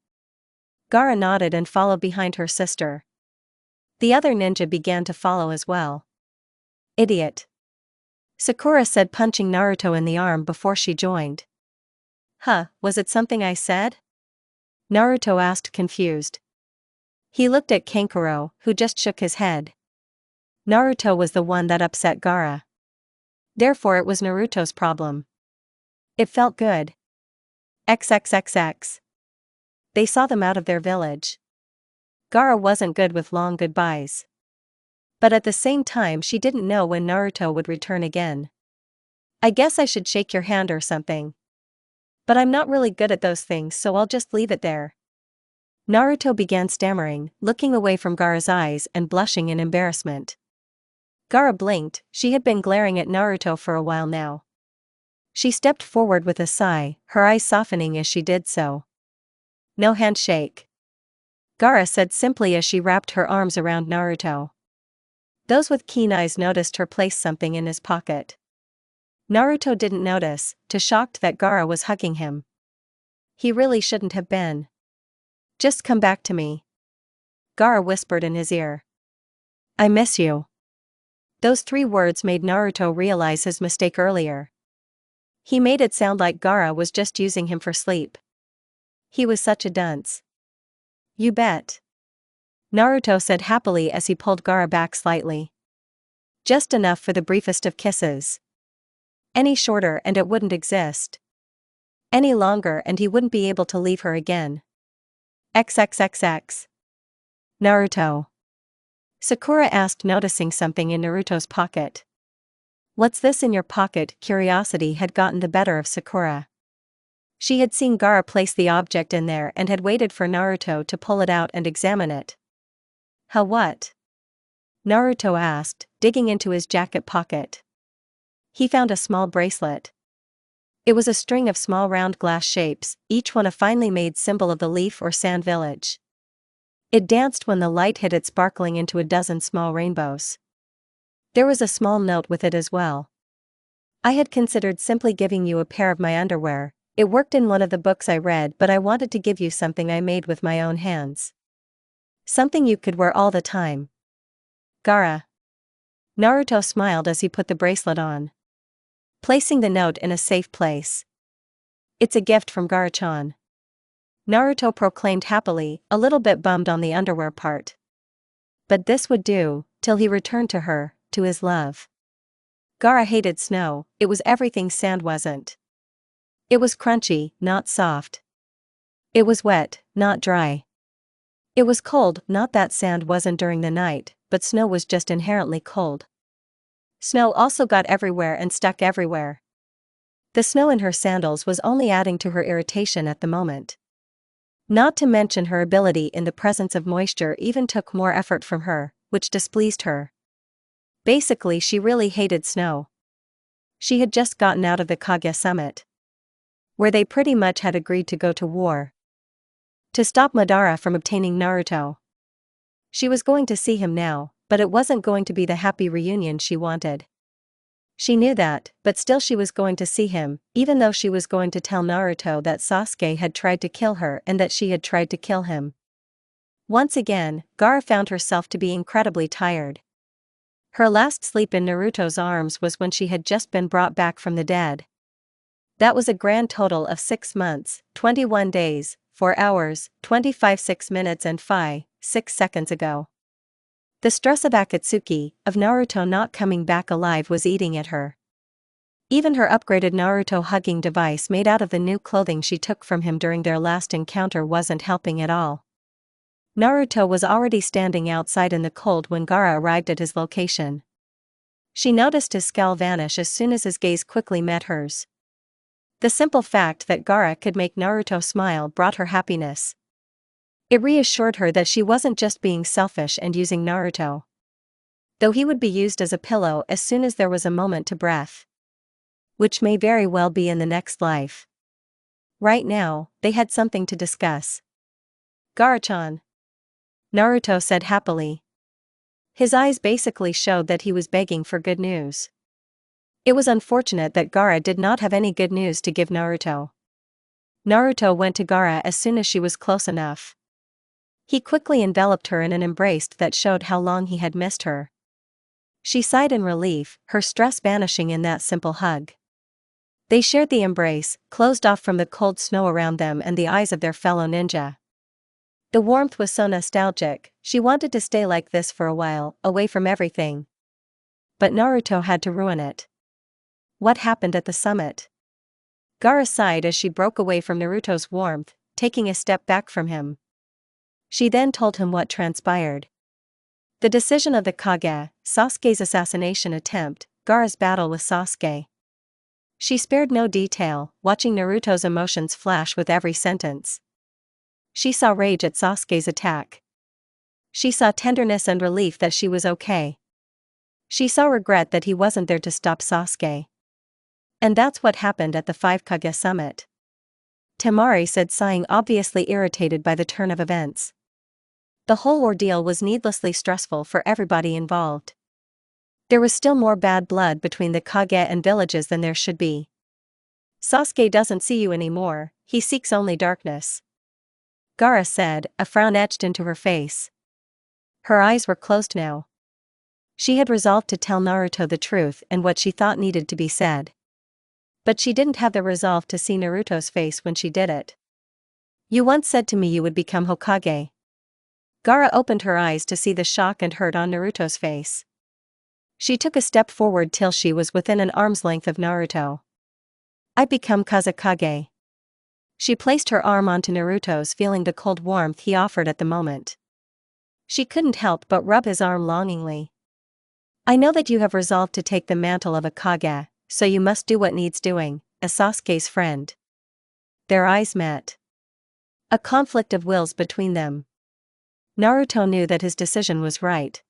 Gaara nodded and followed behind her sister. The other ninja began to follow as well. Idiot, Sakura said, punching Naruto in the arm before she joined. Huh, was it something I said? Naruto asked, confused. He looked at Kankuro, who just shook his head. Naruto was the one that upset Gaara. Therefore it was Naruto's problem. It felt good. XXXX. They saw them out of their village. Gaara wasn't good with long goodbyes. But at the same time she didn't know when Naruto would return again. I guess I should shake your hand or something. But I'm not really good at those things, so I'll just leave it there. Naruto began stammering, looking away from Gaara's eyes and blushing in embarrassment. Gaara blinked. She had been glaring at Naruto for a while now. She stepped forward with a sigh, her eyes softening as she did so. No handshake, Gaara said simply as she wrapped her arms around Naruto. Those with keen eyes noticed her place something in his pocket. Naruto didn't notice, too shocked that Gaara was hugging him. He really shouldn't have been. Just come back to me, Gaara whispered in his ear. I miss you. Those 3 words made Naruto realize his mistake earlier. He made it sound like Gaara was just using him for sleep. He was such a dunce. You bet, Naruto said happily as he pulled Gaara back slightly. Just enough for the briefest of kisses. Any shorter and it wouldn't exist. Any longer and he wouldn't be able to leave her again. XXXX. Naruto, Sakura asked, noticing something in Naruto's pocket. "What's this in your pocket?" Curiosity had gotten the better of Sakura. She had seen Gaara place the object in there and had waited for Naruto to pull it out and examine it. "How what?" Naruto asked, digging into his jacket pocket. He found a small bracelet. It was a string of small round glass shapes, each one a finely made symbol of the leaf or sand village. It danced when the light hit it, sparkling into a dozen small rainbows. There was a small note with it as well. "I had considered simply giving you a pair of my underwear. It worked in one of the books I read, but I wanted to give you something I made with my own hands. Something you could wear all the time." "Gaara." Naruto smiled as he put the bracelet on, placing the note in a safe place. "It's a gift from Gaara-chan," Naruto proclaimed happily, a little bit bummed on the underwear part. But this would do, till he returned to her, to his love. Gaara hated snow. It was everything sand wasn't. It was crunchy, not soft. It was wet, not dry. It was cold, not that sand wasn't during the night, but snow was just inherently cold. Snow also got everywhere and stuck everywhere. The snow in her sandals was only adding to her irritation at the moment. Not to mention her ability in the presence of moisture even took more effort from her, which displeased her. Basically, she really hated snow. She had just gotten out of the Kage summit, where they pretty much had agreed to go to war to stop Madara from obtaining Naruto. She was going to see him now, but it wasn't going to be the happy reunion she wanted. She knew that, but still she was going to see him, even though she was going to tell Naruto that Sasuke had tried to kill her and that she had tried to kill him. Once again, Gaara found herself to be incredibly tired. Her last sleep in Naruto's arms was when she had just been brought back from the dead. That was a grand total of 6 months, 21 days, 4 hours, 25 6 minutes and 6 seconds ago. The stress of Akatsuki, of Naruto not coming back alive, was eating at her. Even her upgraded Naruto hugging device made out of the new clothing she took from him during their last encounter wasn't helping at all. Naruto was already standing outside in the cold when Gaara arrived at his location. She noticed his scowl vanish as soon as his gaze quickly met hers. The simple fact that Gaara could make Naruto smile brought her happiness. It reassured her that she wasn't just being selfish and using Naruto, though he would be used as a pillow as soon as there was a moment to breath, which may very well be in the next life. Right now, they had something to discuss. "Gaara-chan," Naruto said happily. His eyes basically showed that he was begging for good news. It was unfortunate that Gaara did not have any good news to give Naruto. Naruto went to Gaara as soon as she was close enough. He quickly enveloped her in an embrace that showed how long he had missed her. She sighed in relief, her stress vanishing in that simple hug. They shared the embrace, closed off from the cold snow around them and the eyes of their fellow ninja. The warmth was so nostalgic, she wanted to stay like this for a while, away from everything. But Naruto had to ruin it. What happened at the summit? Gaara sighed as she broke away from Naruto's warmth, taking a step back from him. She then told him what transpired. The decision of the Kage, Sasuke's assassination attempt, Gaara's battle with Sasuke. She spared no detail, watching Naruto's emotions flash with every sentence. She saw rage at Sasuke's attack. She saw tenderness and relief that she was okay. She saw regret that he wasn't there to stop Sasuke. And that's what happened at the 5 Kage summit. Temari said, sighing, obviously irritated by the turn of events. The whole ordeal was needlessly stressful for everybody involved. There was still more bad blood between the Kage and villages than there should be. Sasuke doesn't see you anymore, he seeks only darkness, Gaara said, a frown etched into her face. Her eyes were closed now. She had resolved to tell Naruto the truth and what she thought needed to be said. But she didn't have the resolve to see Naruto's face when she did it. "You once said to me you would become Hokage." Gaara opened her eyes to see the shock and hurt on Naruto's face. She took a step forward till she was within an arm's length of Naruto. "I'd become Kazekage." She placed her arm onto Naruto's, feeling the cold warmth he offered at the moment. She couldn't help but rub his arm longingly. I know that you have resolved to take the mantle of a Kage, so you must do what needs doing, as Sasuke's friend. Their eyes met. A conflict of wills between them. Naruto knew that his decision was right.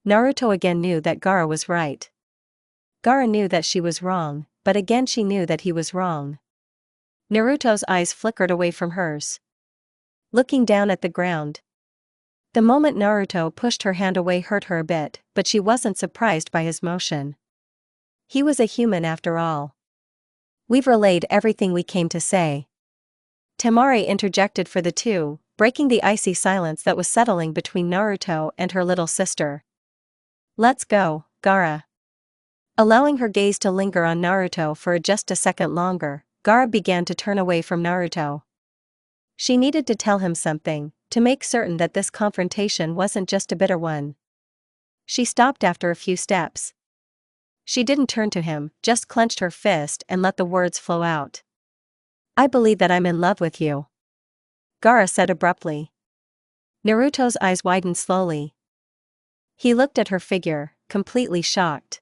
Naruto again knew that Gaara was right. Gaara knew that she was wrong, but again she knew that he was wrong. Naruto's eyes flickered away from hers. Looking down at the ground. The moment Naruto pushed her hand away hurt her a bit, but she wasn't surprised by his motion. He was a human after all. We've relayed everything we came to say. Temari interjected for the two, breaking the icy silence that was settling between Naruto and her little sister. Let's go, Gaara. Allowing her gaze to linger on Naruto for just a second longer, Gaara began to turn away from Naruto. She needed to tell him something, to make certain that this confrontation wasn't just a bitter one. She stopped after a few steps. She didn't turn to him, just clenched her fist and let the words flow out. I believe that I'm in love with you. Gaara said abruptly. Naruto's eyes widened slowly. He looked at her figure, completely shocked.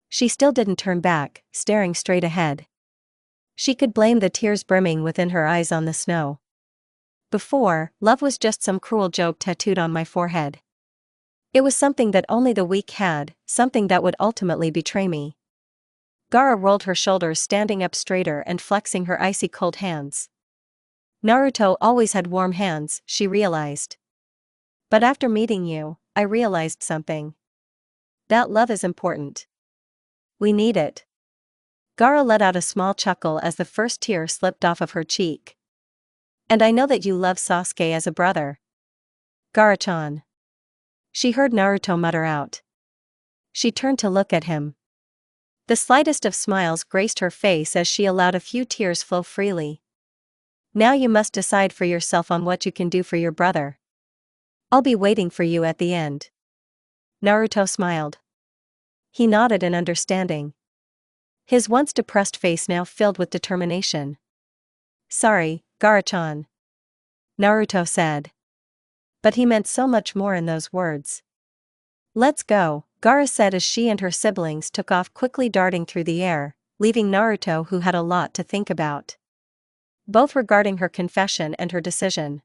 She still didn't turn back, staring straight ahead. She could blame the tears brimming within her eyes on the snow. Before, love was just some cruel joke tattooed on my forehead. It was something that only the weak had, something that would ultimately betray me. Gaara rolled her shoulders, standing up straighter and flexing her icy cold hands. Naruto always had warm hands, she realized. But after meeting you, I realized something. That love is important. We need it. Gaara let out a small chuckle as the first tear slipped off of her cheek. And I know that you love Sasuke as a brother. Gaara-chan. She heard Naruto mutter out. She turned to look at him. The slightest of smiles graced her face as she allowed a few tears flow freely. Now you must decide for yourself on what you can do for your brother. I'll be waiting for you at the end. Naruto smiled. He nodded in understanding. His once depressed face now filled with determination. Sorry, Gaara-chan. Naruto said. But he meant so much more in those words. Let's go, Gaara said as she and her siblings took off, quickly darting through the air, leaving Naruto who had a lot to think about. Both regarding her confession and her decision.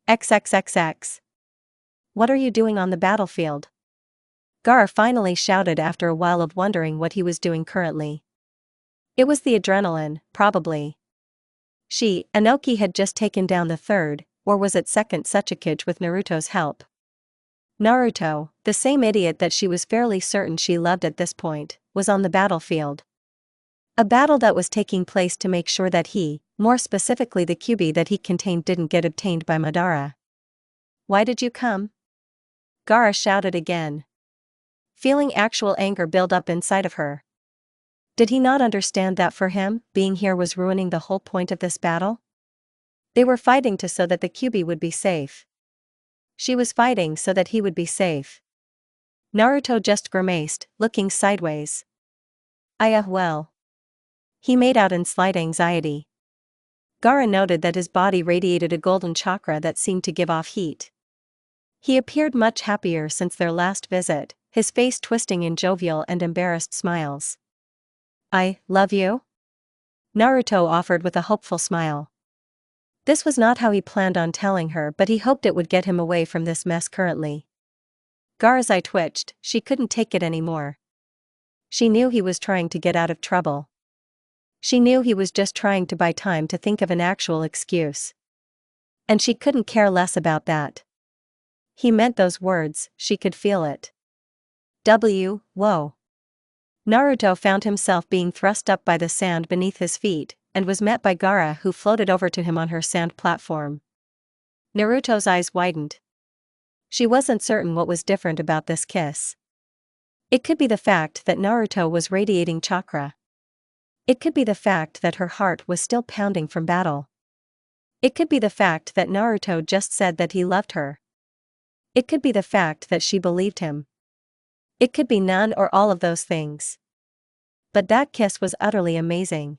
XXXX. What are you doing on the battlefield? Gaara finally shouted after a while of wondering what he was doing currently. It was the adrenaline, probably. Inoki had just taken down the third, or was it second Tsuchikage with Naruto's help. Naruto, the same idiot that she was fairly certain she loved at this point, was on the battlefield. A battle that was taking place to make sure that he, more specifically the Kyuubi that he contained, didn't get obtained by Madara. Why did you come? Gaara shouted again. Feeling actual anger build up inside of her. Did he not understand that for him, being here was ruining the whole point of this battle? They were fighting so that the Kyuubi would be safe. She was fighting so that he would be safe. Naruto just grimaced, looking sideways. Well. He made out in slight anxiety. Gaara noted that his body radiated a golden chakra that seemed to give off heat. He appeared much happier since their last visit, his face twisting in jovial and embarrassed smiles. I love you? Naruto offered with a hopeful smile. This was not how he planned on telling her, but he hoped it would get him away from this mess currently. Gaara's eye twitched, she couldn't take it anymore. She knew he was trying to get out of trouble. She knew he was just trying to buy time to think of an actual excuse. And she couldn't care less about that. He meant those words, she could feel it. Whoa. Naruto found himself being thrust up by the sand beneath his feet, and was met by Gaara, who floated over to him on her sand platform. Naruto's eyes widened. She wasn't certain what was different about this kiss. It could be the fact that Naruto was radiating chakra. It could be the fact that her heart was still pounding from battle. It could be the fact that Naruto just said that he loved her. It could be the fact that she believed him. It could be none or all of those things. But that kiss was utterly amazing.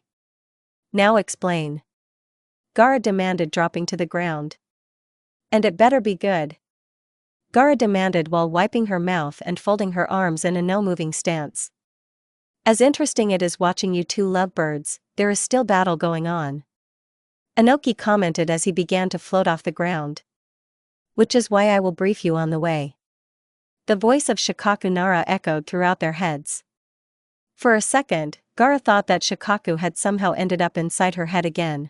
Now explain. Gaara demanded, dropping to the ground. And it better be good. Gaara demanded while wiping her mouth and folding her arms in a no-moving stance. As interesting it is watching you two lovebirds, there is still battle going on. Inoki commented as he began to float off the ground. Which is why I will brief you on the way. The voice of Shikaku Nara echoed throughout their heads. For a second, Gaara thought that Shikaku had somehow ended up inside her head again.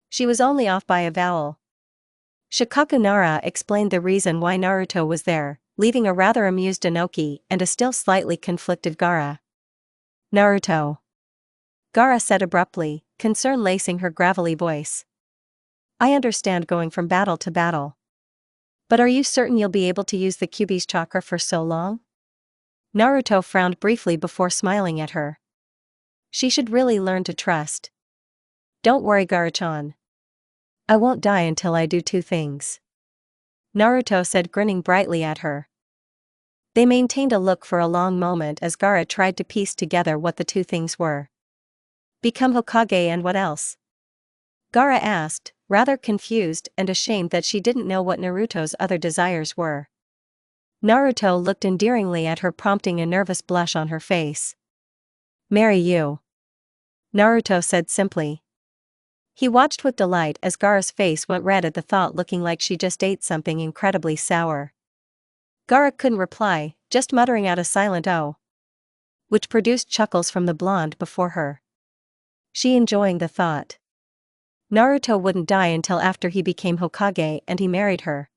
She was only off by a vowel. Shikaku Nara explained the reason why Naruto was there, leaving a rather amused Inoki and a still slightly conflicted Gaara. Naruto. Gaara said abruptly, concern lacing her gravelly voice. I understand going from battle to battle. But are you certain you'll be able to use the Kyuubi's chakra for so long? Naruto frowned briefly before smiling at her. She should really learn to trust. Don't worry, Gaara-chan. I won't die until I do two things. Naruto said, grinning brightly at her. They maintained a look for a long moment as Gaara tried to piece together what the two things were. Become Hokage and what else? Gaara asked, rather confused and ashamed that she didn't know what Naruto's other desires were. Naruto looked endearingly at her, prompting a nervous blush on her face. Marry you. Naruto said simply. He watched with delight as Gaara's face went red at the thought, looking like she just ate something incredibly sour. Gaara couldn't reply, just muttering out a silent "oh," which produced chuckles from the blonde before her. She enjoying the thought. Naruto wouldn't die until after he became Hokage and he married her.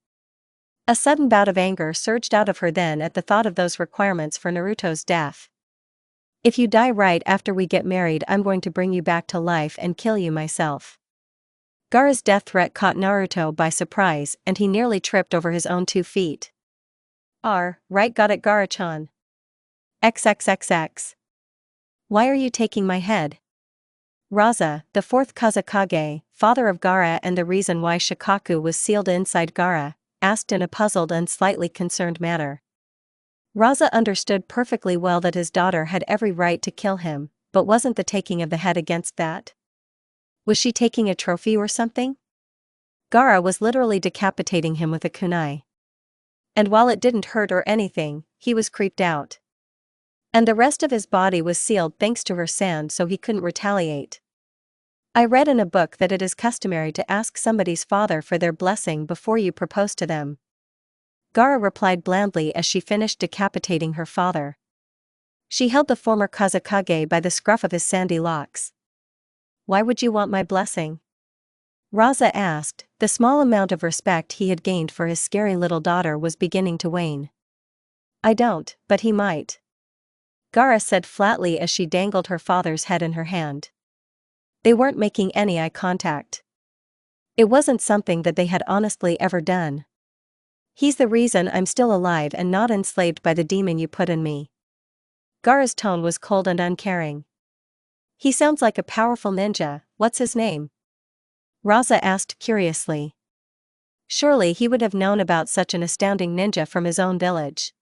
A sudden bout of anger surged out of her then at the thought of those requirements for Naruto's death. If you die right after we get married, I'm going to bring you back to life and kill you myself. Gaara's death threat caught Naruto by surprise and he nearly tripped over his own 2 feet. Right, got it, Gaara-chan. XXXX. Why are you taking my head? Raza, the 4th Kazekage, father of Gaara and the reason why Shikaku was sealed inside Gaara, asked in a puzzled and slightly concerned manner. Raza understood perfectly well that his daughter had every right to kill him, but wasn't the taking of the head against that? Was she taking a trophy or something? Gaara was literally decapitating him with a kunai. And while it didn't hurt or anything, he was creeped out. And the rest of his body was sealed thanks to her sand, so he couldn't retaliate. I read in a book that it is customary to ask somebody's father for their blessing before you propose to them. Gaara replied blandly as she finished decapitating her father. She held the former Kazekage by the scruff of his sandy locks. Why would you want my blessing? Raza asked. The small amount of respect he had gained for his scary little daughter was beginning to wane. I don't, but he might. Gaara said flatly as she dangled her father's head in her hand. They weren't making any eye contact. It wasn't something that they had honestly ever done. He's the reason I'm still alive and not enslaved by the demon you put in me. Gaara's tone was cold and uncaring. He sounds like a powerful ninja. What's his name? Raza asked curiously. Surely he would have known about such an astounding ninja from his own village.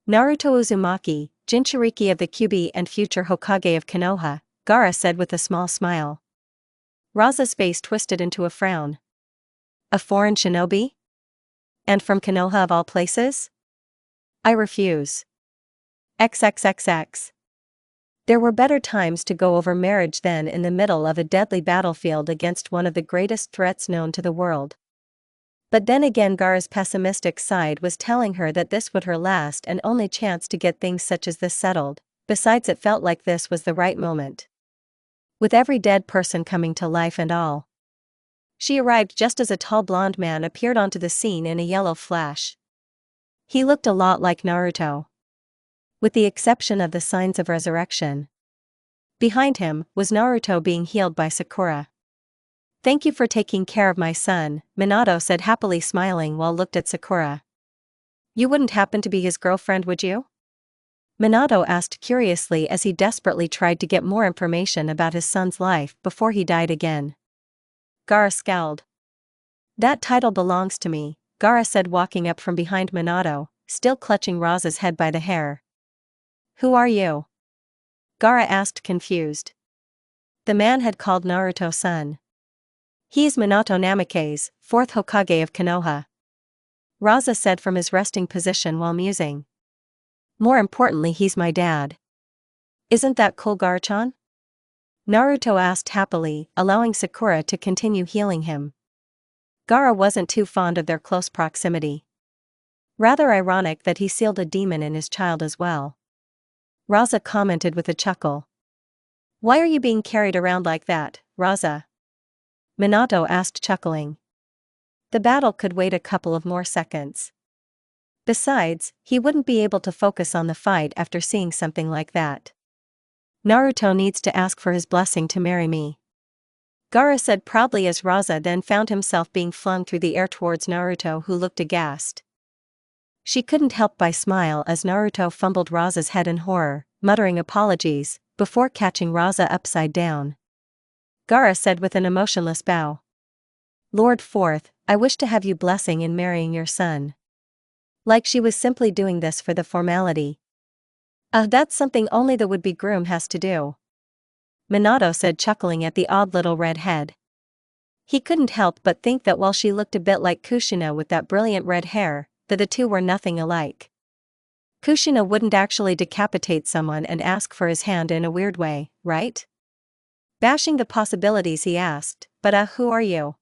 Naruto Uzumaki, Jinchuriki of the Kyuubi and future Hokage of Konoha, Gaara said with a small smile. Raza's face twisted into a frown. A foreign shinobi? And from Konoha of all places? I refuse. XXXX. There were better times to go over marriage than in the middle of a deadly battlefield against one of the greatest threats known to the world. But then again, Gaara's pessimistic side was telling her that this would her last and only chance to get things such as this settled. Besides, it felt like this was the right moment. With every dead person coming to life and all. She arrived just as a tall blonde man appeared onto the scene in a yellow flash. He looked a lot like Naruto. With the exception of the signs of resurrection. Behind him was Naruto being healed by Sakura. Thank you for taking care of my son, Minato said, happily smiling while looked at Sakura. You wouldn't happen to be his girlfriend, would you? Minato asked curiously as he desperately tried to get more information about his son's life before he died again. Gaara scowled. That title belongs to me, Gaara said, walking up from behind Minato, still clutching Raza's head by the hair. Who are you? Gaara asked, confused. The man had called Naruto son. He is Minato Namikaze, 4th Hokage of Konoha. Raza said from his resting position while musing. More importantly, he's my dad. Isn't that cool, Gaara-chan? Naruto asked happily, allowing Sakura to continue healing him. Gaara wasn't too fond of their close proximity. Rather ironic that he sealed a demon in his child as well. Raza commented with a chuckle. Why are you being carried around like that, Raza? Minato asked, chuckling. The battle could wait a couple of more seconds. Besides, he wouldn't be able to focus on the fight after seeing something like that. Naruto needs to ask for his blessing to marry me. Gaara said proudly as Raza then found himself being flung through the air towards Naruto, who looked aghast. She couldn't help but smile as Naruto fumbled Raza's head in horror, muttering apologies, before catching Raza upside down. Gaara said with an emotionless bow. Lord Fourth, I wish to have you blessing in marrying your son. Like she was simply doing this for the formality. That's something only the would-be groom has to do. Minato said, chuckling at the odd little red head. He couldn't help but think that while she looked a bit like Kushina with that brilliant red hair, that the two were nothing alike. Kushina wouldn't actually decapitate someone and ask for his hand in a weird way, right? Bashing the possibilities, he asked, but who are you?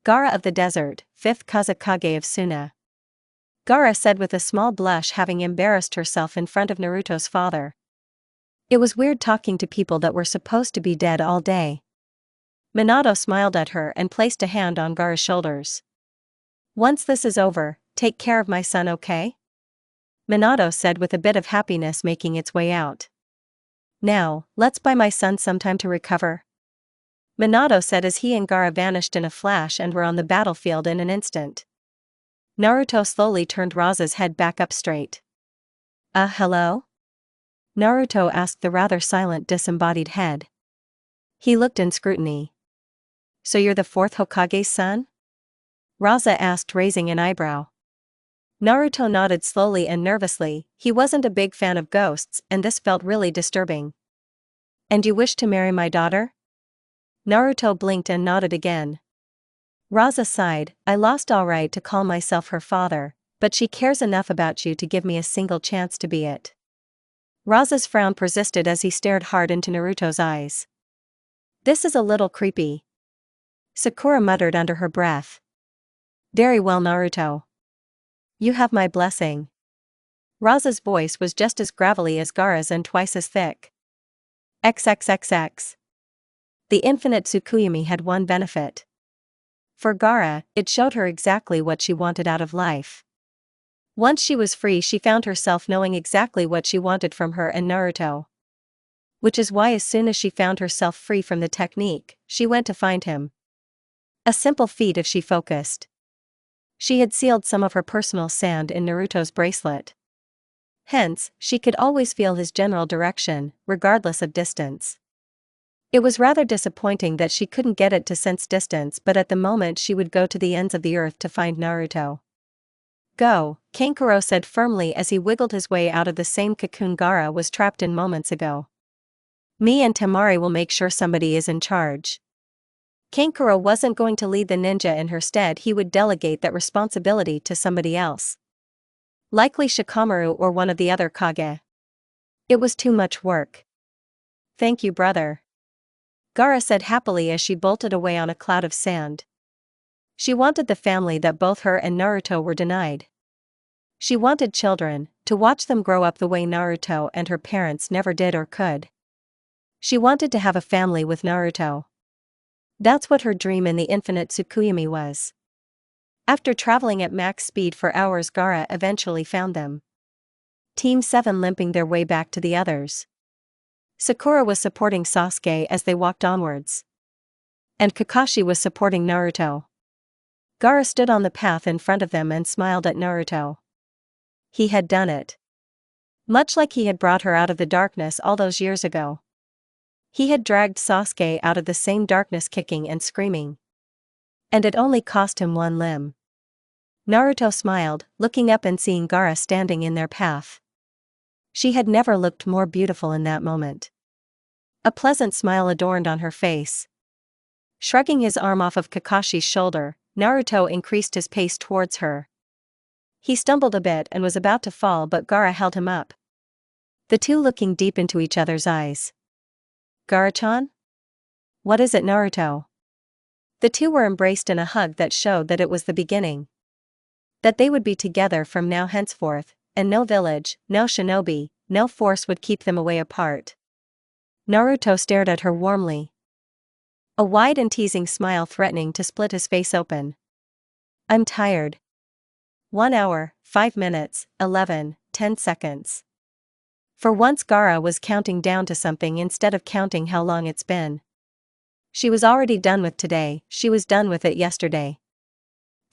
Gaara of the Desert, 5th Kazekage of Suna. Gaara said with a small blush, having embarrassed herself in front of Naruto's father. It was weird talking to people that were supposed to be dead all day. Minato smiled at her and placed a hand on Gaara's shoulders. Once this is over, take care of my son, okay? Minato said with a bit of happiness making its way out. Now, let's buy my son some time to recover. Minato said as he and Gaara vanished in a flash and were on the battlefield in an instant. Naruto slowly turned Raza's head back up straight. Hello? Naruto asked the rather silent disembodied head. He looked in scrutiny. So you're the 4th Hokage's son? Raza asked, raising an eyebrow. Naruto nodded slowly and nervously. He wasn't a big fan of ghosts, and this felt really disturbing. And you wish to marry my daughter? Naruto blinked and nodded again. Raza sighed, I lost all right to call myself her father, but she cares enough about you to give me a single chance to be it. Raza's frown persisted as he stared hard into Naruto's eyes. This is a little creepy. Sakura muttered under her breath. Very well, Naruto. You have my blessing. Raza's voice was just as gravelly as Gaara's and twice as thick. XXXX. The infinite Tsukuyomi had one benefit. For Gaara, it showed her exactly what she wanted out of life. Once she was free, she found herself knowing exactly what she wanted from her and Naruto. Which is why as soon as she found herself free from the technique, she went to find him. A simple feat if she focused. She had sealed some of her personal sand in Naruto's bracelet. Hence, she could always feel his general direction, regardless of distance. It was rather disappointing that she couldn't get it to sense distance, but at the moment she would go to the ends of the earth to find Naruto. Go, Kankuro said firmly as he wiggled his way out of the same cocoon Gaara was trapped in moments ago. Me and Temari will make sure somebody is in charge. Kankuro wasn't going to lead the ninja in her stead, he would delegate that responsibility to somebody else. Likely Shikamaru or one of the other Kage. It was too much work. Thank you, brother. Gaara said happily as she bolted away on a cloud of sand. She wanted the family that both her and Naruto were denied. She wanted children, to watch them grow up the way Naruto and her parents never did or could. She wanted to have a family with Naruto. That's what her dream in the infinite Tsukuyomi was. After traveling at max speed for hours, Gaara eventually found them. Team 7 limping their way back to the others. Sakura was supporting Sasuke as they walked onwards. And Kakashi was supporting Naruto. Gaara stood on the path in front of them and smiled at Naruto. He had done it. Much like he had brought her out of the darkness all those years ago. He had dragged Sasuke out of the same darkness kicking and screaming. And it only cost him one limb. Naruto smiled, looking up and seeing Gaara standing in their path. She had never looked more beautiful in that moment. A pleasant smile adorned on her face. Shrugging his arm off of Kakashi's shoulder, Naruto increased his pace towards her. He stumbled a bit and was about to fall, but Gaara held him up. The two looking deep into each other's eyes. Gaara-chan? What is it, Naruto? The two were embraced in a hug that showed that it was the beginning. That they would be together from now henceforth, and no village, no shinobi, no force would keep them away apart. Naruto stared at her warmly. A wide and teasing smile threatening to split his face open. I'm tired. 1 hour, 5 minutes, 11, 10 seconds. For once Gaara was counting down to something instead of counting how long it's been. She was already done with today, she was done with it yesterday.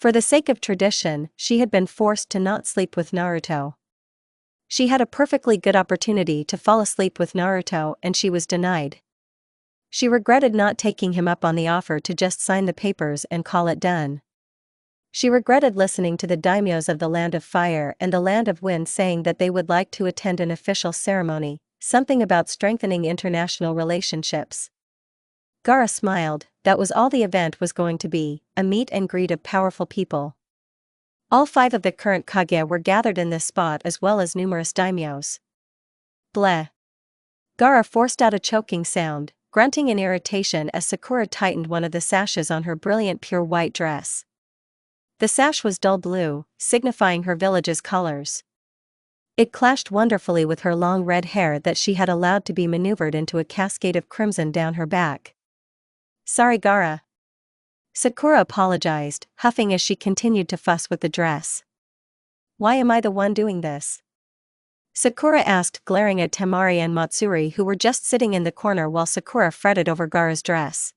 For the sake of tradition, she had been forced to not sleep with Naruto. She had a perfectly good opportunity to fall asleep with Naruto and she was denied. She regretted not taking him up on the offer to just sign the papers and call it done. She regretted listening to the daimyos of the Land of Fire and the Land of Wind saying that they would like to attend an official ceremony, something about strengthening international relationships. Gaara smiled, that was all the event was going to be, a meet and greet of powerful people. All 5 of the current Kage were gathered in this spot as well as numerous daimyos. Bleh. Gaara forced out a choking sound, grunting in irritation as Sakura tightened one of the sashes on her brilliant pure white dress. The sash was dull blue, signifying her village's colors. It clashed wonderfully with her long red hair that she had allowed to be maneuvered into a cascade of crimson down her back. Sorry, Gaara. Sakura apologized, huffing as she continued to fuss with the dress. Why am I the one doing this? Sakura asked, glaring at Temari and Matsuri who were just sitting in the corner while Sakura fretted over Gaara's dress.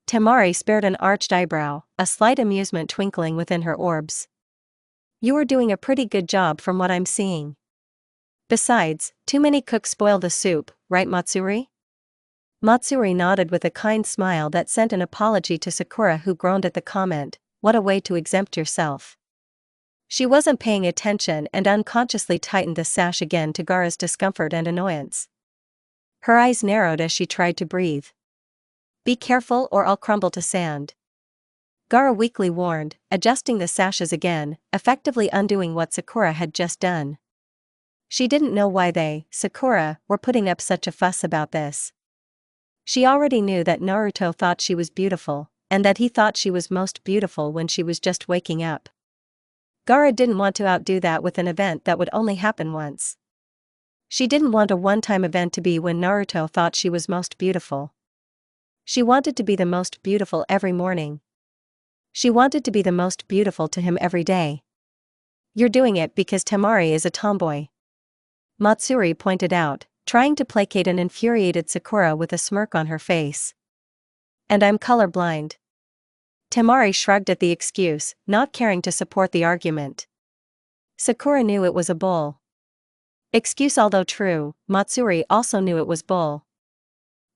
Temari spared an arched eyebrow, a slight amusement twinkling within her orbs. You are doing a pretty good job from what I'm seeing. Besides, too many cooks spoil the soup, right, Matsuri? Matsuri nodded with a kind smile that sent an apology to Sakura, who groaned at the comment, what a way to exempt yourself. She wasn't paying attention and unconsciously tightened the sash again to Gaara's discomfort and annoyance. Her eyes narrowed as she tried to breathe. Be careful or I'll crumble to sand. Gaara weakly warned, adjusting the sashes again, effectively undoing what Sakura had just done. She didn't know why they, Sakura, were putting up such a fuss about this. She already knew that Naruto thought she was beautiful, and that he thought she was most beautiful when she was just waking up. Gaara didn't want to outdo that with an event that would only happen once. She didn't want a one-time event to be when Naruto thought she was most beautiful. She wanted to be the most beautiful every morning. She wanted to be the most beautiful to him every day. You're doing it because Temari is a tomboy. Matsuri pointed out, trying to placate an infuriated Sakura with a smirk on her face. And I'm colorblind. Temari shrugged at the excuse, not caring to support the argument. Sakura knew it was a bull excuse, although true, Matsuri also knew it was bull.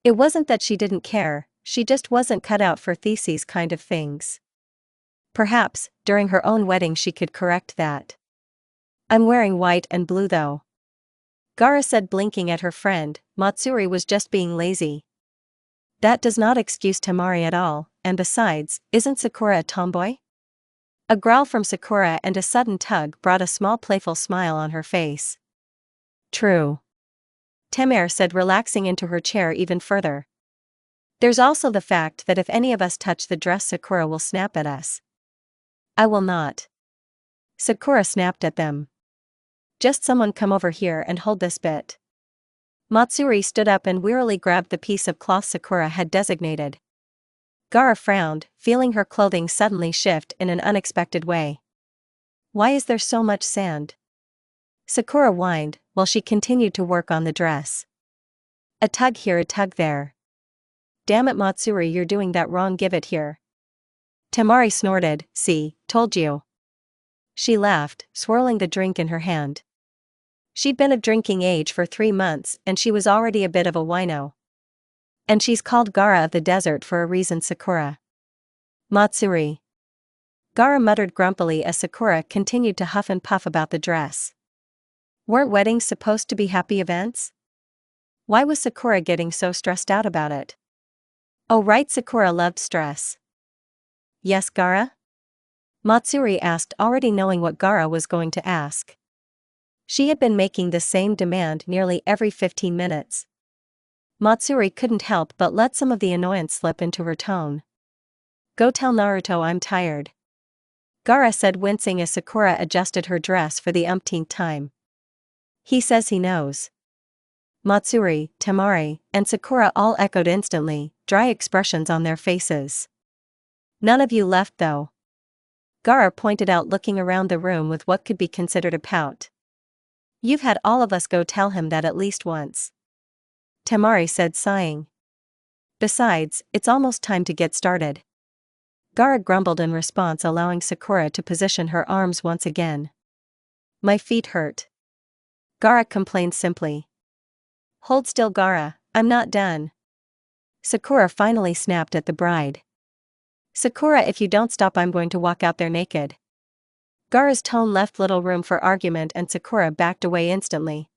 It wasn't that she didn't care, she just wasn't cut out for these kind of things. Perhaps, during her own wedding she could correct that. I'm wearing white and blue though. Gaara said, blinking at her friend. Matsuri was just being lazy. That does not excuse Temari at all, and besides, isn't Sakura a tomboy? A growl from Sakura and a sudden tug brought a small playful smile on her face. True. Temari said, relaxing into her chair even further. There's also the fact that if any of us touch the dress, Sakura will snap at us. I will not. Sakura snapped at them. Just someone come over here and hold this bit. Matsuri stood up and wearily grabbed the piece of cloth Sakura had designated. Gaara frowned, feeling her clothing suddenly shift in an unexpected way. Why is there so much sand? Sakura whined, while she continued to work on the dress. A tug here, a tug there. Damn it, Matsuri, you're doing that wrong, give it here. Temari snorted, see, told you. She laughed, swirling the drink in her hand. She'd been of drinking age for 3 months and she was already a bit of a wino. And she's called Gaara of the desert for a reason, Sakura. Matsuri. Gaara muttered grumpily as Sakura continued to huff and puff about the dress. Weren't weddings supposed to be happy events? Why was Sakura getting so stressed out about it? Oh right, Sakura loved stress. Yes, Gaara? Matsuri asked, already knowing what Gaara was going to ask. She had been making the same demand nearly every 15 minutes. Matsuri couldn't help but let some of the annoyance slip into her tone. Go tell Naruto I'm tired. Gaara said, wincing as Sakura adjusted her dress for the umpteenth time. He says he knows. Matsuri, Temari, and Sakura all echoed instantly, dry expressions on their faces. None of you left though. Gaara pointed out, looking around the room with what could be considered a pout. You've had all of us go tell him that at least once. Temari said, sighing. Besides, it's almost time to get started. Gaara grumbled in response, allowing Sakura to position her arms once again. My feet hurt. Gaara complained simply. Hold still, Gaara, I'm not done. Sakura finally snapped at the bride. Sakura, if you don't stop I'm going to walk out there naked. Gaara's tone left little room for argument and Sakura backed away instantly.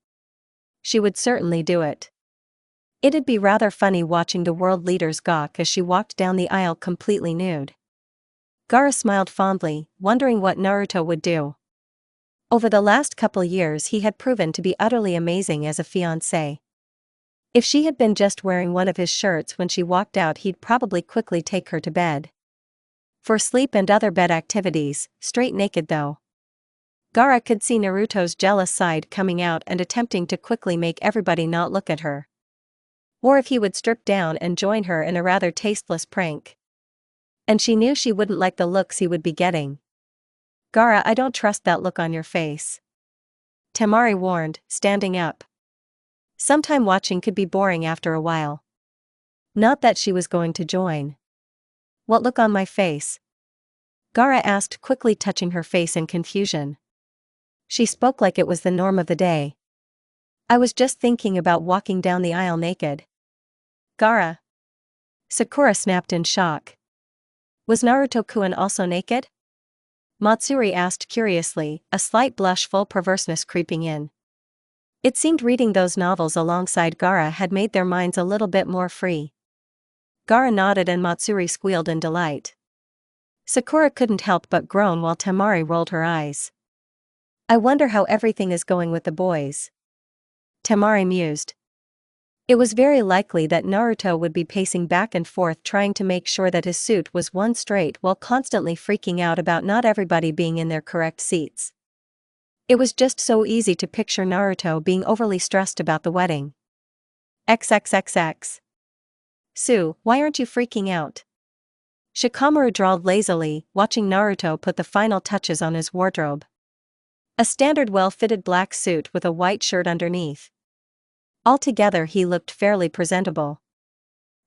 She would certainly do it. It'd be rather funny watching the world leaders gawk as she walked down the aisle completely nude. Gaara smiled fondly, wondering what Naruto would do. Over the last couple years he had proven to be utterly amazing as a fiancé. If she had been just wearing one of his shirts when she walked out, he'd probably quickly take her to bed. For sleep and other bed activities, straight naked though. Gaara could see Naruto's jealous side coming out and attempting to quickly make everybody not look at her. Or if he would strip down and join her in a rather tasteless prank. And she knew she wouldn't like the looks he would be getting. Gaara, I don't trust that look on your face. Temari warned, standing up. Sometime watching could be boring after a while. Not that she was going to join. What look on my face? Gaara asked, quickly touching her face in confusion. She spoke like it was the norm of the day. I was just thinking about walking down the aisle naked. Gaara. Sakura snapped in shock. Was Naruto-kun also naked? Matsuri asked curiously, a slight blushful perverseness creeping in. It seemed reading those novels alongside Gaara had made their minds a little bit more free. Gaara nodded and Matsuri squealed in delight. Sakura couldn't help but groan while Temari rolled her eyes. I wonder how everything is going with the boys. Temari mused. It was very likely that Naruto would be pacing back and forth trying to make sure that his suit was one straight while constantly freaking out about not everybody being in their correct seats. It was just so easy to picture Naruto being overly stressed about the wedding. XXXX. Sue, why aren't you freaking out? Shikamaru drawled lazily, watching Naruto put the final touches on his wardrobe. A standard well-fitted black suit with a white shirt underneath. Altogether he looked fairly presentable.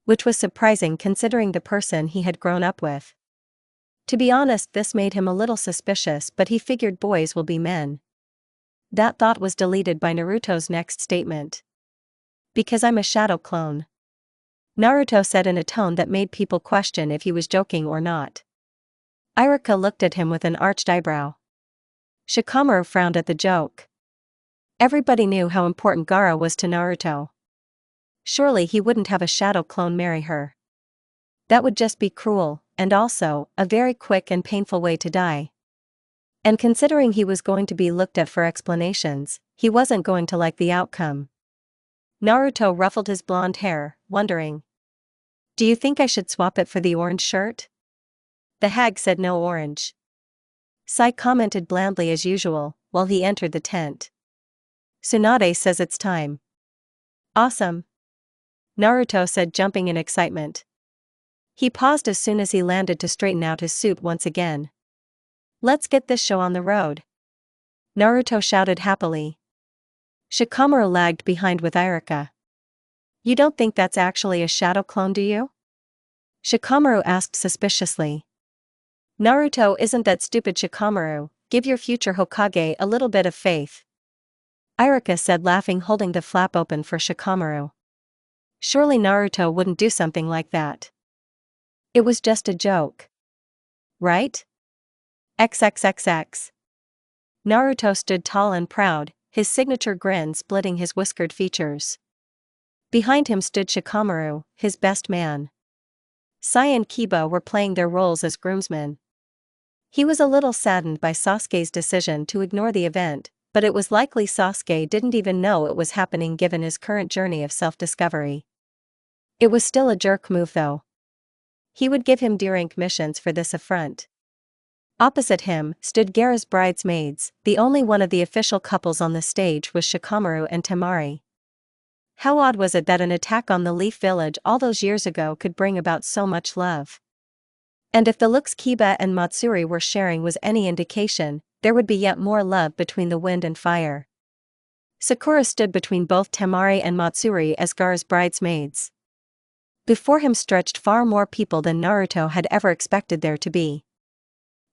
Which was surprising considering the person he had grown up with. To be honest, this made him a little suspicious, but he figured boys will be men. That thought was deleted by Naruto's next statement. Because I'm a shadow clone. Naruto said in a tone that made people question if he was joking or not. Iruka looked at him with an arched eyebrow. Shikamaru frowned at the joke. Everybody knew how important Gaara was to Naruto. Surely he wouldn't have a shadow clone marry her. That would just be cruel, and also, a very quick and painful way to die. And considering he was going to be looked at for explanations, he wasn't going to like the outcome. Naruto ruffled his blonde hair, wondering. Do you think I should swap it for the orange shirt? The hag said no orange. Sai commented blandly as usual, while he entered the tent. Tsunade says it's time. Awesome. Naruto said, jumping in excitement. He paused as soon as he landed to straighten out his suit once again. Let's get this show on the road. Naruto shouted happily. Shikamaru lagged behind with Iruka. You don't think that's actually a shadow clone, do you? Shikamaru asked suspiciously. Naruto isn't that stupid, Shikamaru, give your future Hokage a little bit of faith. Iruka said, laughing, holding the flap open for Shikamaru. Surely Naruto wouldn't do something like that. It was just a joke. Right? XXXX. Naruto stood tall and proud, his signature grin splitting his whiskered features. Behind him stood Shikamaru, his best man. Sai and Kiba were playing their roles as groomsmen. He was a little saddened by Sasuke's decision to ignore the event, but it was likely Sasuke didn't even know it was happening given his current journey of self-discovery. It was still a jerk move though. He would give him D-rank missions for this affront. Opposite him stood Gaara's bridesmaids. The only one of the official couples on the stage was Shikamaru and Temari. How odd was it that an attack on the Leaf Village all those years ago could bring about so much love? And if the looks Kiba and Matsuri were sharing was any indication, there would be yet more love between the wind and fire. Sakura stood between both Temari and Matsuri as Gaara's bridesmaids. Before him stretched far more people than Naruto had ever expected there to be.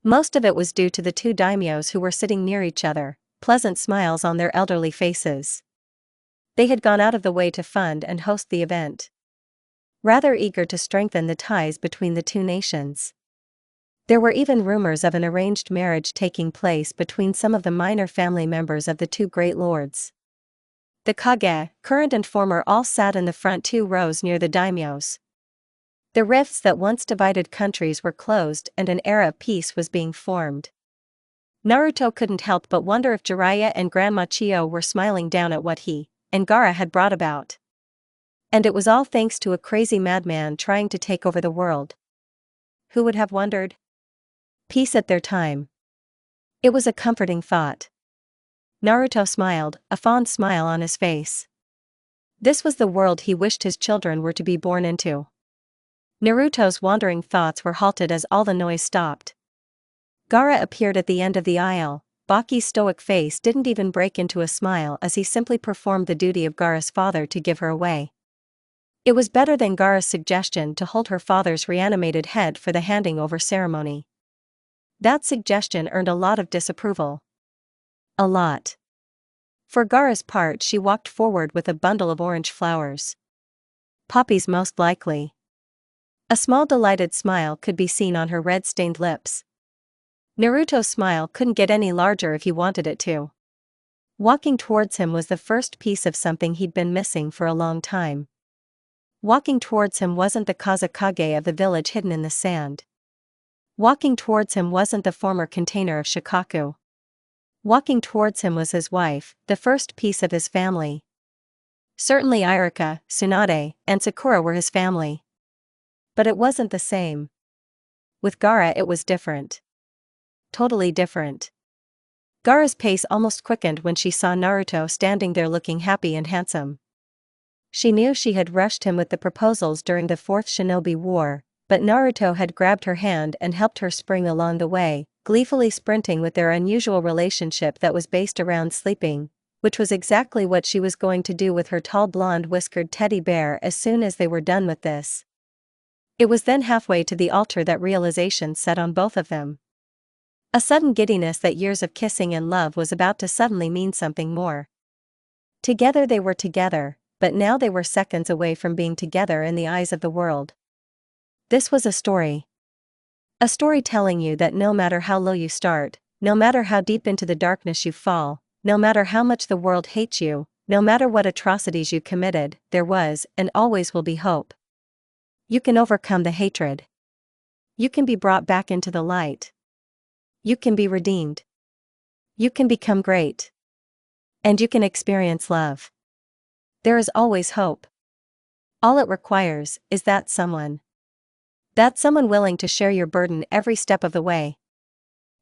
Most of it was due to the two daimyos who were sitting near each other, pleasant smiles on their elderly faces. They had gone out of the way to fund and host the event. Rather eager to strengthen the ties between the two nations. There were even rumors of an arranged marriage taking place between some of the minor family members of the two great lords. The Kage, current and former, all sat in the front 2 rows near the daimyos. The rifts that once divided countries were closed and an era of peace was being formed. Naruto couldn't help but wonder if Jiraiya and Grandma Chio were smiling down at what he and Gaara had brought about. And it was all thanks to a crazy madman trying to take over the world. Who would have wondered? Peace at their time. It was a comforting thought. Naruto smiled, a fond smile on his face. This was the world he wished his children were to be born into. Naruto's wandering thoughts were halted as all the noise stopped. Gaara appeared at the end of the aisle. Baki's stoic face didn't even break into a smile as he simply performed the duty of Gaara's father to give her away. It was better than Gaara's suggestion to hold her father's reanimated head for the handing over ceremony. That suggestion earned a lot of disapproval. A lot. For Gaara's part, she walked forward with a bundle of orange flowers. Poppies most likely. A small delighted smile could be seen on her red-stained lips. Naruto's smile couldn't get any larger if he wanted it to. Walking towards him was the first piece of something he'd been missing for a long time. Walking towards him wasn't the Kazekage of the village hidden in the sand. Walking towards him wasn't the former container of Shikaku. Walking towards him was his wife, the first piece of his family. Certainly Iruka, Tsunade, and Sakura were his family. But it wasn't the same. With Gaara it was different. Totally different. Gaara's pace almost quickened when she saw Naruto standing there looking happy and handsome. She knew she had rushed him with the proposals during the 4th Shinobi War, but Naruto had grabbed her hand and helped her spring along the way, gleefully sprinting with their unusual relationship that was based around sleeping, which was exactly what she was going to do with her tall blonde whiskered teddy bear as soon as they were done with this. It was then halfway to the altar that realization set on both of them. A sudden giddiness that years of kissing and love was about to suddenly mean something more. Together they were together, but now they were seconds away from being together in the eyes of the world. This was a story. A story telling you that no matter how low you start, no matter how deep into the darkness you fall, no matter how much the world hates you, no matter what atrocities you committed, there was, and always will be hope. You can overcome the hatred. You can be brought back into the light. You can be redeemed. You can become great. And you can experience love. There is always hope. All it requires is that someone. That someone willing to share your burden every step of the way.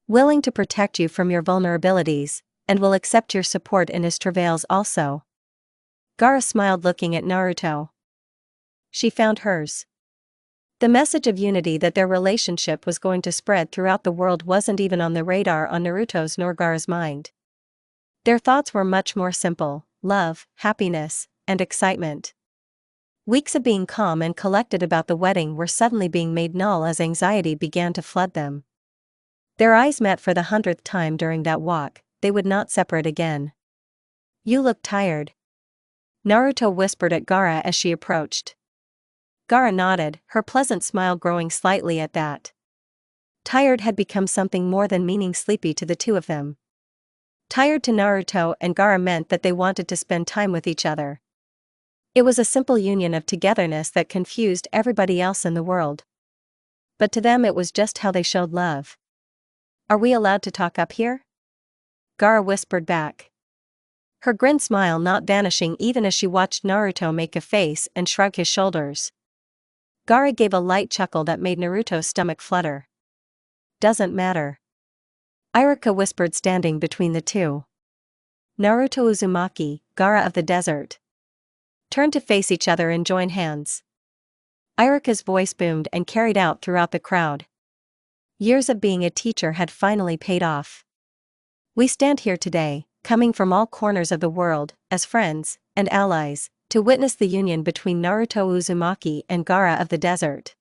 Willing to protect you from your vulnerabilities, and will accept your support in his travails also. Gaara smiled looking at Naruto. She found hers. The message of unity that their relationship was going to spread throughout the world wasn't even on the radar on Naruto's nor Gaara's mind. Their thoughts were much more simple: love, happiness, and excitement. Weeks of being calm and collected about the wedding were suddenly being made null as anxiety began to flood them. Their eyes met for the 100th time during that walk. They would not separate again. "You look tired," Naruto whispered at Gaara as she approached. Gaara nodded, her pleasant smile growing slightly at that. Tired had become something more than meaning sleepy to the two of them. Tired to Naruto and Gaara meant that they wanted to spend time with each other. It was a simple union of togetherness that confused everybody else in the world. But to them it was just how they showed love. Are we allowed to talk up here? Gaara whispered back. Her grin smile not vanishing even as she watched Naruto make a face and shrug his shoulders. Gaara gave a light chuckle that made Naruto's stomach flutter. Doesn't matter. Iruka whispered standing between the two. Naruto Uzumaki, Gaara of the desert. Turn to face each other and join hands. Iruka's voice boomed and carried out throughout the crowd. Years of being a teacher had finally paid off. We stand here today, coming from all corners of the world, as friends and allies, to witness the union between Naruto Uzumaki and Gaara of the desert.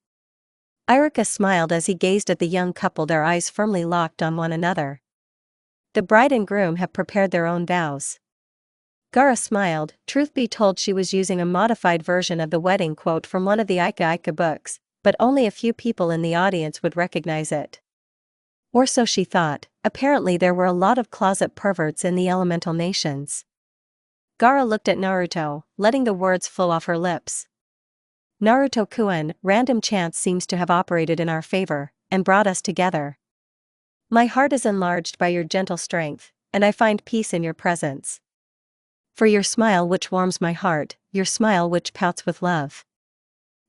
Iruka smiled as he gazed at the young couple, their eyes firmly locked on one another. The bride and groom have prepared their own vows. Gaara smiled. Truth be told, she was using a modified version of the wedding quote from one of the Ika books, but only a few people in the audience would recognize it. Or so she thought. Apparently there were a lot of closet perverts in the elemental nations. Gaara looked at Naruto, letting the words flow off her lips. Naruto-kun, random chance seems to have operated in our favor, and brought us together. My heart is enlarged by your gentle strength, and I find peace in your presence. For your smile which warms my heart, your smile which pouts with love.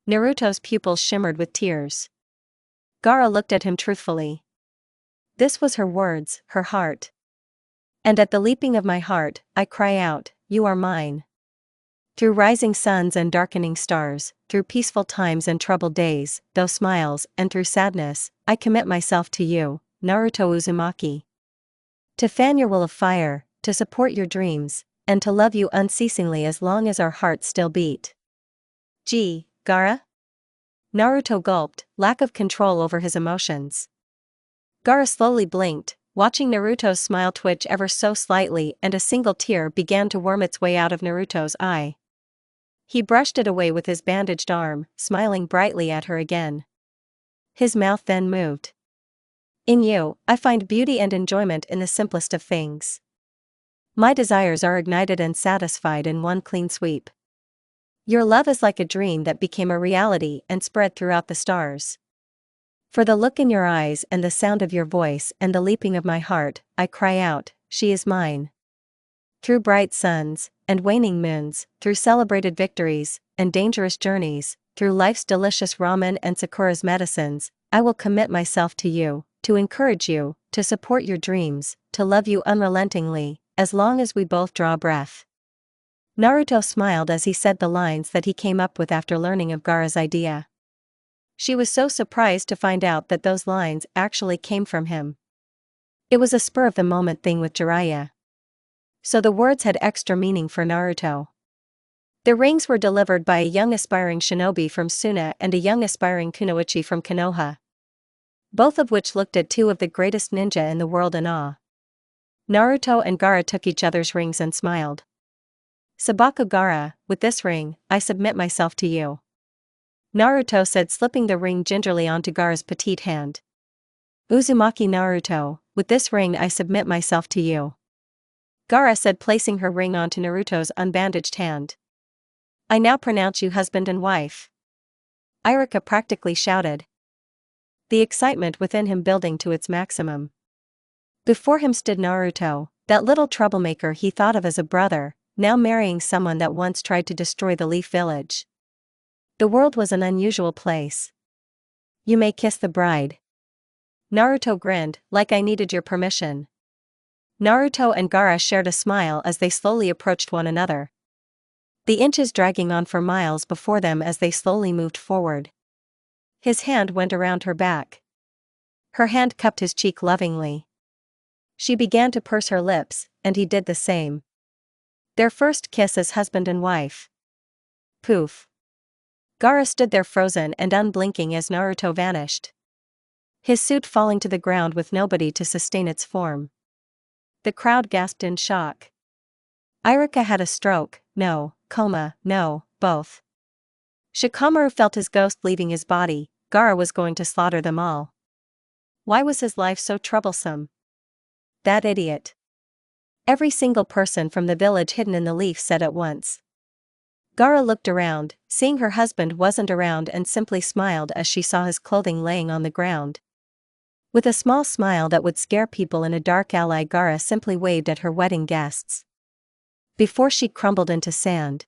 Naruto's pupils shimmered with tears. Gaara looked at him truthfully. This was her words, her heart. And at the leaping of my heart, I cry out, you are mine. Through rising suns and darkening stars, through peaceful times and troubled days, though smiles, and through sadness, I commit myself to you, Naruto Uzumaki. To fan your will of fire, to support your dreams, and to love you unceasingly as long as our hearts still beat. Gee, Gaara? Naruto gulped, lack of control over his emotions. Gaara slowly blinked, watching Naruto's smile twitch ever so slightly, and a single tear began to worm its way out of Naruto's eye. He brushed it away with his bandaged arm, smiling brightly at her again. His mouth then moved. In you, I find beauty and enjoyment in the simplest of things. My desires are ignited and satisfied in one clean sweep. Your love is like a dream that became a reality and spread throughout the stars. For the look in your eyes and the sound of your voice and the leaping of my heart, I cry out, she is mine. Through bright suns and waning moons, through celebrated victories and dangerous journeys, through life's delicious ramen and Sakura's medicines, I will commit myself to you, to encourage you, to support your dreams, to love you unrelentingly, as long as we both draw breath. Naruto smiled as he said the lines that he came up with after learning of Gaara's idea. She was so surprised to find out that those lines actually came from him. It was a spur-of-the-moment thing with Jiraiya. So the words had extra meaning for Naruto. The rings were delivered by a young aspiring shinobi from Suna and a young aspiring kunoichi from Konoha. Both of which looked at two of the greatest ninja in the world in awe. Naruto and Gaara took each other's rings and smiled. Sabaku Gaara, with this ring, I submit myself to you. Naruto said, slipping the ring gingerly onto Gaara's petite hand. Uzumaki Naruto, with this ring I submit myself to you. Gaara said, placing her ring onto Naruto's unbandaged hand. I now pronounce you husband and wife. Iruka practically shouted. The excitement within him building to its maximum. Before him stood Naruto, that little troublemaker he thought of as a brother, now marrying someone that once tried to destroy the Leaf Village. The world was an unusual place. You may kiss the bride. Naruto grinned, like I needed your permission. Naruto and Gaara shared a smile as they slowly approached one another. The inches dragging on for miles before them as they slowly moved forward. His hand went around her back. Her hand cupped his cheek lovingly. She began to purse her lips, and he did the same. Their first kiss as husband and wife. Poof. Gaara stood there frozen and unblinking as Naruto vanished. His suit falling to the ground with nobody to sustain its form. The crowd gasped in shock. Iruka had a stroke, no, coma, no, both. Shikamaru felt his ghost leaving his body. Gaara was going to slaughter them all. Why was his life so troublesome? That idiot. Every single person from the village hidden in the leaf said at once. Gaara looked around, seeing her husband wasn't around, and simply smiled as she saw his clothing laying on the ground. With a small smile that would scare people in a dark alley, Gaara simply waved at her wedding guests. Before she crumbled into sand.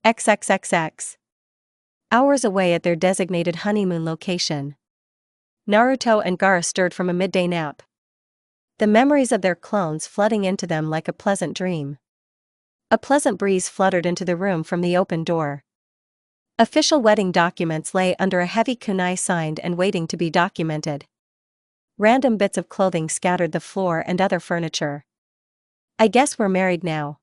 XXXX. Hours away at their designated honeymoon location, Naruto and Gaara stirred from a midday nap. The memories of their clones flooding into them like a pleasant dream. A pleasant breeze fluttered into the room from the open door. Official wedding documents lay under a heavy kunai signed and waiting to be documented. Random bits of clothing scattered the floor and other furniture. "I guess we're married now,"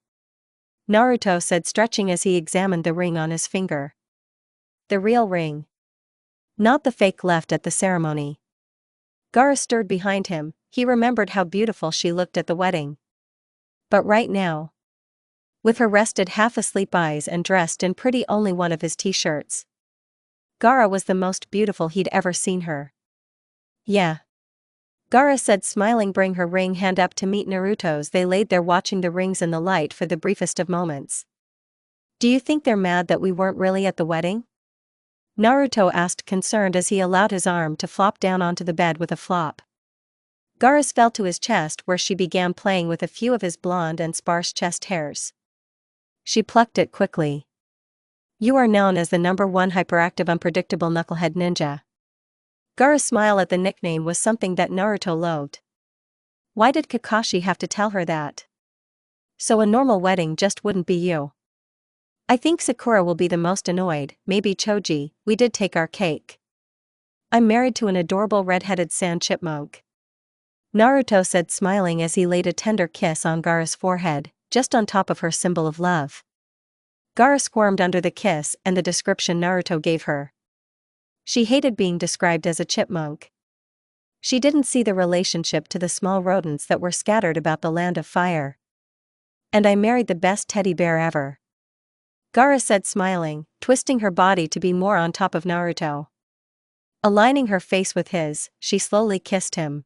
Naruto said, stretching as he examined the ring on his finger. The real ring. Not the fake left at the ceremony. Gaara stirred behind him. He remembered how beautiful she looked at the wedding. But right now, with her rested half-asleep eyes and dressed in pretty only one of his t-shirts, Gaara was the most beautiful he'd ever seen her. "Yeah," Gaara said, smiling. "Bring her ring." Hand up to meet Naruto's. They laid there watching the rings in the light for the briefest of moments. "Do you think they're mad that we weren't really at the wedding?" Naruto asked, concerned, as he allowed his arm to flop down onto the bed with a flop. Gaara's fell to his chest, where she began playing with a few of his blonde and sparse chest hairs. She plucked it quickly. "You are known as the #1 hyperactive unpredictable knucklehead ninja." Gaara's smile at the nickname was something that Naruto loathed. Why did Kakashi have to tell her that? So a normal wedding just wouldn't be you. "I think Sakura will be the most annoyed, maybe Choji. We did take our cake. I'm married to an adorable red-headed sand chipmunk," Naruto said, smiling as he laid a tender kiss on Gaara's forehead, just on top of her symbol of love. Gaara squirmed under the kiss and the description Naruto gave her. She hated being described as a chipmunk. She didn't see the relationship to the small rodents that were scattered about the land of fire. "And I married the best teddy bear ever," Gaara said, smiling, twisting her body to be more on top of Naruto. Aligning her face with his, she slowly kissed him.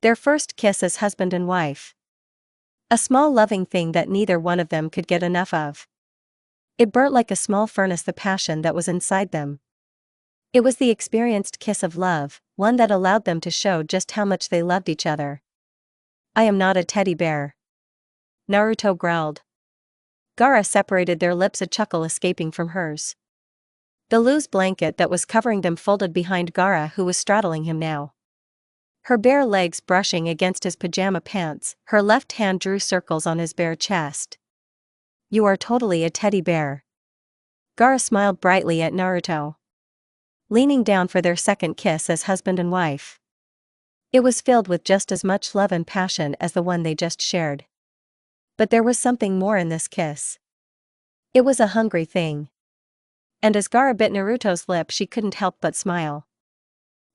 Their first kiss as husband and wife. A small loving thing that neither one of them could get enough of. It burnt like a small furnace the passion that was inside them. It was the experienced kiss of love, one that allowed them to show just how much they loved each other. "I am not a teddy bear," Naruto growled. Gaara separated their lips, a chuckle escaping from hers. The loose blanket that was covering them folded behind Gaara, who was straddling him now. Her bare legs brushing against his pajama pants, her left hand drew circles on his bare chest. "You are totally a teddy bear." Gaara smiled brightly at Naruto. Leaning down for their second kiss as husband and wife. It was filled with just as much love and passion as the one they just shared. But there was something more in this kiss. It was a hungry thing. And as Gaara bit Naruto's lip, she couldn't help but smile.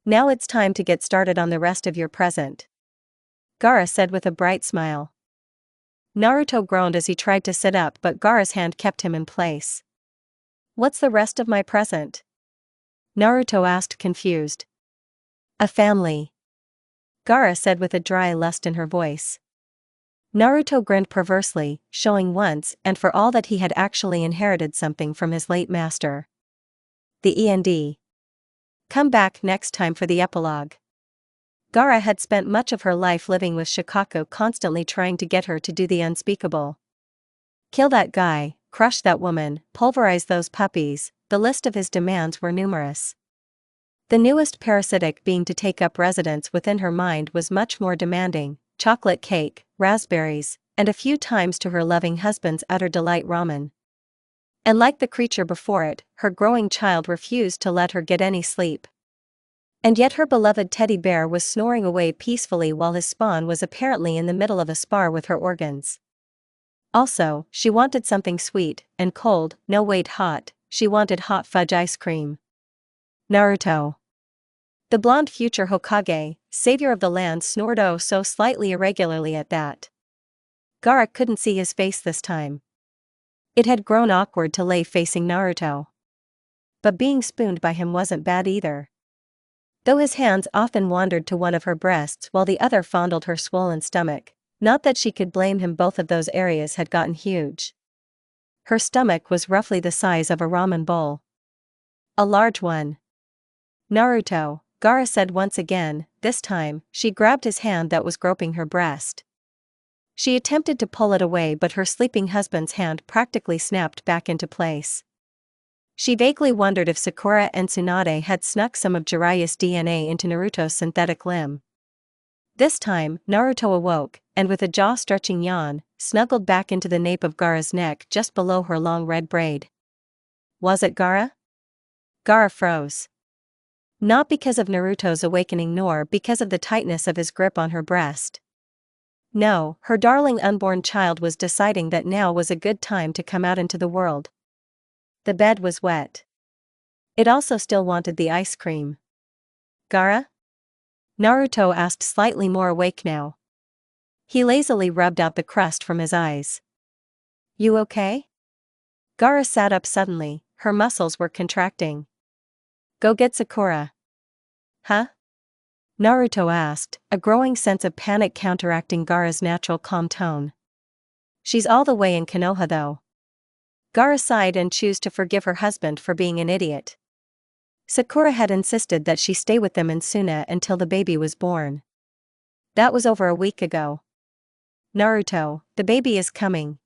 "Now it's time to get started on the rest of your present," Gaara said with a bright smile. Naruto groaned as he tried to sit up, but Gaara's hand kept him in place. "What's the rest of my present?" Naruto asked, confused. "A family," Gaara said with a dry lust in her voice. Naruto grinned perversely, showing once and for all that he had actually inherited something from his late master. The end. Come back next time for the epilogue. Gaara had spent much of her life living with Shikaku, constantly trying to get her to do the unspeakable. Kill that guy, crush that woman, pulverize those puppies. The list of his demands were numerous. The newest parasitic being to take up residence within her mind was much more demanding: chocolate cake, raspberries, and a few times to her loving husband's utter delight, ramen. And like the creature before it, her growing child refused to let her get any sleep. And yet her beloved teddy bear was snoring away peacefully while his spawn was apparently in the middle of a spar with her organs. Also, she wanted something sweet and cold, no wait, hot. She wanted hot fudge ice cream. Naruto, the blonde future Hokage, savior of the land, snored oh so slightly irregularly at that. Gaara couldn't see his face this time. It had grown awkward to lay facing Naruto. But being spooned by him wasn't bad either. Though his hands often wandered to one of her breasts while the other fondled her swollen stomach. Not that she could blame him, both of those areas had gotten huge. Her stomach was roughly the size of a ramen bowl. A large one. Naruto, Gaara said once again. This time, she grabbed his hand that was groping her breast. She attempted to pull it away, but her sleeping husband's hand practically snapped back into place. She vaguely wondered if Sakura and Tsunade had snuck some of Jiraiya's DNA into Naruto's synthetic limb. This time, Naruto awoke, and with a jaw-stretching yawn, snuggled back into the nape of Gaara's neck just below her long red braid. Was it Gaara? Gaara froze. Not because of Naruto's awakening nor because of the tightness of his grip on her breast. No, her darling unborn child was deciding that now was a good time to come out into the world. The bed was wet. It also still wanted the ice cream. Gaara? Naruto asked, slightly more awake now. He lazily rubbed out the crust from his eyes. You okay? Gaara sat up suddenly, her muscles were contracting. Go get Sakura. Huh? Naruto asked, a growing sense of panic counteracting Gaara's natural calm tone. She's all the way in Konoha though. Gaara sighed and chose to forgive her husband for being an idiot. Sakura had insisted that she stay with them in Suna until the baby was born. That was over a week ago. Naruto, the baby is coming.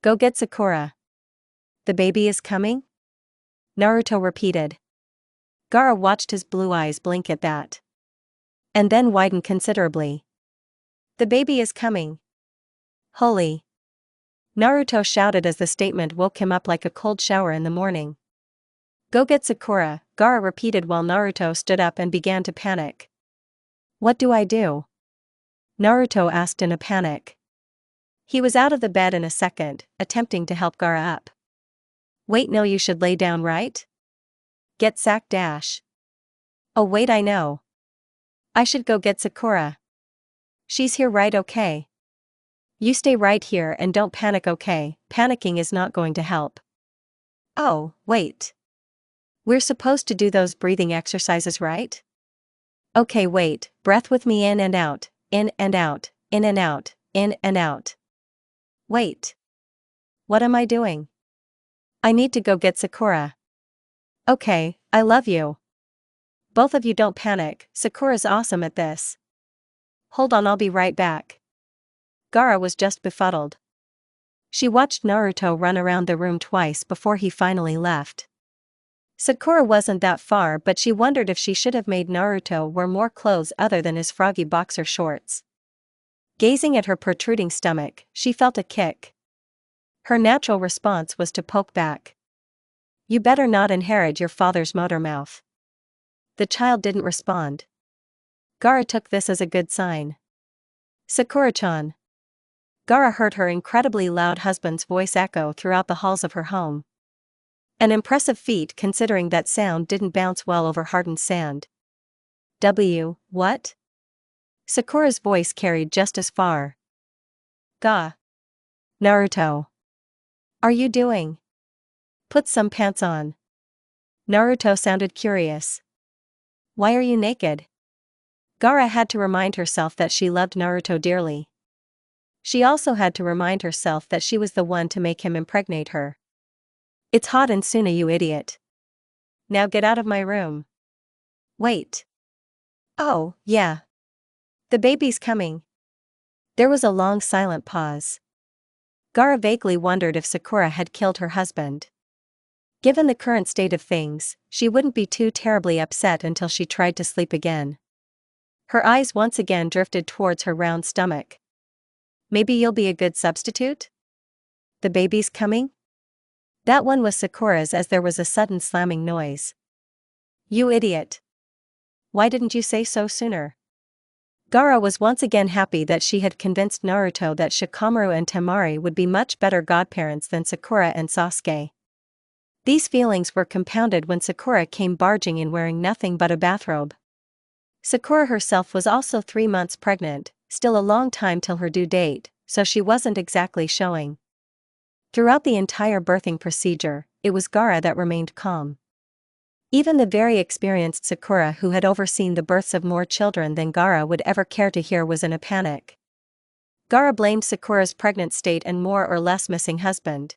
Go get Sakura. The baby is coming? Naruto repeated. Gaara watched his blue eyes blink at that. And then widen considerably. The baby is coming. Holy. Naruto shouted as the statement woke him up like a cold shower in the morning. Go get Sakura, Gaara repeated while Naruto stood up and began to panic. What do I do? Naruto asked in a panic. He was out of the bed in a second, attempting to help Gaara up. Wait, no, you should lay down, right? Get Sak dash. Oh wait, I know. I should go get Sakura. She's here, right? Okay. You stay right here and don't panic, okay? Panicking is not going to help. Oh, wait. We're supposed to do those breathing exercises, right? Okay, wait, breath with me, in and out, in and out, in and out, in and out. Wait. What am I doing? I need to go get Sakura. Okay, I love you. Both of you don't panic, Sakura's awesome at this. Hold on, I'll be right back. Gaara was just befuddled. She watched Naruto run around the room twice before he finally left. Sakura wasn't that far, but she wondered if she should have made Naruto wear more clothes other than his froggy boxer shorts. Gazing at her protruding stomach, she felt a kick. Her natural response was to poke back. You better not inherit your father's motor mouth. The child didn't respond. Gaara took this as a good sign. Sakura-chan. Gaara heard her incredibly loud husband's voice echo throughout the halls of her home. An impressive feat considering that sound didn't bounce well over hardened sand. What? Sakura's voice carried just as far. Ga. Naruto. Are you doing? Put some pants on. Naruto sounded curious. Why are you naked? Gaara had to remind herself that she loved Naruto dearly. She also had to remind herself that she was the one to make him impregnate her. It's hot in Suna, you idiot. Now get out of my room. Wait. Oh, yeah. The baby's coming. There was a long silent pause. Gaara vaguely wondered if Sakura had killed her husband. Given the current state of things, she wouldn't be too terribly upset until she tried to sleep again. Her eyes once again drifted towards her round stomach. Maybe you'll be a good substitute? The baby's coming? That one was Sakura's as there was a sudden slamming noise. You idiot. Why didn't you say so sooner? Gaara was once again happy that she had convinced Naruto that Shikamaru and Temari would be much better godparents than Sakura and Sasuke. These feelings were compounded when Sakura came barging in wearing nothing but a bathrobe. Sakura herself was also 3 months pregnant, still a long time till her due date, so she wasn't exactly showing. Throughout the entire birthing procedure, it was Gaara that remained calm. Even the very experienced Sakura, who had overseen the births of more children than Gaara would ever care to hear, was in a panic. Gaara blamed Sakura's pregnant state and more or less missing husband.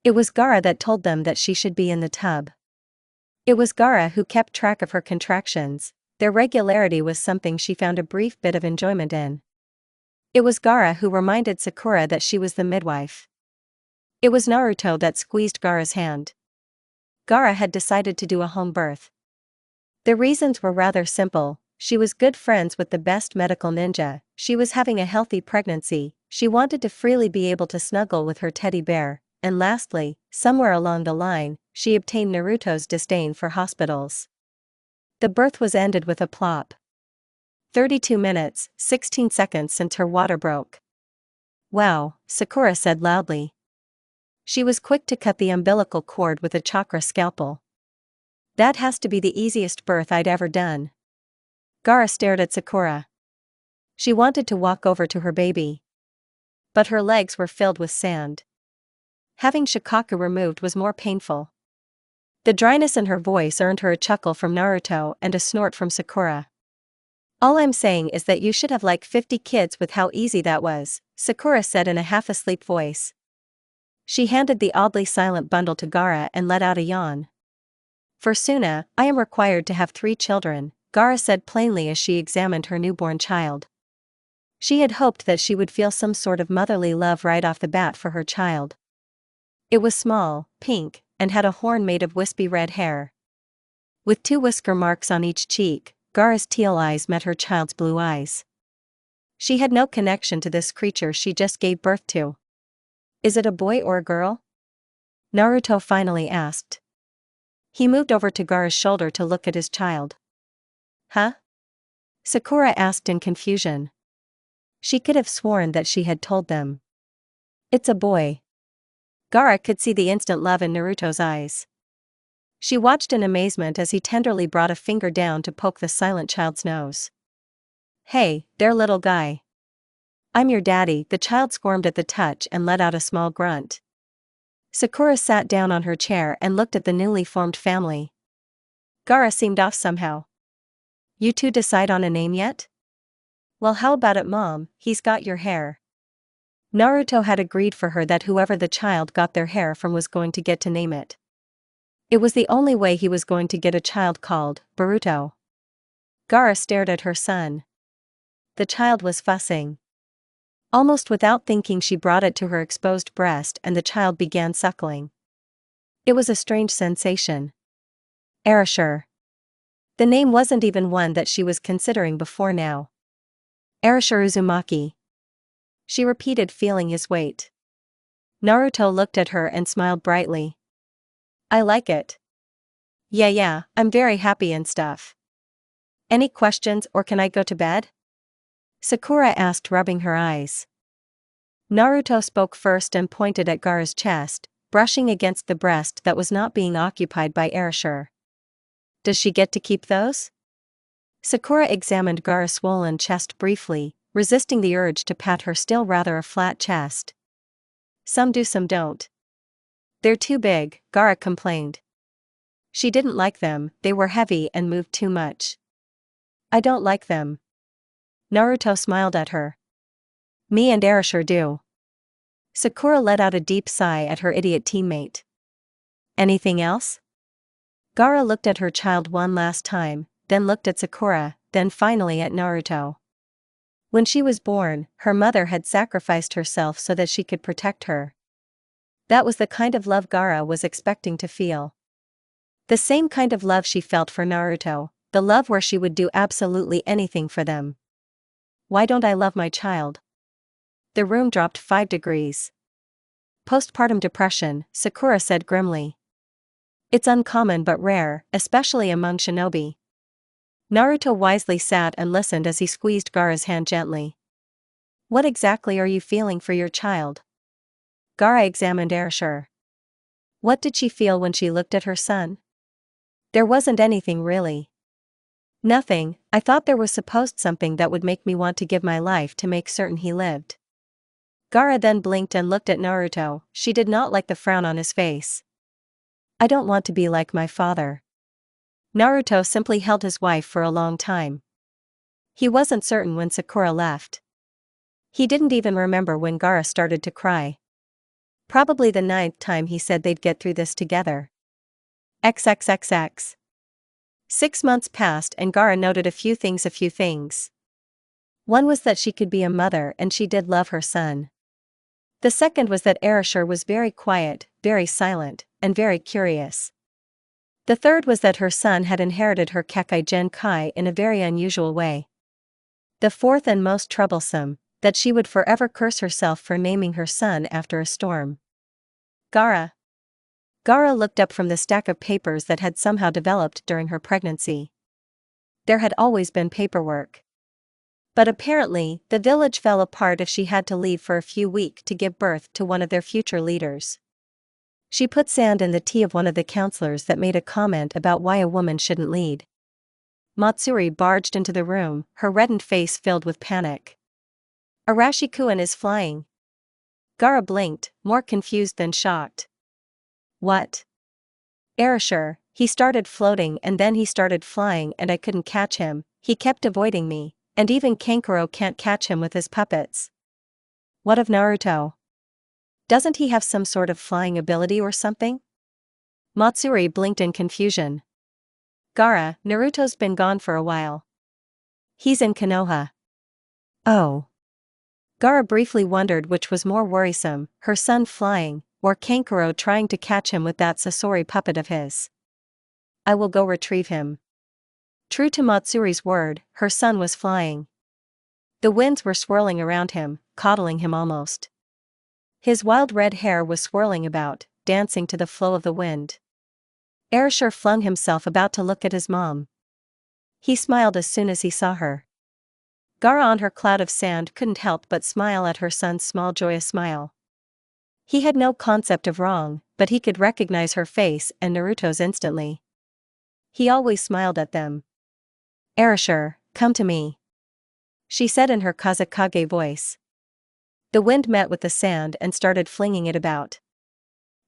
It was Gaara that told them that she should be in the tub. It was Gaara who kept track of her contractions. Their regularity was something she found a brief bit of enjoyment in. It was Gaara who reminded Sakura that she was the midwife. It was Naruto that squeezed Gaara's hand. Gaara had decided to do a home birth. The reasons were rather simple. She was good friends with the best medical ninja, she was having a healthy pregnancy, she wanted to freely be able to snuggle with her teddy bear, and lastly, somewhere along the line, she obtained Naruto's disdain for hospitals. The birth was ended with a plop. 32 minutes, 16 seconds since her water broke. Wow, Sakura said loudly. She was quick to cut the umbilical cord with a chakra scalpel. That has to be the easiest birth I'd ever done. Gaara stared at Sakura. She wanted to walk over to her baby. But her legs were filled with sand. Having Shikaku removed was more painful. The dryness in her voice earned her a chuckle from Naruto and a snort from Sakura. All I'm saying is that you should have like 50 kids with how easy that was, Sakura said in a half-asleep voice. She handed the oddly silent bundle to Gaara and let out a yawn. For Suna, I am required to have 3 children, Gaara said plainly as she examined her newborn child. She had hoped that she would feel some sort of motherly love right off the bat for her child. It was small, pink, and had a horn made of wispy red hair. With 2 whisker marks on each cheek, Gaara's teal eyes met her child's blue eyes. She had no connection to this creature she just gave birth to. Is it a boy or a girl? Naruto finally asked. He moved over to Gaara's shoulder to look at his child. Huh? Sakura asked in confusion. She could have sworn that she had told them. It's a boy. Gaara could see the instant love in Naruto's eyes. She watched in amazement as he tenderly brought a finger down to poke the silent child's nose. Hey, there little guy. I'm your daddy, the child squirmed at the touch and let out a small grunt. Sakura sat down on her chair and looked at the newly formed family. Gaara seemed off somehow. You two decide on a name yet? Well, how about it, Mom, he's got your hair. Naruto had agreed for her that whoever the child got their hair from was going to get to name it. It was the only way he was going to get a child called Boruto. Gaara stared at her son. The child was fussing. Almost without thinking she brought it to her exposed breast and the child began suckling. It was a strange sensation. Erasure. The name wasn't even one that she was considering before now. Erasure Uzumaki. She repeated, feeling his weight. Naruto looked at her and smiled brightly. I like it. Yeah, I'm very happy and stuff. Any questions or can I go to bed? Sakura asked, rubbing her eyes. Naruto spoke first and pointed at Gaara's chest, brushing against the breast that was not being occupied by Erasure. Does she get to keep those? Sakura examined Gaara's swollen chest briefly, resisting the urge to pat her still rather a flat chest. Some do, some don't. They're too big, Gaara complained. She didn't like them, they were heavy and moved too much. I don't like them. Naruto smiled at her. Me and Erasure do. Sakura let out a deep sigh at her idiot teammate. Anything else? Gaara looked at her child one last time, then looked at Sakura, then finally at Naruto. When she was born, her mother had sacrificed herself so that she could protect her. That was the kind of love Gaara was expecting to feel. The same kind of love she felt for Naruto, the love where she would do absolutely anything for them. Why don't I love my child? The room dropped 5 degrees. Postpartum depression, Sakura said grimly. It's uncommon but rare, especially among shinobi. Naruto wisely sat and listened as he squeezed Gaara's hand gently. What exactly are you feeling for your child? Gaara examined Erasure. What did she feel when she looked at her son? There wasn't anything really. Nothing, I thought there was supposed something that would make me want to give my life to make certain he lived. Gaara then blinked and looked at Naruto, she did not like the frown on his face. I don't want to be like my father. Naruto simply held his wife for a long time. He wasn't certain when Sakura left. He didn't even remember when Gaara started to cry. Probably the 9th time he said they'd get through this together. XXXX. 6 months passed and Gaara noted a few things. One was that she could be a mother and she did love her son. The second was that Erashur was very quiet, very silent, and very curious. The third was that her son had inherited her Kekkei Genkai in a very unusual way. The fourth and most troublesome, that she would forever curse herself for naming her son after a storm. Gaara. Gaara looked up from the stack of papers that had somehow developed during her pregnancy. There had always been paperwork. But apparently, the village fell apart if she had to leave for a few weeks to give birth to one of their future leaders. She put sand in the tea of one of the counselors that made a comment about why a woman shouldn't lead. Matsuri barged into the room, her reddened face filled with panic. Arashikuin is flying. Gaara blinked, more confused than shocked. What? Erashur, he started floating and then he started flying and I couldn't catch him, he kept avoiding me, and even Kankuro can't catch him with his puppets. What of Naruto? Doesn't he have some sort of flying ability or something? Matsuri blinked in confusion. Gaara, Naruto's been gone for a while. He's in Konoha. Oh. Gaara briefly wondered which was more worrisome, her son flying, or Kankuro trying to catch him with that Sasori puppet of his. I will go retrieve him. True to Matsuri's word, her son was flying. The winds were swirling around him, coddling him almost. His wild red hair was swirling about, dancing to the flow of the wind. Erashur flung himself about to look at his mom. He smiled as soon as he saw her. Gaara on her cloud of sand couldn't help but smile at her son's small joyous smile. He had no concept of wrong, but he could recognize her face and Naruto's instantly. He always smiled at them. Erashur, come to me, she said in her Kazekage voice. The wind met with the sand and started flinging it about.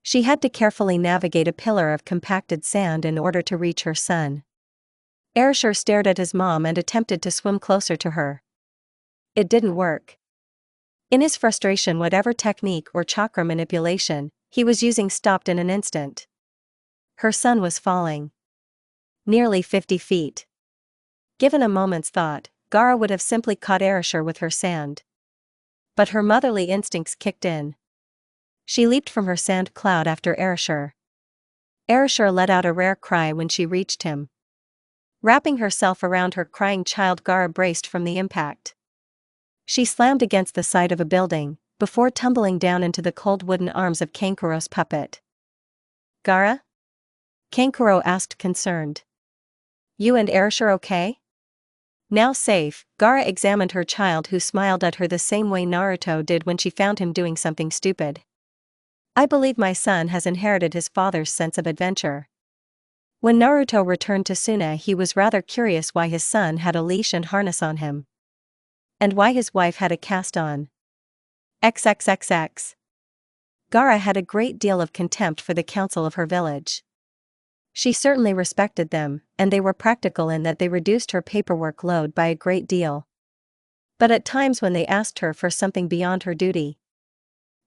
She had to carefully navigate a pillar of compacted sand in order to reach her son. Erashur stared at his mom and attempted to swim closer to her. It didn't work. In his frustration, whatever technique or chakra manipulation he was using stopped in an instant. Her son was falling. Nearly 50 feet. Given a moment's thought, Gaara would have simply caught Erashur with her sand. But her motherly instincts kicked in. She leaped from her sand cloud after Erashur. Erashur let out a rare cry when she reached him. Wrapping herself around her crying child, Gaara braced from the impact. She slammed against the side of a building, before tumbling down into the cold wooden arms of Kankuro's puppet. Gaara? Kankuro asked, concerned. You and Erashur okay? Now safe, Gaara examined her child, who smiled at her the same way Naruto did when she found him doing something stupid. I believe my son has inherited his father's sense of adventure. When Naruto returned to Suna, he was rather curious why his son had a leash and harness on him. And why his wife had a cast on. XXXX. Gaara had a great deal of contempt for the council of her village. She certainly respected them, and they were practical in that they reduced her paperwork load by a great deal. But at times when they asked her for something beyond her duty,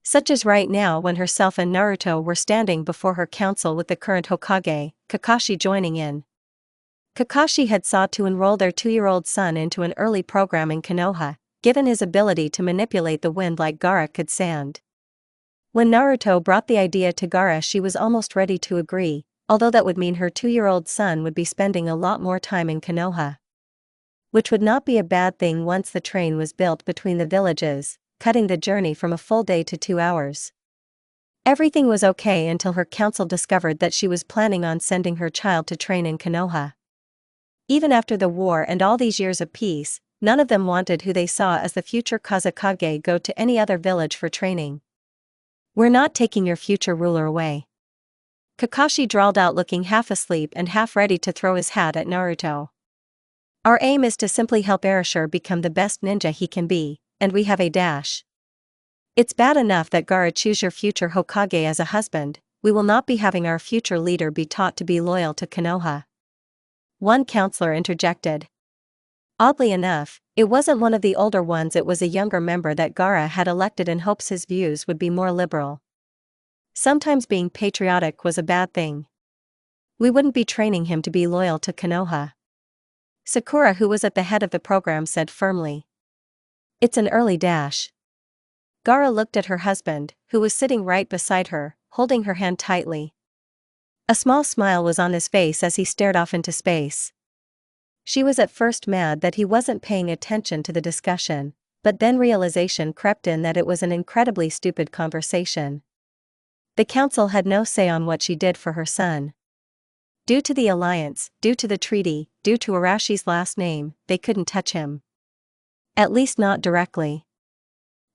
such as right now when herself and Naruto were standing before her council with the current Hokage, Kakashi, joining in. Kakashi had sought to enroll their 2-year-old son into an early program in Konoha, given his ability to manipulate the wind like Gaara could sand. When Naruto brought the idea to Gaara, she was almost ready to agree, although that would mean her 2-year-old son would be spending a lot more time in Konoha. Which would not be a bad thing once the train was built between the villages, cutting the journey from a full day to 2 hours. Everything was okay until her council discovered that she was planning on sending her child to train in Konoha. Even after the war and all these years of peace, none of them wanted who they saw as the future Kazekage go to any other village for training. We're not taking your future ruler away. Kakashi drawled out, looking half asleep and half ready to throw his hat at Naruto. Our aim is to simply help Erashur become the best ninja he can be, and we have a dash. It's bad enough that Gaara choose your future Hokage as a husband, we will not be having our future leader be taught to be loyal to Konoha. One counselor interjected. Oddly enough, it wasn't one of the older ones, it was a younger member that Gaara had elected in hopes his views would be more liberal. Sometimes being patriotic was a bad thing. We wouldn't be training him to be loyal to Konoha. Sakura, who was at the head of the program, said firmly. It's an early dash. Gaara looked at her husband, who was sitting right beside her, holding her hand tightly. A small smile was on his face as he stared off into space. She was at first mad that he wasn't paying attention to the discussion, but then realization crept in that it was an incredibly stupid conversation. The council had no say on what she did for her son. Due to the alliance, due to the treaty, due to Arashi's last name, they couldn't touch him. At least not directly.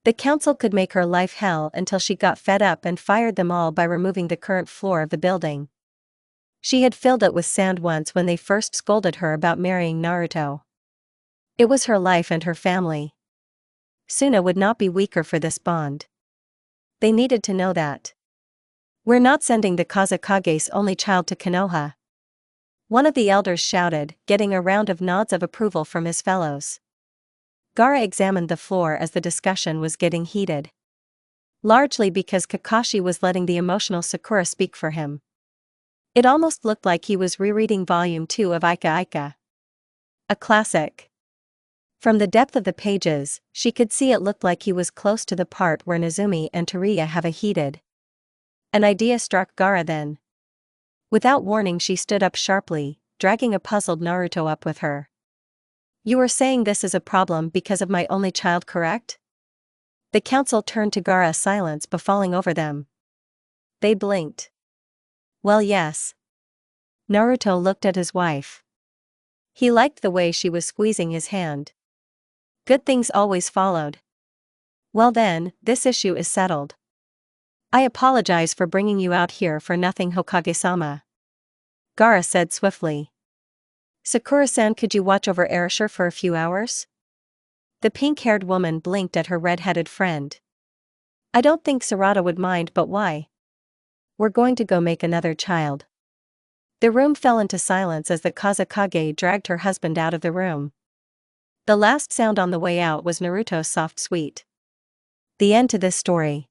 The council could make her life hell until she got fed up and fired them all by removing the current floor of the building. She had filled it with sand once when they first scolded her about marrying Naruto. It was her life and her family. Suna would not be weaker for this bond. They needed to know that. We're not sending the Kazekage's only child to Konoha. One of the elders shouted, getting a round of nods of approval from his fellows. Gaara examined the floor as the discussion was getting heated. Largely because Kakashi was letting the emotional Sakura speak for him. It almost looked like he was rereading Volume 2 of Ika Ika. A classic. From the depth of the pages, she could see it looked like he was close to the part where Nezumi and Tariya have a heated. An idea struck Gaara then. Without warning, she stood up sharply, dragging a puzzled Naruto up with her. You were saying this is a problem because of my only child, correct? The council turned to Gaara, silence befalling over them. They blinked. Well, yes. Naruto looked at his wife. He liked the way she was squeezing his hand. Good things always followed. Well then, this issue is settled. I apologize for bringing you out here for nothing, Hokage-sama. Gaara said swiftly. Sakura-san, could you watch over Erasure for a few hours? The pink-haired woman blinked at her red-headed friend. I don't think Sarada would mind, but why? We're going to go make another child. The room fell into silence as the Kazekage dragged her husband out of the room. The last sound on the way out was Naruto's soft squeak. The end to this story.